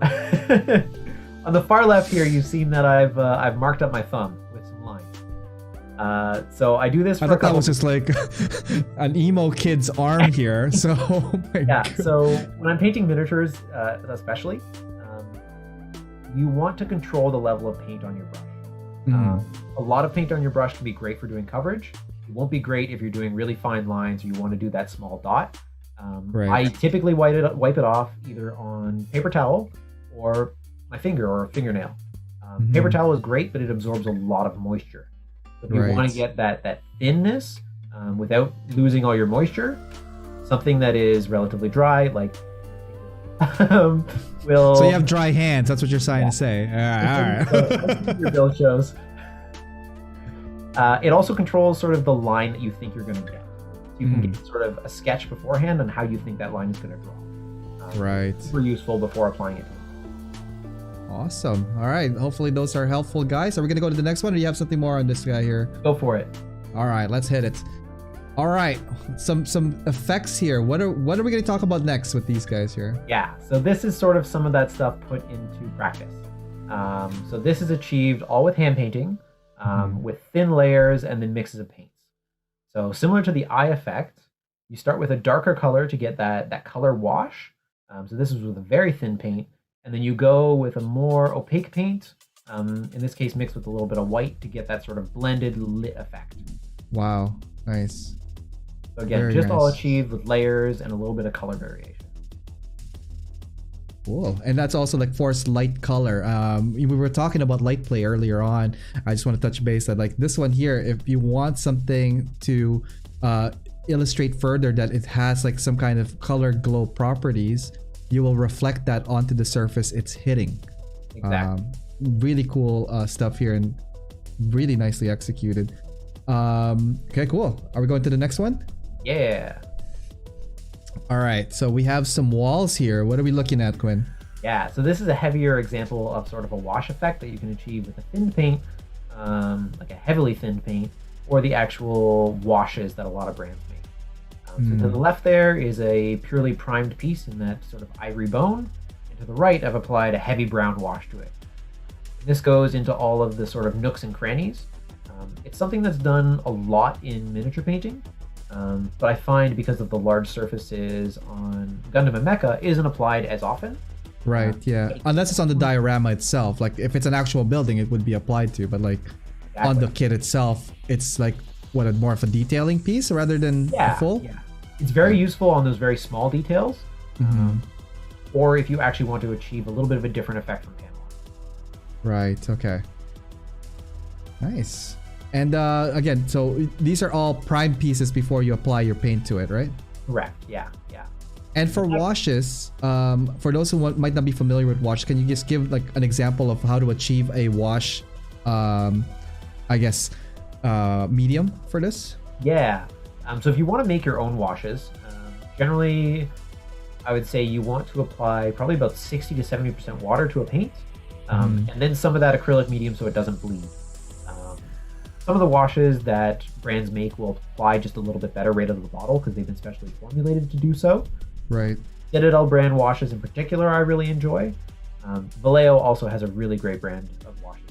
on the far left here, you've seen that I've marked up my thumb with some lines. So I do this for I thought that was just like an emo kid's arm here. So yeah. So when I'm painting miniatures, especially, you want to control the level of paint on your brush. A lot of paint on your brush can be great for doing coverage. It won't be great if you're doing really fine lines or you want to do that small dot. Right. I typically wipe it off either on paper towel or my finger or a fingernail. Paper towel is great, but it absorbs a lot of moisture. So if you want to get that thinness without losing all your moisture, something that is relatively dry, like will. So you have dry hands. That's what you're trying to say. All right. Your build shows. It also controls sort of the line that you think you're going to get. You can get sort of a sketch beforehand on how you think that line is going to draw. Right. Super useful before applying it. Awesome. All right. Hopefully those are helpful, guys. Are we going to go to the next one, or do you have something more on this guy here? Go for it. All right. Let's hit it. All right. Some effects here. What are we going to talk about next with these guys here? Yeah. So this is sort of some of that stuff put into practice. So this is achieved all with hand painting. With thin layers and then mixes of paints. So similar to the eye effect, you start with a darker color to get that color wash. So this is with a very thin paint, and then you go with a more opaque paint, in this case mixed with a little bit of white to get that sort of blended lit effect. Wow, nice. So again, Very just all nice. achieved with layers and a little bit of color variation. Cool. And that's also like forced light color. We were talking about light play earlier on. I just want to touch base that like this one here, if you want something to illustrate further that it has like some kind of color glow properties, you will reflect that onto the surface it's hitting. Exactly. Really cool stuff here and really nicely executed. Okay, cool. Are we going to the next one? Yeah. All right, so we have some walls here. What are we looking at, Quinn? Yeah, so this is a heavier example of sort of a wash effect that you can achieve with a thin paint, like a heavily thin paint, or the actual washes that a lot of brands make. So to the left there is a purely primed piece in that sort of ivory bone, and to the right I've applied a heavy brown wash to it. This goes into all of the sort of nooks and crannies. It's something that's done a lot in miniature painting. But I find because of the large surfaces on Gundam and Mecha isn't applied as often. Right, yeah. Unless it's on the diorama itself. Like if it's an actual building, it would be applied to. But like on the kit itself, it's like what, more of a detailing piece rather than a full? Yeah. It's very useful on those very small details. Or if you actually want to achieve a little bit of a different effect from panel. Right, okay. Nice. And again, so these are all primed pieces before you apply your paint to it, right? Correct, yeah. And for washes, for those who might not be familiar with wash, can you just give like an example of how to achieve a wash, I guess, medium for this? Yeah. So if you want to make your own washes, generally, I would say you want to apply probably about 60 to 70% water to a paint, and then some of that acrylic medium so it doesn't bleed. Some of the washes that brands make will apply just a little bit better right out of the bottle because they've been specially formulated to do so. Right. Citadel brand washes in particular I really enjoy. Vallejo also has a really great brand of washes.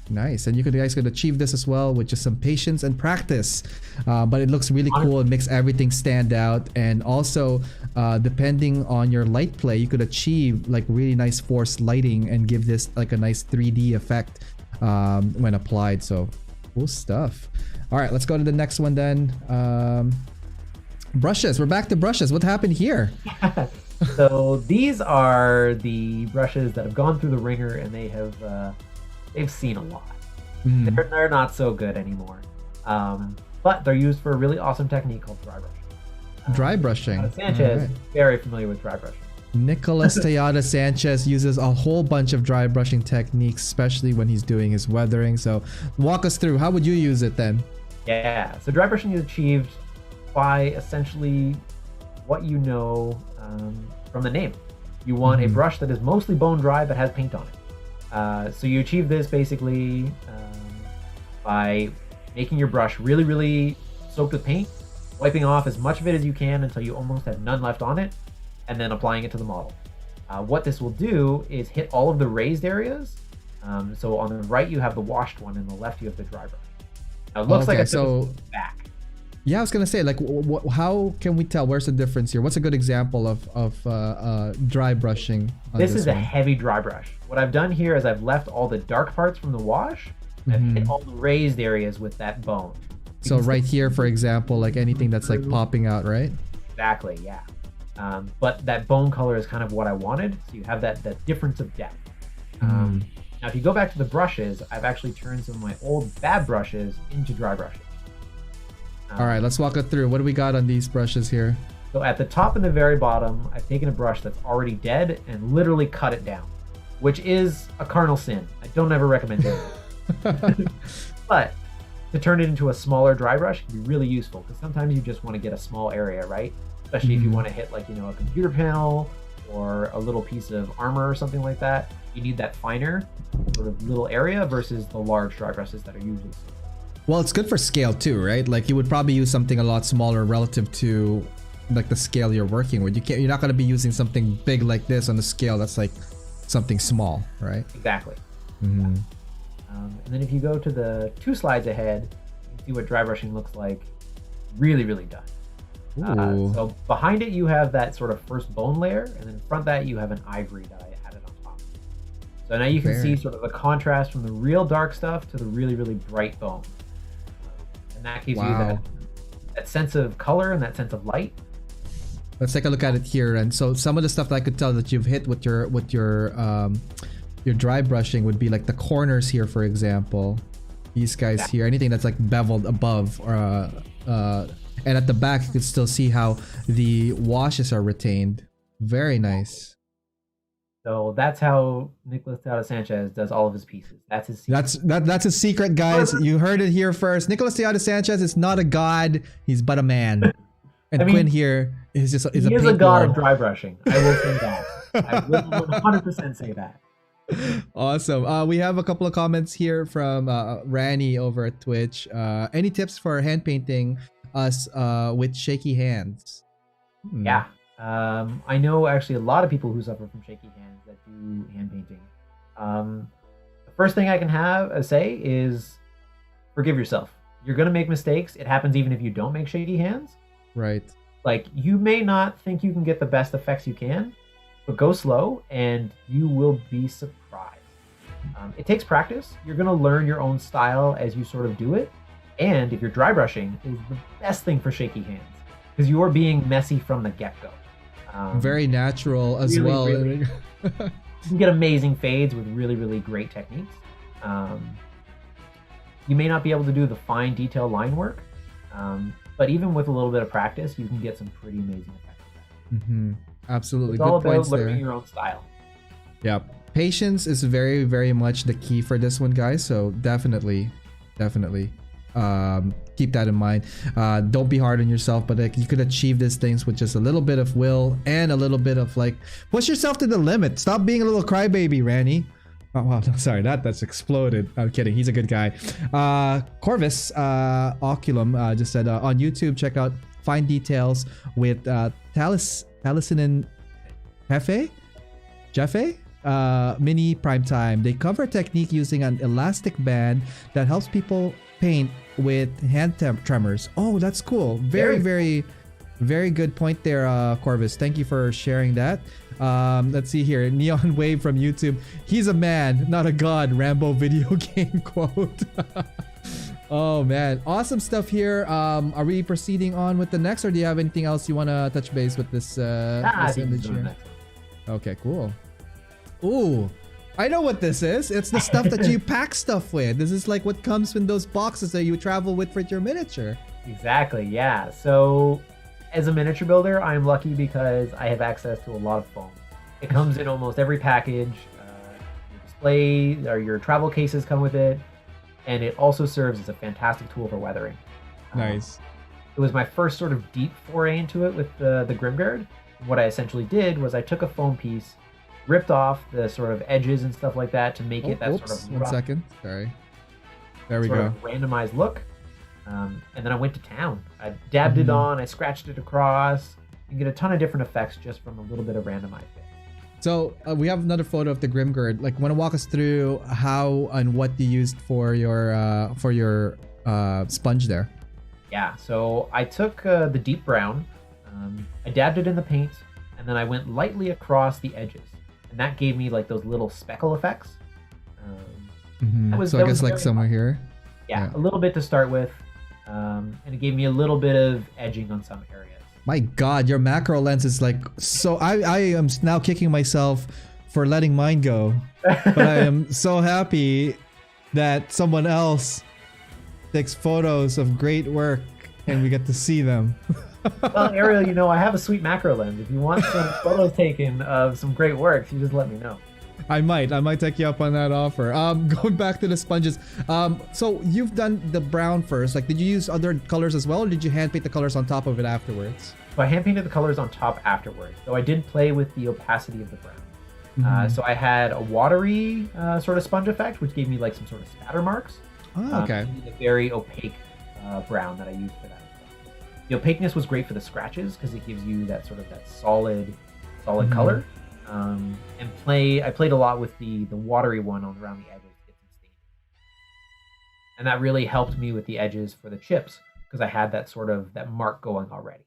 Nice. And you guys could achieve this as well with just some patience and practice. But it looks really cool. It makes everything stand out. And also, depending on your light play, you could achieve like really nice forced lighting and give this like a nice 3D effect when applied. So cool stuff. All right, let's go to the next one then. Brushes. We're back to brushes. What happened here? So these are the brushes that have gone through the ringer and they have they've seen a lot. They're not so good anymore, but they're used for a really awesome technique called dry brushing. Dry brushing. Sanchez, very familiar with dry brushing. Nicholas Tejada Sanchez uses a whole bunch of dry brushing techniques, especially when he's doing his weathering. So walk us through. How would you use it then? Yeah, so dry brushing is achieved by essentially what you know from the name. You want a brush that is mostly bone dry but has paint on it. So you achieve this basically by making your brush really, really soaked with paint, wiping off as much of it as you can until you almost have none left on it, and then applying it to the model. What this will do is hit all of the raised areas. So on the right you have the washed one, and on the left you have the dry brush. Now it looks like it's back. Yeah, I was gonna say, like, how can we tell? Where's the difference here? What's a good example of dry brushing? This is a heavy dry brush. What I've done here is I've left all the dark parts from the wash. I've hit all the raised areas with that bone. So right here, for example, like anything that's like popping out, right? Exactly, yeah. But that bone color is kind of what I wanted. So you have that difference of depth. Now, if you go back to the brushes, I've actually turned some of my old bad brushes into dry brushes. All right, let's walk it through. What do we got on these brushes here? So at the top and the very bottom, I've taken a brush that's already dead and literally cut it down, which is a carnal sin. I don't ever recommend it. But to turn it into a smaller dry brush can be really useful, because sometimes you just want to get a small area, right? Especially if you want to hit, like, a computer panel or a little piece of armor or something like that. You need that finer sort of little area versus the large dry brushes that are usually. Well, it's good for scale too, right? Like you would probably use something a lot smaller relative to like the scale you're working with. You're not going to be using something big like this on the scale that's like something small, right? Exactly. And then if you go to the 2 slides ahead, you can see what dry brushing looks like. Really, really done. So behind it you have that sort of first bone layer, and then in front of that you have an ivory that I added on top. So now you can see sort of the contrast from the real dark stuff to the really, really bright bone. And that gives you that sense of color and that sense of light. Let's take a look at it here. And so some of the stuff that I could tell that you've hit with your dry brushing would be like the corners here, for example. These guys here, anything that's like beveled above, or and at the back you can still see how the washes are retained. Very nice. So that's how Nicolas Teodo Sanchez does all of his pieces. That's his secret. That's a secret, guys. You heard it here first. Nicolas Teodo Sanchez is not a god. He's but a man. And Quinn here is just he is a god of dry brushing. I will say that. I will 100% say that. Awesome. We have a couple of comments here from Rani over at Twitch. Any tips for hand painting us with shaky hands? Yeah. I know actually a lot of people who suffer from shaky hands that do hand painting. The first thing I can say is forgive yourself. You're going to make mistakes. It happens even if you don't make shaky hands. Right. Like, you may not think you can get the best effects you can, but go slow and you will be surprised. It takes practice. You're going to learn your own style as you sort of do it. And if you're dry brushing, it is the best thing for shaky hands, because you're being messy from the get-go. Very natural as well. Really, you can get amazing fades with really, really great techniques. You may not be able to do the fine detail line work, but even with a little bit of practice, you can get some pretty amazing effects. Absolutely. It's all about learning your own style. Yeah. Patience is very, very much the key for this one, guys. So definitely keep that in mind. Don't be hard on yourself, but like, you could achieve these things with just a little bit of will and a little bit of like push yourself to the limit. Stop being a little crybaby, Ranny. Oh wow, no, sorry, that's exploded. I'm kidding. He's a good guy. Corvus Oculum just said on YouTube, check out Fine Details with Taliesin and Jeffe Mini Primetime. They cover technique using an elastic band that helps people paint with hand tremors. Oh, that's cool. Very good point there, Corvus. Thank you for sharing that. Let's see here. Neon Wave from YouTube. He's a man, not a god. Rambo video game quote. Oh man, awesome stuff here. Are we proceeding on with the next, or do you have anything else you want to touch base with this image here? Okay, cool. Ooh, I know what this is. It's the stuff that you pack stuff with. This is like what comes in those boxes that you travel with for your miniature. Exactly, yeah. So as a miniature builder, I'm lucky because I have access to a lot of foam. It comes in almost every package. Your display or your travel cases come with it. And it also serves as a fantastic tool for weathering. Nice. It was my first sort of deep foray into it with the Grimguard. What I essentially did was I took a foam piece, ripped off the sort of edges and stuff like that to make it that sort of rough, 1 second. Sorry. There we sort go. of randomized look. And then I went to town. I dabbed it on, I scratched it across. You can get a ton of different effects just from a little bit of randomized bits. So we have another photo of the Grimgird. Like, want to walk us through how and what you used for your sponge there? Yeah, so I took the deep brown, I dabbed it in the paint, and then I went lightly across the edges. And that gave me like those little speckle effects. So I guess like somewhere here. Yeah, a little bit to start with. And it gave me a little bit of edging on some areas. My God, your macro lens is like so. I am now kicking myself for letting mine go, but I am so happy that someone else takes photos of great work and we get to see them. Well, Ariel, I have a sweet macro lens. If you want some photos taken of some great works, you just let me know. I might take you up on that offer. Going back to the sponges. So you've done the brown first. Like, did you use other colors as well, or did you hand paint the colors on top of it afterwards? So I hand painted the colors on top afterwards. So I did play with the opacity of the brown. So I had a watery sort of sponge effect, which gave me like some sort of spatter marks. Oh, okay. And a very opaque brown that I used for that as well. The opaqueness was great for the scratches because it gives you that sort of that solid color. And I played a lot with the watery one around the edges to get some stain. And that really helped me with the edges for the chips because I had that sort of that mark going already.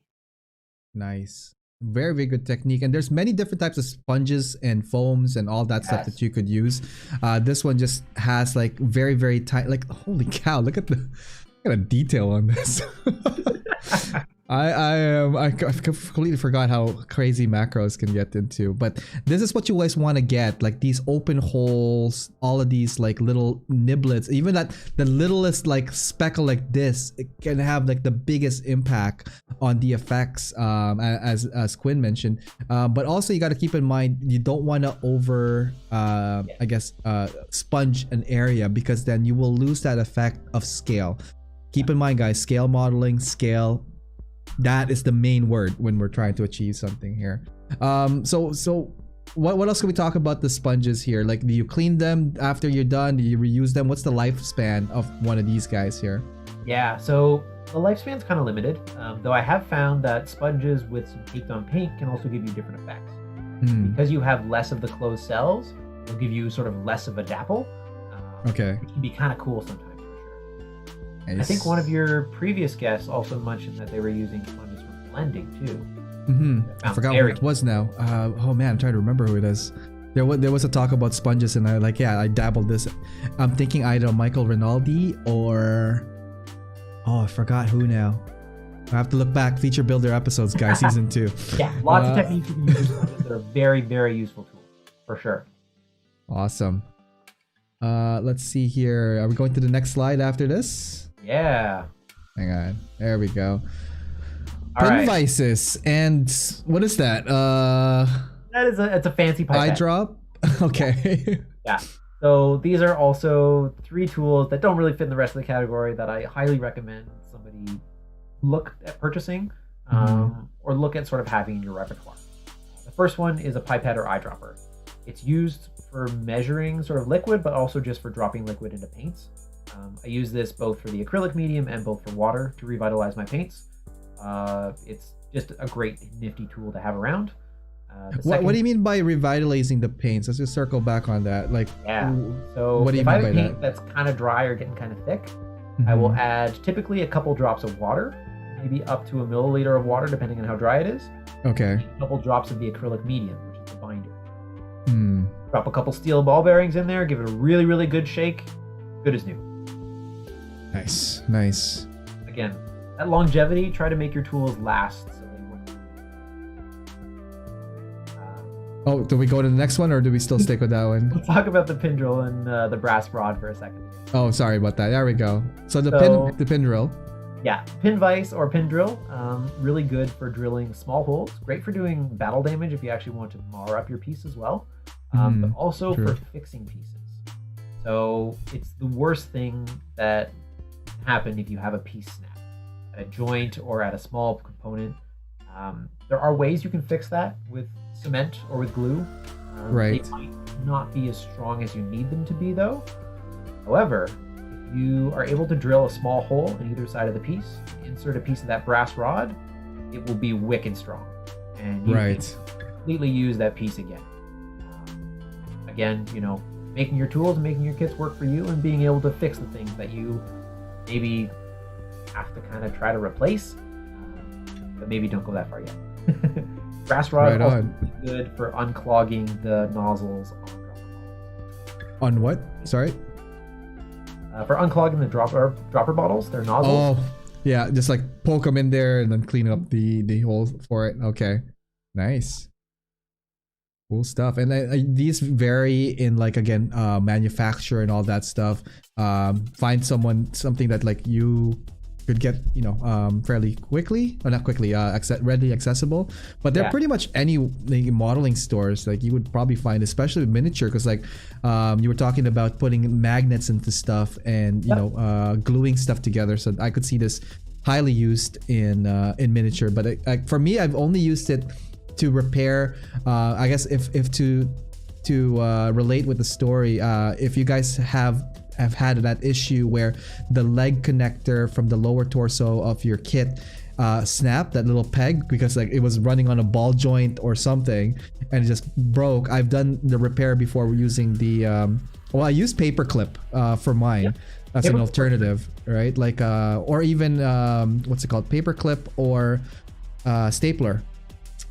Nice. Very, very good technique. And there's many different types of sponges and foams and all that stuff that you could use. This one just has like very, very tight, like, holy cow, look at the detail on this. I completely forgot how crazy macros can get into, but this is what you guys want to get, like these open holes, all of these like little niblets, even that the littlest like speckle like this, it can have like the biggest impact on the effects, as Quinn mentioned. But also you got to keep in mind you don't want to over sponge an area, because then you will lose that effect of scale. Keep in mind, guys, scale modeling, scale, that is the main word when we're trying to achieve something here. So what else can we talk about the sponges here? Like, do you clean them after you're done? Do you reuse them? What's the lifespan of one of these guys here? Yeah, so the lifespan's kind of limited, though I have found that sponges with some caked on paint can also give you different effects. Because you have less of the closed cells, it'll give you sort of less of a dapple. Which can be kind of cool sometimes. Nice. I think one of your previous guests also mentioned that they were using sponges for blending too. I forgot what it was now. Oh man, I'm trying to remember who it is. There was a talk about sponges, and I dabbled this. I'm thinking either Michael Rinaldi or I forgot who now. I have to look back. Feature builder episodes, guys, season 2. Yeah, lots of techniques you can use with sponges that are very, very useful tools for sure. Awesome. Let's see here. Are we going to the next slide after this? Yeah. Hang on. There we go. All Pin right. vices. And what is that? It's a fancy pipette. Eye drop? Okay. Yeah. So these are also 3 tools that don't really fit in the rest of the category that I highly recommend somebody look at purchasing or look at sort of having in your repertoire. The first one is a pipette or eyedropper. It's used for measuring sort of liquid, but also just for dropping liquid into paints. I use this both for the acrylic medium and both for water to revitalize my paints. It's just a great nifty tool to have around. What do you mean by revitalizing the paints? Let's just circle back on that. Like, so what do you if I mean have by a paint that? that's kind of dry or getting kind of thick, I will add typically a couple drops of water, maybe up to a milliliter of water, depending on how dry it is. Okay. A couple drops of the acrylic medium, which is the binder. Drop a couple steel ball bearings in there, give it a really, really good shake. Good as new. Nice, nice. Again, that longevity, try to make your tools last. So they won't. Do we go to the next one, or do we still stick with that one? We'll talk about the pin drill and the brass rod for a second. Oh, sorry about that. There we go. So the pin drill. Yeah, pin vise or pin drill, really good for drilling small holes. Great for doing battle damage if you actually want to mar up your piece as well, but also for fixing pieces. So it's the worst thing that can happen if you have a piece snap at a joint or at a small component. There are ways you can fix that with cement or with glue. Right. They might not be as strong as you need them to be, though. However, if you are able to drill a small hole in either side of the piece, insert a piece of that brass rod, it will be wicked strong. And you can completely use that piece again. Again, making your tools and making your kits work for you and being able to fix the things that you maybe have to kind of try to replace, but maybe don't go that far yet. Brass rod is also good for unclogging the nozzles on dropper bottles. On what? Sorry? For unclogging the dropper bottles, their nozzles. Oh, yeah, just like poke them in there and then clean up the hole for it. Okay, nice. Cool stuff. And these vary in like, again, manufacture and all that stuff. Find something that like you could get, fairly quickly, or not quickly, readily accessible. But they're pretty much any modeling stores like you would probably find, especially with miniature, because like you were talking about putting magnets into stuff and gluing stuff together. So I could see this highly used in miniature. But for me, I've only used it to repair. I guess if to relate with the story, if you guys have had that issue where the leg connector from the lower torso of your kit snapped, that little peg, because like it was running on a ball joint or something and it just broke. I've done the repair before using the I used paper clip for mine. That's an alternative, right? Like or even what's it called, paper clip or stapler,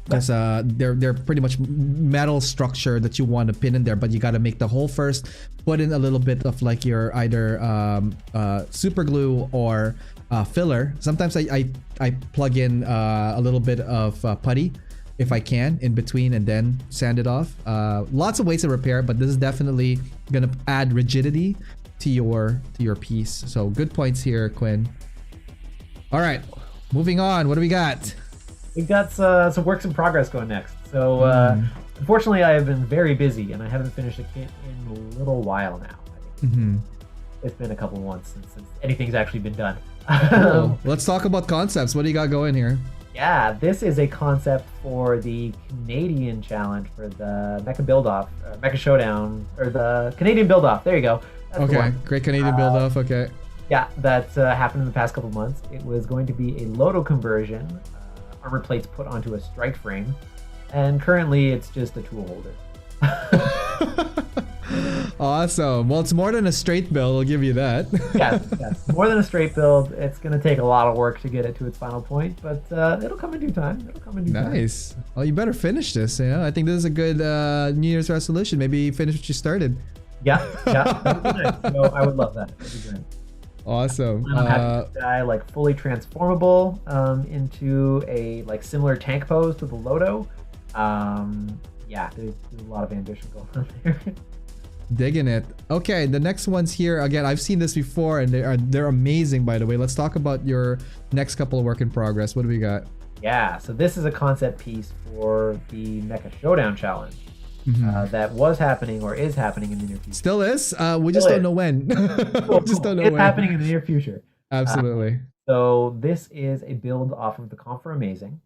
because they're pretty much metal structure that you want to pin in there, but you got to make the hole first, put in a little bit of like your either super glue or filler. Sometimes I plug in a little bit of putty if I can in between and then sand it off. Lots of ways to repair, but this is definitely gonna add rigidity to your piece. So good points here, Quinn. All right, moving on. What do we got? We've got some works in progress going next. So unfortunately, I have been very busy and I haven't finished a kit in a little while now. I think it's been a couple of months since anything's actually been done. Cool. Let's talk about concepts. What do you got going here? Yeah, this is a concept for the Canadian challenge for the Mecha Build-Off, Mecha Showdown, or the Canadian Build-Off. There you go. That's okay, great Canadian Build-Off. Okay. Yeah, that's happened in the past couple of months. It was going to be a Loto conversion, armor plates put onto a strike frame, and currently it's just a tool holder. Awesome. Well, it's more than a straight build, I'll give you that. yes. More than a straight build. It's going to take a lot of work to get it to its final point, but it'll come in due time. Nice. Well, you better finish this. I think this is a good New Year's resolution. Maybe finish what you started. Yeah. That would be nice. I would love that. That'd be great. Awesome. I'm having this guy like fully transformable into a like similar tank pose to the Loto. There's a lot of ambition going on there. Digging it. Okay, the next one's here. Again, I've seen this before and they're amazing, by the way. Let's talk about your next couple of work in progress. What do we got? Yeah, so this is a concept piece for the Mecha Showdown challenge. That was happening or is happening in the near future. Still is? We just don't know when. It's happening in the near future. Absolutely. So this is a build off of the Comp for Amazing.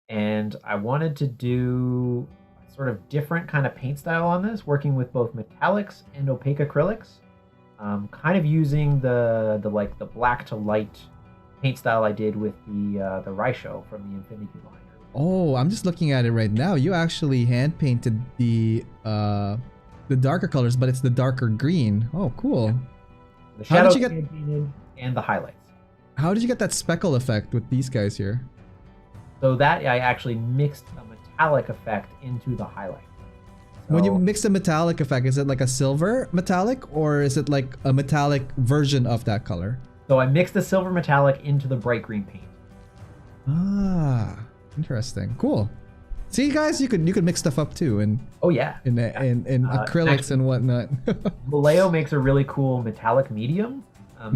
And I wanted to do a sort of different kind of paint style on this, working with both metallics and opaque acrylics. Kind of using the black to light paint style I did with the Raisho from the Infinity line. Oh, I'm just looking at it right now. You actually hand painted the darker colors, but it's the darker green. Oh, cool. Yeah. The shadows painted and the highlights. How did you get that speckle effect with these guys here? So that I actually mixed a metallic effect into the highlight. So, when you mix a metallic effect, is it like a silver metallic or is it like a metallic version of that color? So I mixed the silver metallic into the bright green paint. Ah. Interesting. Cool. See, guys, you could mix stuff up too, and in acrylics and whatnot. Vallejo makes a really cool metallic medium.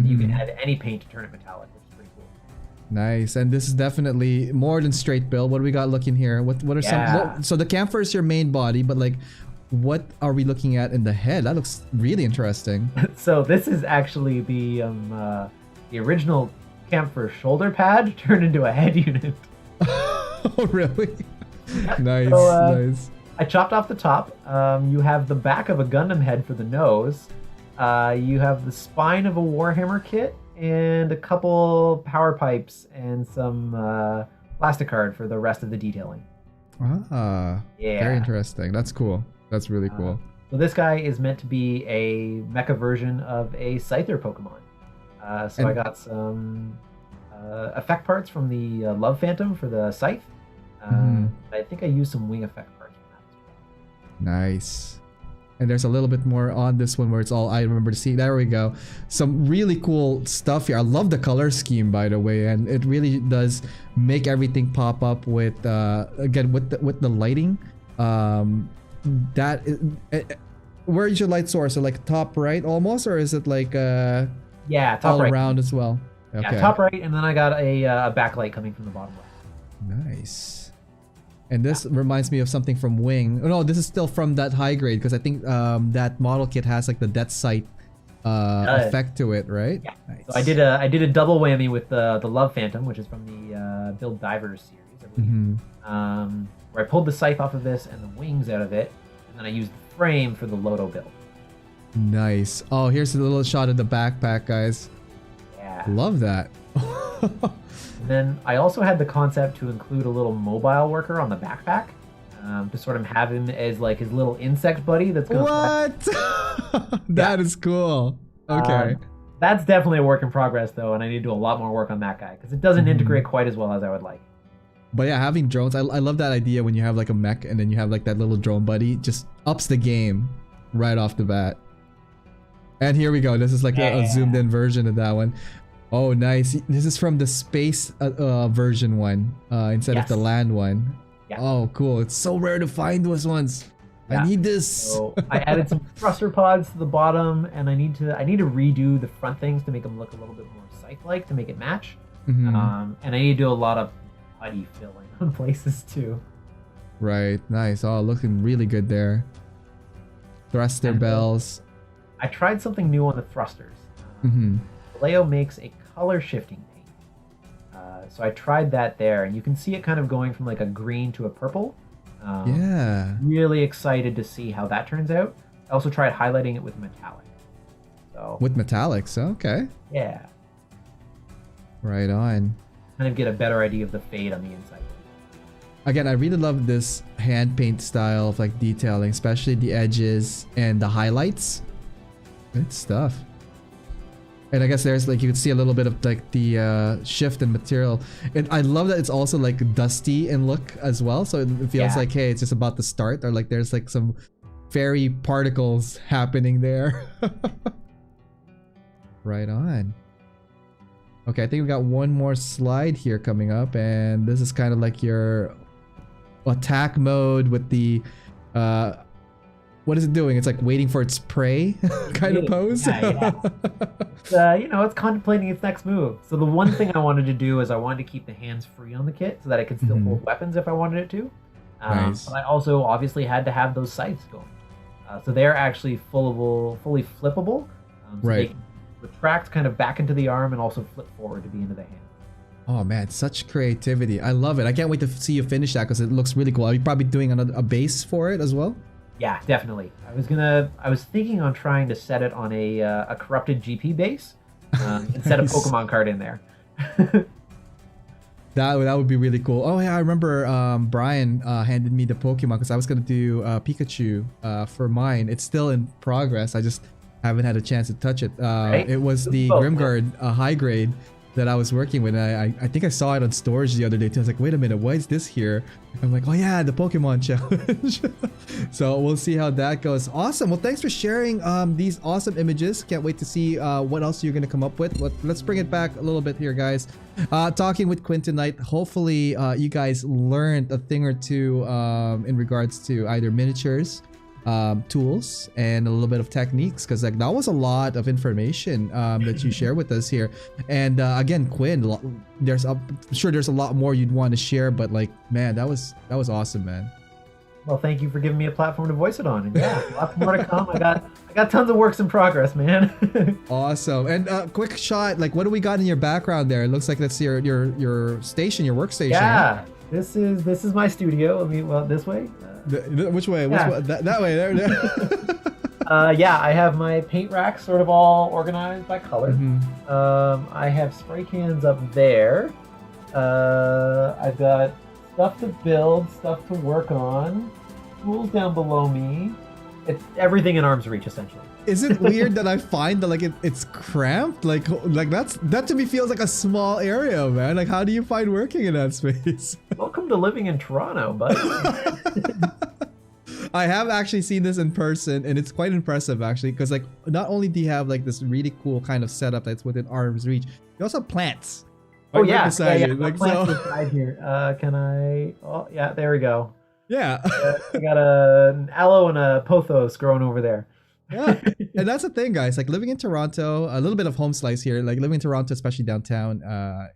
You can add any paint to turn it metallic, which is pretty cool. Nice. And this is definitely more than straight build. What do we got looking here? What are some? So the camphor is your main body, but like, what are we looking at in the head? That looks really interesting. So this is actually the original camphor shoulder pad turned into a head unit. Oh, really? Nice, so, nice. I chopped off the top. You have the back of a Gundam head for the nose. You have the spine of a Warhammer kit and a couple power pipes and some plastic card for the rest of the detailing. Ah, Yeah. very interesting. That's cool. That's really cool. So this guy is meant to be a mecha version of a Scyther Pokemon. So I got some effect parts from the Love Phantom for the Scythe. I think I used some wing effect parts from that as well. Nice. And there's a little bit more on this one where it's all I remember to see. There we go. Some really cool stuff here. I love the color scheme, by the way, and it really does make everything pop up with again with the lighting. Where is your light source? So like top right almost, or is it like Yeah, top all right. around as well? Okay. Yeah, top right, and then I got a backlight coming from the bottom left. Nice. And this reminds me of something from Wing. Oh, no, this is still from that high grade because I think that model kit has like the death sight effect to it, right? Yeah. Nice. So I did a double whammy with the Love Phantom, which is from the Build Divers series, I believe. Where I pulled the scythe off of this and the wings out of it, and then I used the frame for the Loto build. Nice. Oh, here's a little shot of the backpack, guys. Yeah. Love that. And then I also had the concept to include a little mobile worker on the backpack, to sort of have him as like his little insect buddy that's going What? That is cool. Okay. That's definitely a work in progress though, and I need to do a lot more work on that guy because it doesn't integrate quite as well as I would like. But yeah, having drones, I love that idea when you have like a mech and then you have like that little drone buddy, just ups the game right off the bat. And here we go. This is like a zoomed in version of that one. Oh, nice. This is from the space version one instead of the land one. Yeah. Oh, cool. It's so rare to find those ones. Yeah. I need this. So I added some thruster pods to the bottom, and I need to redo the front things to make them look a little bit more scythe-like to make it match. And I need to do a lot of putty filling on places too. Right. Nice. Oh, looking really good there. Thruster bells. I tried something new on the thrusters. Vallejo makes a color shifting paint. So I tried that there, and you can see it kind of going from like a green to a purple. Yeah. Really excited to see how that turns out. I also tried highlighting it with metallic. So With metallics. Okay. yeah, Right on. kind of get a better idea of the fade on the inside. Again, I really love this hand paint style of like detailing, especially the edges and the highlights. Good stuff. And I guess there's like you can see a little bit of like the shift in material. And I love that it's also like dusty in look as well. So it feels like, hey, it's just about to start, or like there's like some fairy particles happening there. Right on. Okay, I think we got one more slide here coming up, and this is kind of like your attack mode with the what is it doing? It's like waiting for its prey kind of pose. It's contemplating its next move. So the one thing I wanted to do is I wanted to keep the hands free on the kit so that it could still hold weapons if I wanted it to. Nice. But I also obviously had to have those scythes going. So they're actually fully flippable. So Right. they can retract kind of back into the arm and also flip forward to be into the hand. Oh man, such creativity. I love it. I can't wait to see you finish that because it looks really cool. Are you probably doing a base for it as well? Yeah, definitely. I was thinking on trying to set it on a corrupted GP base and set a Pokemon card in there. That would be really cool. Oh yeah, I remember Brian handed me the Pokemon because I was gonna do Pikachu for mine. It's still in progress. I just haven't had a chance to touch it. Right? It was the Grimguard high grade that I was working with. I think I saw it on storage the other day too. I was like, wait a minute, why is this here? I'm like, oh yeah, the Pokemon challenge. So we'll see how that goes. Awesome. Well, thanks for sharing these awesome images. Can't wait to see what else you're gonna come up with. Let's bring it back a little bit here, guys. Talking with Quinn tonight. Hopefully you guys learned a thing or two in regards to either miniatures, tools, and a little bit of techniques, because like that was a lot of information that you share with us here. And again, Quinn, I'm sure there's a lot more you'd want to share, but like, man, that was awesome, man. Well, thank you for giving me a platform to voice it on. And yeah, lots more to come. I got tons of works in progress, man. Awesome. And quick shot, like what do we got in your background there? It looks like that's your station, your workstation. Yeah, huh? this is my studio. This way. Which way? Yeah. That way. There. Yeah, I have my paint racks sort of all organized by color. I have spray cans up there. I've got stuff to build, stuff to work on, tools down below me. It's everything in arm's reach, essentially. Is it weird that I find that like it's cramped? Like that to me feels like a small area, man. Like how do you find working in that space? Welcome to living in Toronto, buddy. I have actually seen this in person, and it's quite impressive actually, because like not only do you have like this really cool kind of setup that's within arm's reach, you also have plants. Oh right yeah, beside yeah. you. Like, plants so, beside here. Can I? Oh yeah, there we go. yeah. I got an aloe and a pothos growing over there. Yeah, and that's the thing, guys. Like living in Toronto, a little bit of home slice here. Like living in Toronto, especially downtown,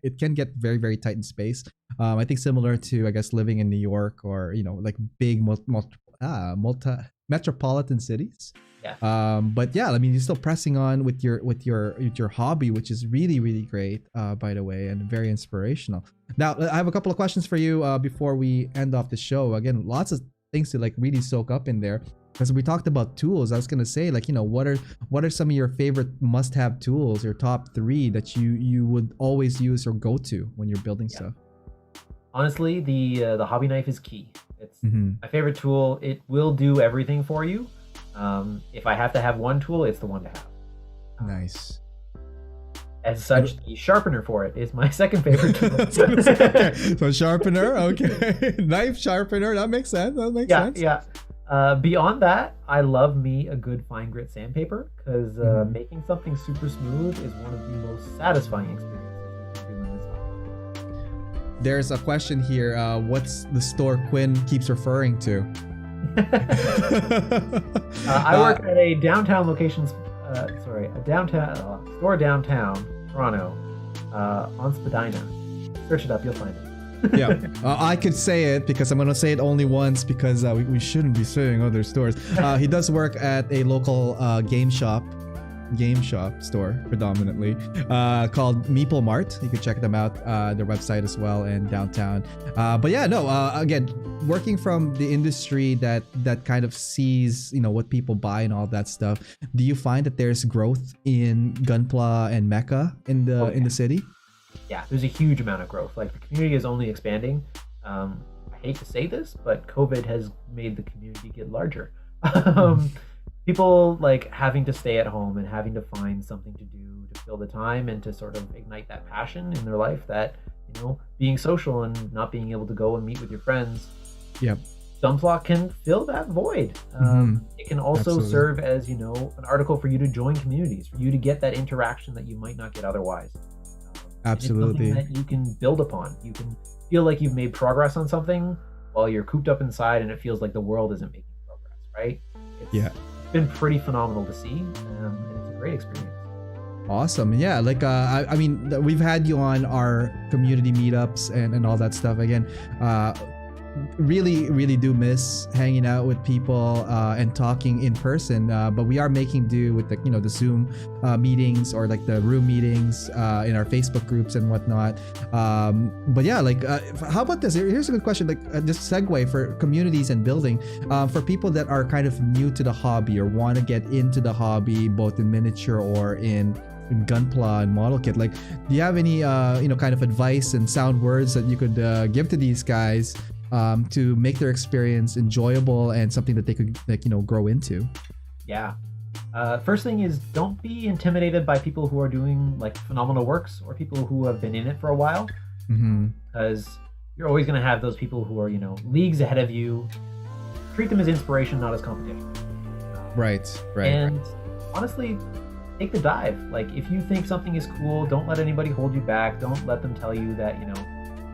it can get very, very tight in space. I think similar to, I guess, living in New York or like big metropolitan cities. Yeah. But yeah, I mean, you're still pressing on with your hobby, which is really, really great, by the way, and very inspirational. Now, I have a couple of questions for you before we end off the show. Again, lots of things to like really soak up in there. Because we talked about tools, I was gonna say, like, what are some of your favorite must-have tools, your top 3 that you would always use or go to when you're building stuff? Honestly, the hobby knife is key. It's my favorite tool. It will do everything for you. If I have to have one tool, it's the one to have. Nice. As such, the sharpener for it is my second favorite tool. Okay. So sharpener, okay. Knife sharpener, that makes sense. Yeah. Beyond that, I love me a good fine grit sandpaper, because making something super smooth is one of the most satisfying experiences you can do in this hobby. There's a question here. What's the store Quinn keeps referring to? I work at a downtown store downtown Toronto, on Spadina. Search it up, you'll find it. Yeah, I could say it because I'm gonna say it only once, because we shouldn't be saying other stores. He does work at a local game shop store predominantly, called Meeple Mart. You can check them out, their website as well, and downtown. But yeah, no, again, working from the industry that kind of sees what people buy and all that stuff. Do you find that there's growth in Gunpla and Mecha in the city? Yeah, there's a huge amount of growth. Like, the community is only expanding. I hate to say this, but COVID has made the community get larger. People like having to stay at home and having to find something to do to fill the time and to sort of ignite that passion in their life, that being social and not being able to go and meet with your friends. Yep. Gunpla can fill that void. It can also serve as an article for you to join communities, for you to get that interaction that you might not get otherwise. Absolutely. It's something that you can build upon. You can feel like you've made progress on something while you're cooped up inside, and it feels like the world isn't making progress, right? It's been pretty phenomenal to see, and it's a great experience. Awesome. Yeah, like I mean, we've had you on our community meetups and all that stuff. Again, really, really do miss hanging out with people and talking in person. But we are making do with the Zoom meetings, or like the room meetings in our Facebook groups and whatnot. But yeah, like how about this? Here's a good question. Like just segue for communities and building, for people that are kind of new to the hobby or want to get into the hobby, both in miniature or in Gunpla and model kit. Like, do you have any kind of advice and sound words that you could give to these guys to make their experience enjoyable and something that they could grow into? Yeah. First thing is, don't be intimidated by people who are doing like phenomenal works or people who have been in it for a while, because you're always going to have those people who are leagues ahead of you. Treat them as inspiration, not as competition. Right. And honestly, take the dive. Like, if you think something is cool, don't let anybody hold you back. Don't let them tell you that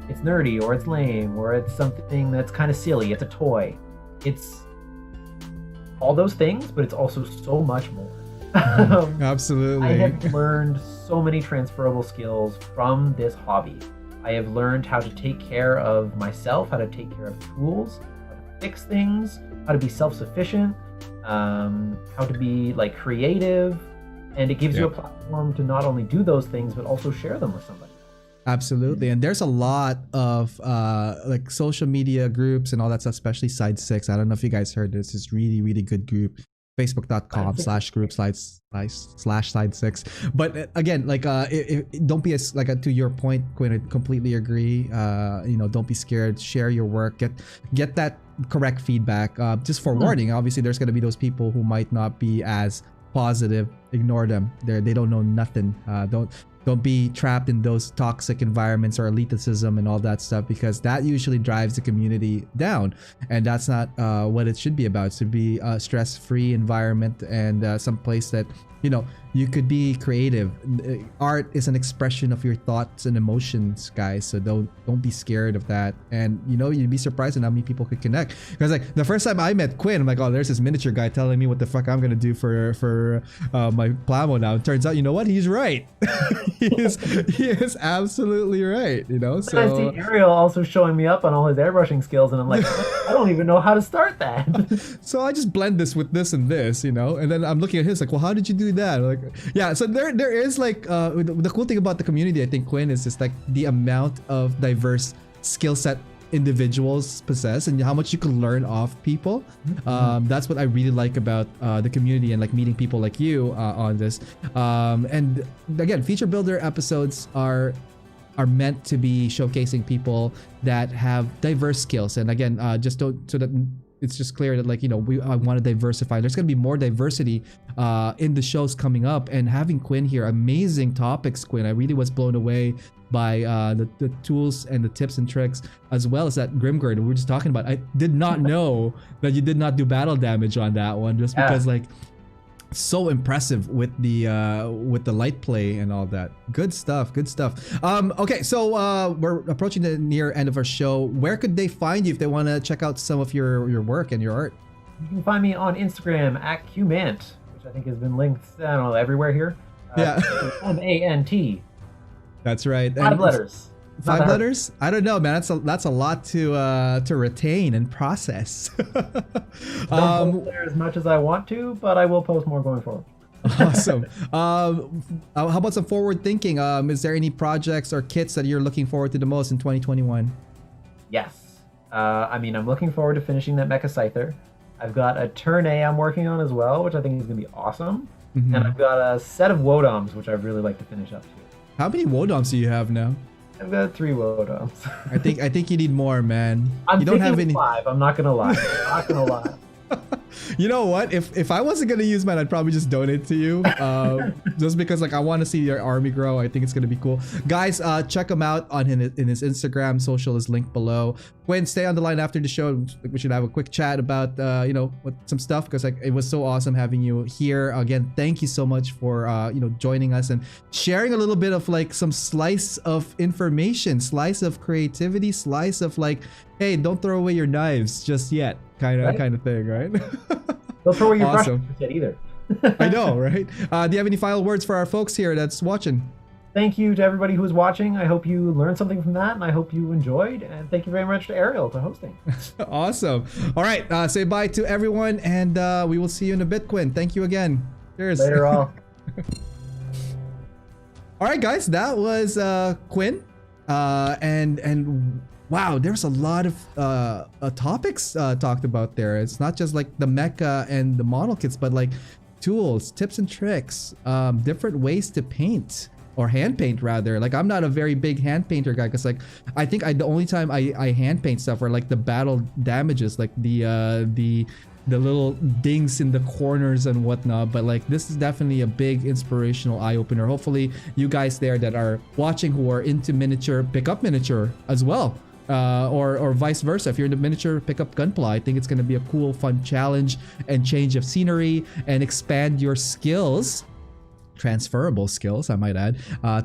it's nerdy or it's lame or it's something that's kind of silly. It's a toy. It's all those things, but it's also so much more. Absolutely. I have learned so many transferable skills from this hobby. I have learned how to take care of myself, how to take care of tools, how to fix things, how to be self-sufficient, how to be like creative, and it gives you a platform to not only do those things but also share them with somebody. Absolutely. And there's a lot of like social media groups and all that stuff, especially Side 6. I don't know if you guys heard this. It's really, really good group facebook.com/group/side6. But again, like don't be as like to your point, Quinn, I completely agree. Don't be scared, share your work, get that correct feedback. Just for warning, obviously there's going to be those people who might not be as positive. Ignore them. They don't know nothing. Don't be trapped in those toxic environments or elitism and all that stuff, because that usually drives the community down, and that's not what it should be about. It should be a stress-free environment and some place that you could be creative. Art is an expression of your thoughts and emotions, guys. So don't be scared of that. And you'd be surprised at how many people could connect. Because like the first time I met Quinn, I'm like, oh, there's this miniature guy telling me what the fuck I'm gonna do for my plamo now. It turns out, you know what? He's right. he is absolutely right. So I see Ariel also showing me up on all his airbrushing skills, and I'm like, I don't even know how to start that. So I just blend this with this and this, and then I'm looking at his like, well, how did you do that? Like, yeah, so there is like the cool thing about the community, I think, Quinn, is just like the amount of diverse skill set individuals possess and how much you can learn off people. That's what I really like about the community, and like meeting people like you on this. And again, feature builder episodes are meant to be showcasing people that have diverse skills. And again, just don't, so that it's just clear that, like, I want to diversify. There's going to be more diversity in the shows coming up, and having Quinn here, amazing topics, Quinn. I really was blown away by the tools and the tips and tricks, as well as that Grimgird we were just talking about. I did not know that you did not do battle damage on that one, just because like so impressive with the light play and all that. Good stuff. Okay, so we're approaching the near end of our show. Where could they find you if they want to check out some of your work and your art? You can find me on Instagram at QMant, which I think has been linked, I don't know, everywhere here. Yeah. MANT. That's right. 5 letters. 5 letters? I don't know, man. That's a lot to retain and process. Don't post there as much as I want to, but I will post more going forward. Awesome. How about some forward thinking? Is there any projects or kits that you're looking forward to the most in 2021? Yes. I'm looking forward to finishing that Mecha Scyther. I've got a Turn A I'm working on as well, which I think is going to be awesome. And I've got a set of Wodoms, which I'd really like to finish up too. How many Wodoms do you have now? I've got 3 Wodoms. I think you need more, man. I'm you don't have any 5. I'm not gonna lie. You know what? If I wasn't gonna use mine, I'd probably just donate to you. Just because like I want to see your army grow. I think it's gonna be cool. Guys, check him out on in his Instagram. Social is linked below. Quinn, stay on the line after the show. We should have a quick chat about what some stuff, because like it was so awesome having you here again. Thank you so much for joining us and sharing a little bit of like some slice of information, slice of creativity, slice of like, hey, don't throw away your knives just yet, kind of thing, right? Don't throw away your awesome. brushes yet either. I know, right? Do you have any final words for our folks here that's watching? Thank you to everybody who is watching. I hope you learned something from that, and I hope you enjoyed. And thank you very much to Ariel for hosting. Awesome. All right, say bye to everyone, and we will see you in a bit, Quinn. Thank you again. Cheers. Later, all. All right, guys, that was Quinn, and wow, there's a lot of topics talked about there. It's not just like the mecha and the model kits, but like tools, tips and tricks, different ways to paint, or hand paint rather. Like I'm not a very big hand painter guy, because like I think the only time I hand paint stuff are like the battle damages, like the little dings in the corners and whatnot. But like this is definitely a big inspirational eye-opener. Hopefully you guys there that are watching who are into miniature pick up miniature as well, or vice versa. If you're into miniature, pick up gunpla. I think it's going to be a cool, fun challenge and change of scenery and expand your skills, transferable skills, I might add,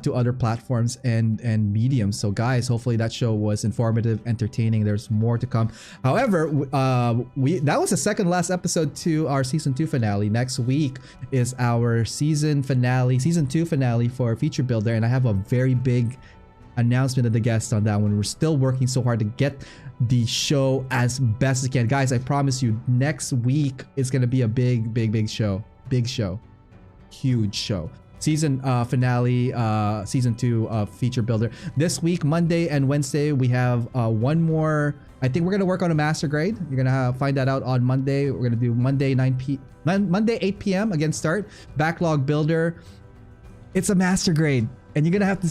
to other platforms and mediums. So guys, hopefully that show was informative, entertaining. There's more to come. However, that was the second last episode to our season 2 finale. Next week is our season 2 finale for Feature Builder, and I have a very big announcement of the guests on that one. We're still working so hard to get the show as best as we can. Guys, I promise you, next week is going to be a big show. Huge show. season finale, season 2 of Feature Builder. This week, Monday and Wednesday, we have one more. I think we're gonna work on a master grade. You're gonna find that out on Monday. We're gonna do Monday 8 p.m. again. Start Backlog Builder. It's a master grade, and you're gonna have to.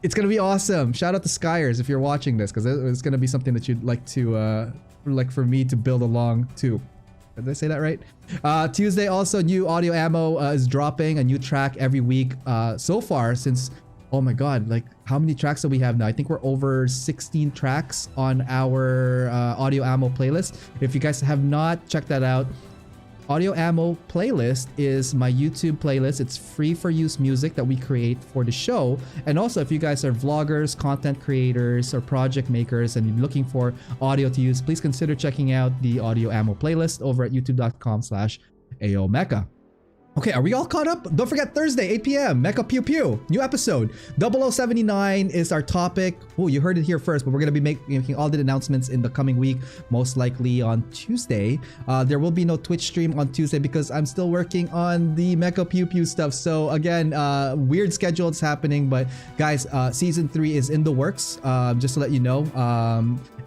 It's gonna be awesome. Shout out to Skyers if you're watching this, because it's gonna be something that you'd like to, like for me to build along to. Did I say that right? Tuesday also, new audio ammo is dropping, a new track every week. So far since, oh my god, like how many tracks do we have now? I think we're over 16 tracks on our audio ammo playlist. If you guys have not checked that out, Audio Ammo playlist is my YouTube playlist. It's free for use music that we create for the show. And also, if you guys are vloggers, content creators, or project makers and you're looking for audio to use, please consider checking out the Audio Ammo playlist over at youtube.com/AOMecha. Okay, are we all caught up? Don't forget, Thursday, 8 p.m., Mecha Pew Pew, new episode. 0079 is our topic. Oh, you heard it here first, but we're going to be making all the announcements in the coming week, most likely on Tuesday. There will be no Twitch stream on Tuesday because I'm still working on the Mecha Pew Pew stuff. So again, weird schedules happening, but guys, season 3 is in the works, just to let you know.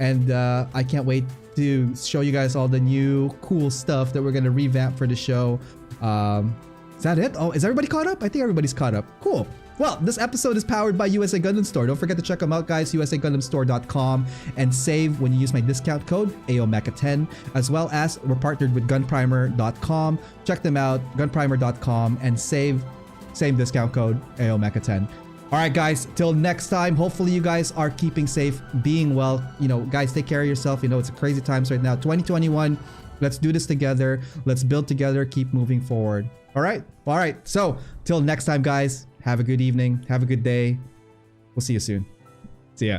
And I can't wait to show you guys all the new cool stuff that we're going to revamp for the show. Is that it? Oh, is everybody caught up? I think everybody's caught up. Cool. Well, this episode is powered by USA Gundam Store. Don't forget to check them out, guys. usagundamstore.com and save when you use my discount code AOMecha10, as well as we're partnered with gunprimer.com. Check them out, gunprimer.com, and save same discount code AOMecha10. All right, guys, till next time. Hopefully you guys are keeping safe, being well. You know, guys, take care of yourself. You know, it's crazy times right now. 2021. Let's do this together. Let's build together. Keep moving forward. All right. All right. So till next time, guys, have a good evening. Have a good day. We'll see you soon. See ya.